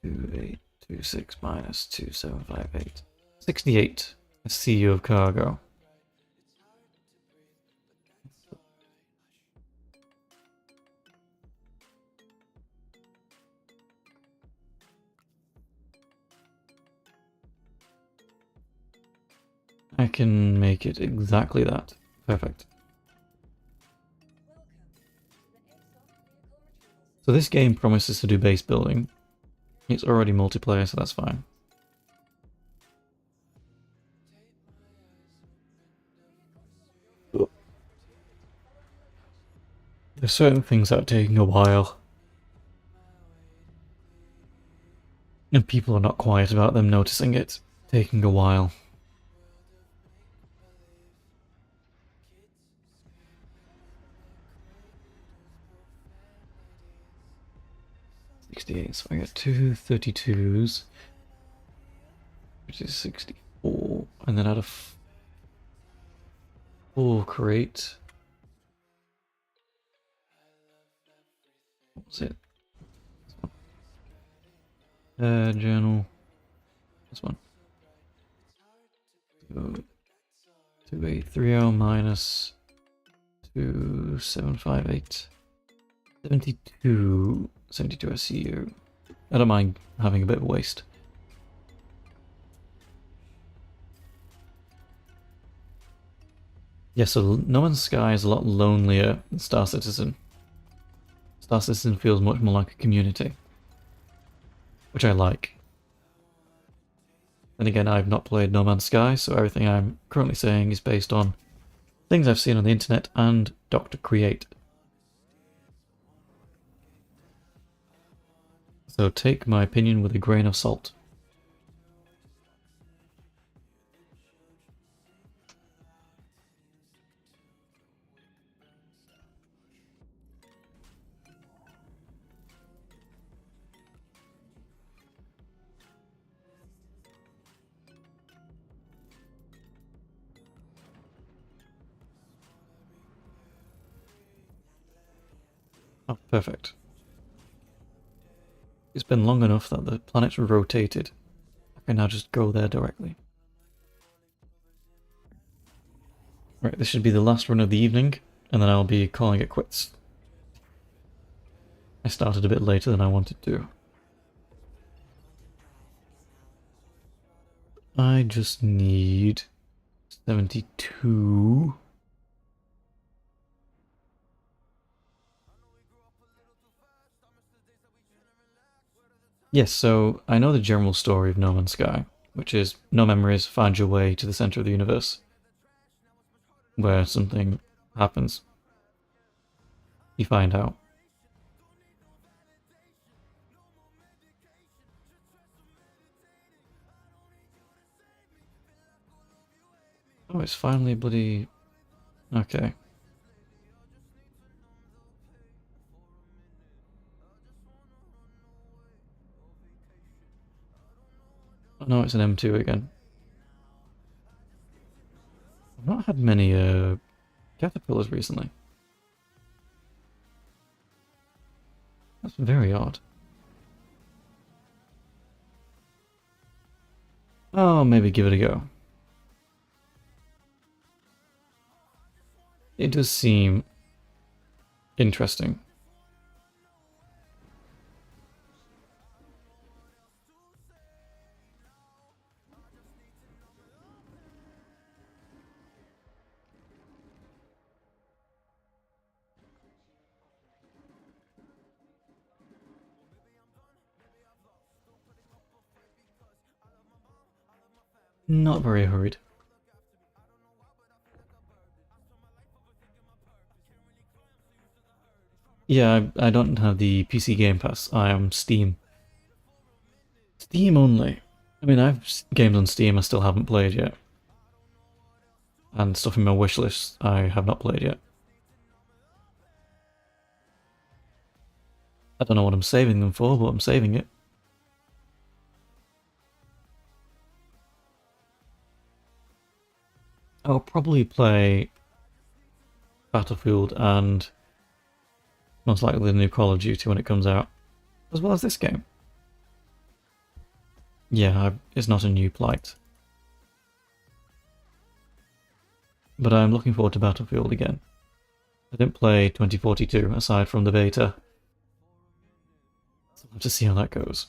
[SPEAKER 1] 2826 minus 2758. 68. A CEO of cargo. I can make it exactly that. Perfect. So this game promises to do base building. It's already multiplayer, so that's fine. There's certain things that are taking a while. And people are not quiet about them noticing it taking a while. So I get two 32s, which is 64, and then add a 4 crate. What was it? Journal. This one. So 2830 minus 2758. 72 SCU. I don't mind having a bit of waste. Yeah, so No Man's Sky is a lot lonelier than Star Citizen. Star Citizen feels much more like a community, which I like. Then again, I've not played No Man's Sky, so everything I'm currently saying is based on things I've seen on the internet and Dr. Create. So take my opinion with a grain of salt. Oh, perfect. It's been long enough that the planet's rotated. I can now just go there directly. Right, this should be the last run of the evening, and then I'll be calling it quits. I started a bit later than I wanted to. I just need 72. Yes, so I know the general story of No Man's Sky, which is no memories, find your way to the center of the universe, where something happens. You find out. Oh, it's finally bloody... Okay. Oh no, it's an M2 again. I've not had many caterpillars recently. That's very odd. Oh, maybe give it a go. It does seem interesting. Not very hurried. Yeah, I don't have the PC Game Pass. I am Steam. Steam only. I mean, I have games on Steam I still haven't played yet. And stuff in my wishlist I have not played yet. I don't know what I'm saving them for, but I'm saving it. I'll probably play Battlefield and most likely the new Call of Duty when it comes out, as well as this game. Yeah, it's not a new plight. But I'm looking forward to Battlefield again. I didn't play 2042 aside from the beta. So I'll have to see how that goes.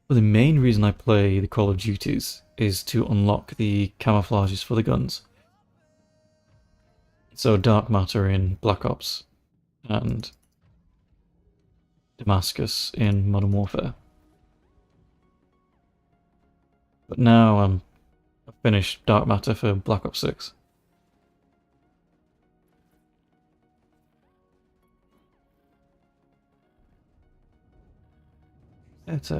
[SPEAKER 1] But the main reason I play the Call of Duties is to unlock the camouflages for the guns. So Dark Matter in Black Ops and Damascus in Modern Warfare. But now I've finished Dark Matter for Black Ops 6. It's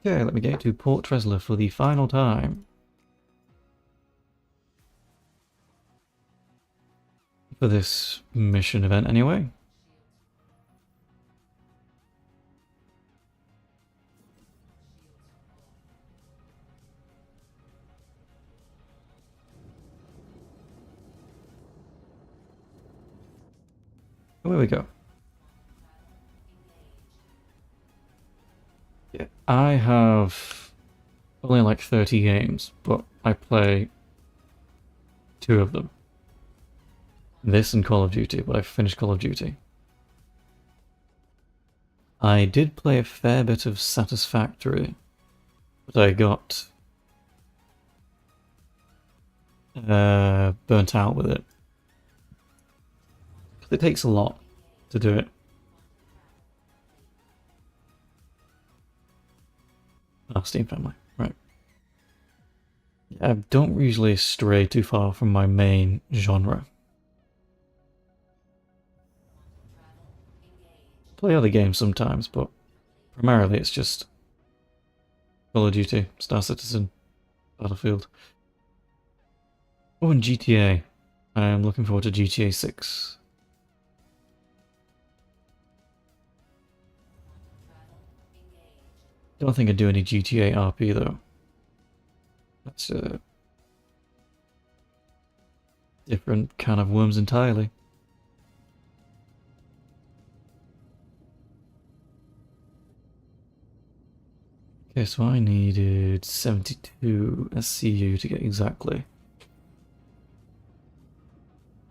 [SPEAKER 1] okay, let me get to Port Tresla for the final time. For this mission event, anyway. Away we go. Yeah, I have only like 30 games, but I play 2 of them. This and Call of Duty, but I finished Call of Duty. I did play a fair bit of Satisfactory, but I got burnt out with it. It takes a lot to do it. Ah, Steam Family, right. I don't usually stray too far from my main genre. Play other games sometimes, but primarily it's just Call of Duty, Star Citizen, Battlefield. Oh, and GTA. I'm looking forward to GTA 6. Don't think I'd do any GTA RP though. That's a different can of worms entirely. Okay, so I needed 72 SCU to get exactly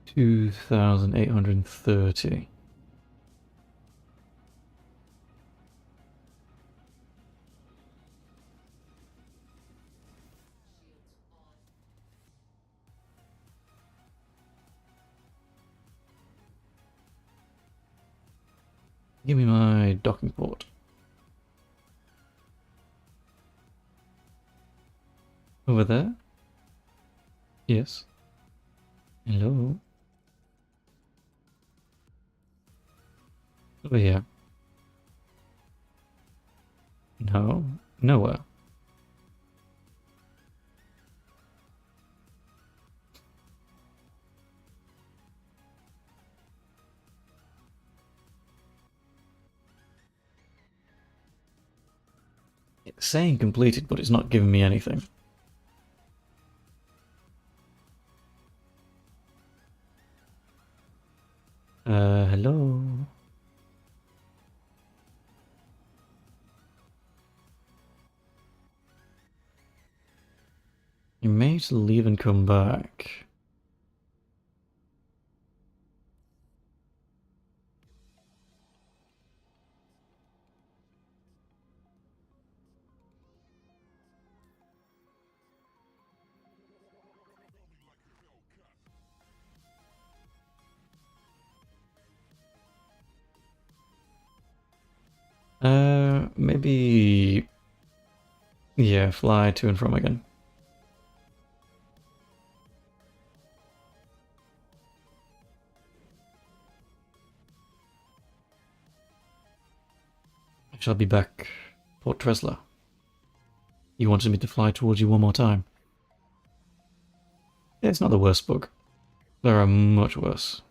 [SPEAKER 1] 2,830. Give me my docking port. Over there? Yes. Hello? Over here. No. Nowhere. It's saying completed, but it's not giving me anything. Hello? You may to leave and come back. Maybe... Yeah, fly to and from again. I shall be back, Port Tresla. You wanted me to fly towards you one more time. Yeah, it's not the worst bug. There are much worse.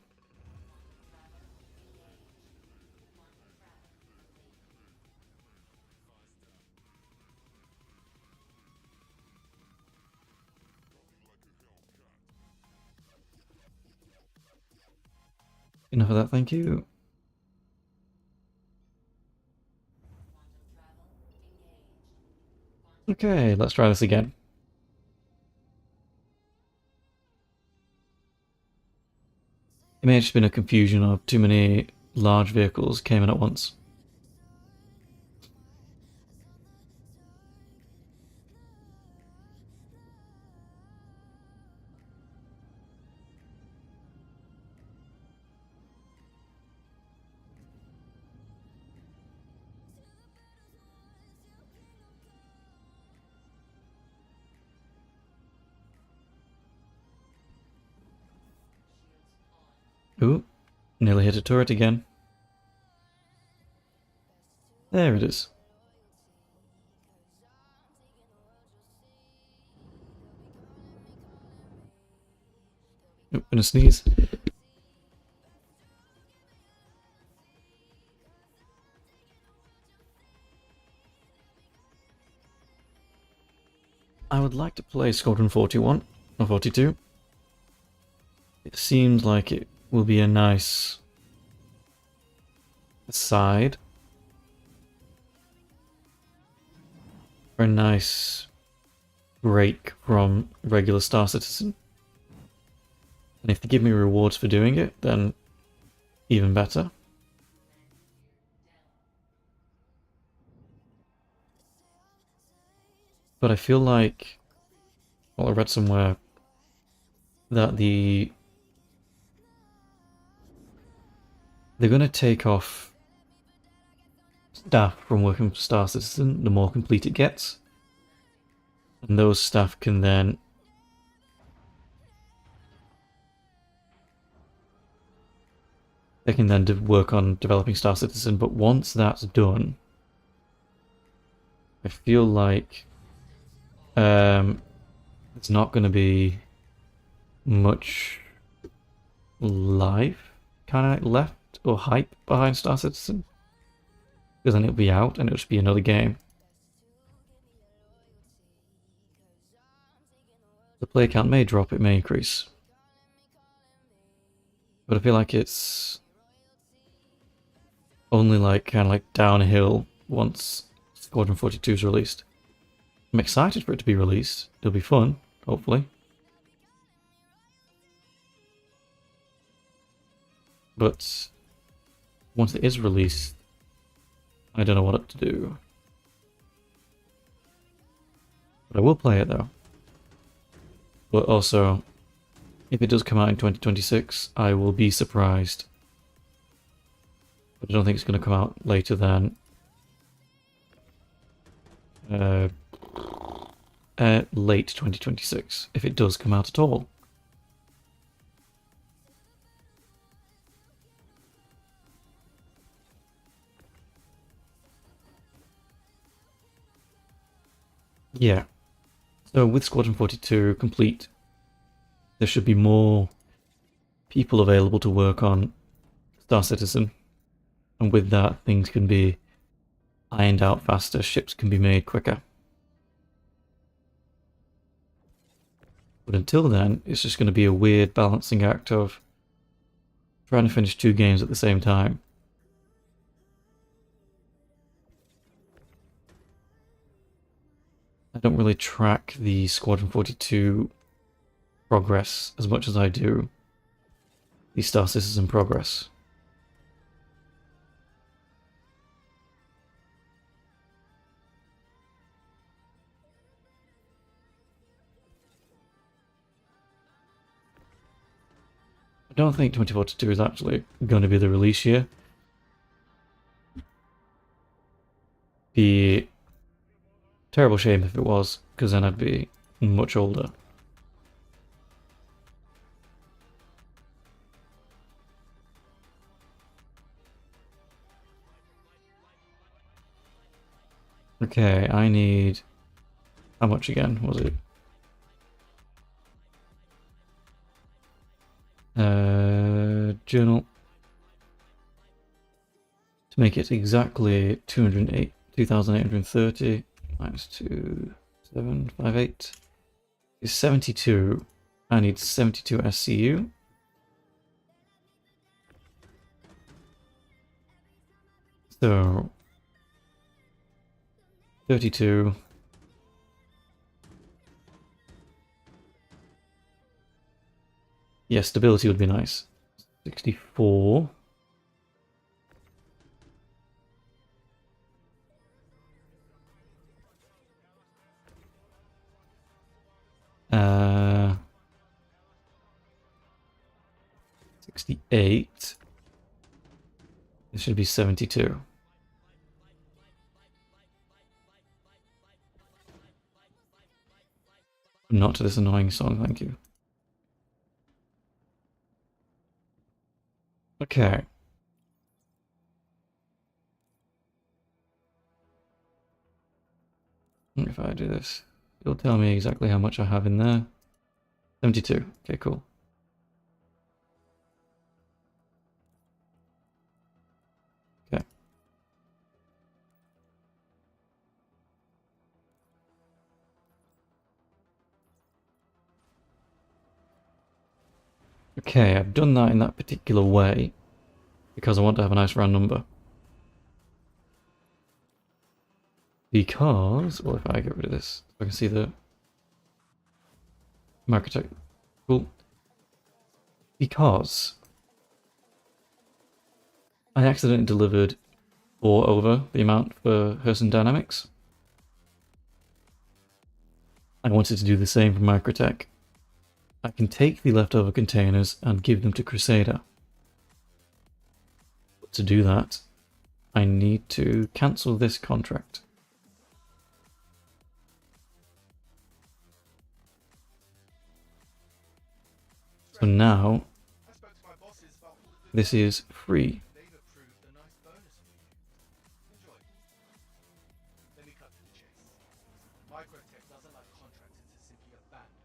[SPEAKER 1] Enough of that, thank you. Okay, let's try this again. It may have just been a confusion of too many large vehicles came in at once. Ooh, nearly hit a turret again. There it is. Oop, gonna sneeze. I would like to play Squadron 41, or 42. It seems like it will be a nice side. For a nice break from regular Star Citizen. And if they give me rewards for doing it, then even better. But I feel like, well, I read somewhere that they're going to take off staff from working for Star Citizen the more complete it gets. And those staff can then work on developing Star Citizen, but once that's done, I feel like there's not going to be much life kind of left or hype behind Star Citizen, because then it'll be out and it'll just be another game. The play count may drop, it may increase, but I feel like it's only like kind of like downhill once Squadron 42 is released. I'm excited for it to be released. It'll be fun, hopefully. But once it is released, I don't know what to do. But I will play it though. But also, if it does come out in 2026, I will be surprised. But I don't think it's going to come out later than late 2026, if it does come out at all. Yeah. So with Squadron 42 complete, there should be more people available to work on Star Citizen. And with that, things can be ironed out faster, ships can be made quicker. But until then, it's just going to be a weird balancing act of trying to finish 2 games at the same time. I don't really track the Squadron 42 progress as much as I do the Star Citizen progress. I don't think 2042 is actually going to be the release year. Be terrible shame if it was, because then I'd be much older. Okay, I need... How much again was it? Journal. To make it exactly 2,830 minus 2,758 is 72. I need 72 SCU. So 32. Yeah, stability would be nice. 64. Uh, 68. It should be 72. Not to this annoying song, thank you. Okay. If I do this, it'll tell me exactly how much I have in there. 72. Okay, cool. Okay. Okay, I've done that in that particular way because I want to have a nice round number. Because, well, if I get rid of this, I can see the Microtech. Cool. Because I accidentally delivered 4 over the amount for Herson Dynamics. I wanted to do the same for Microtech. I can take the leftover containers and give them to Crusader. But to do that, I need to cancel this contract. So now, this is free.
[SPEAKER 2] They've approved a nice bonus for you. Enjoy. Let me cut to the chase. Microtech doesn't like contractors to simply abandon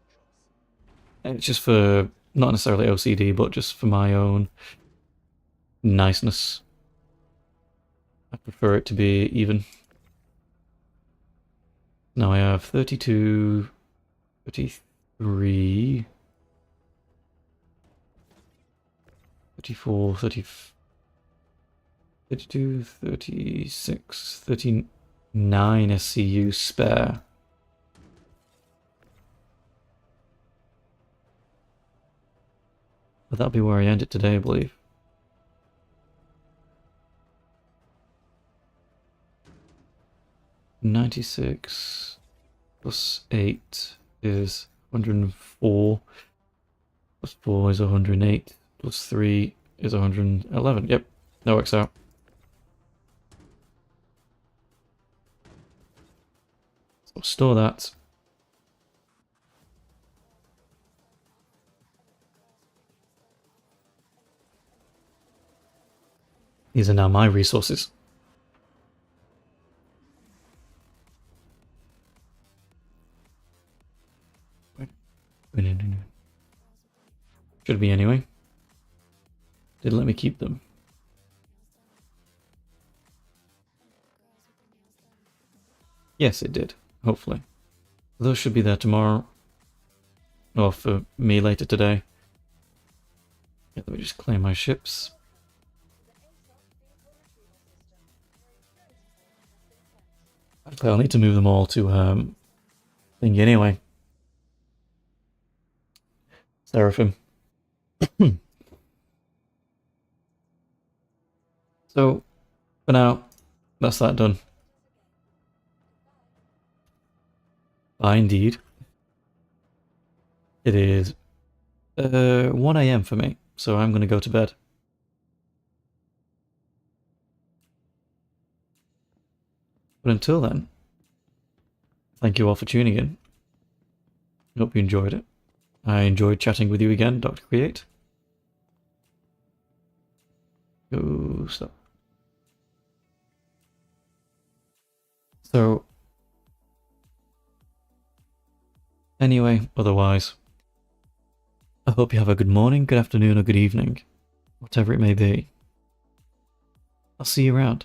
[SPEAKER 2] jobs.
[SPEAKER 1] It's just for, not necessarily OCD, but just for my own niceness. I prefer it to be even. Now I have 32, 33, 34, 30, 32, 36, 39 SCU spare. But that'll be where I end it today, I believe. $96 plus 8 is 104. Plus 4 is 108. Plus 3 is 111. Yep, that works out. So I'll store that. These are now my resources. Should be anyway. Didn't let me keep them. Yes, it did. Hopefully. Those should be there tomorrow. Or for me later today. Yeah, let me just claim my ships. Actually, I'll need to move them all to thingy anyway. Seraphim. So, for now, that's that done. Bye indeed. It is 1 AM for me, so I'm going to go to bed. But until then, thank you all for tuning in. Hope you enjoyed it. I enjoyed chatting with you again, Dr. Create. Oh, stop. So, anyway, otherwise, I hope you have a good morning, good afternoon, or good evening, whatever it may be. I'll see you around.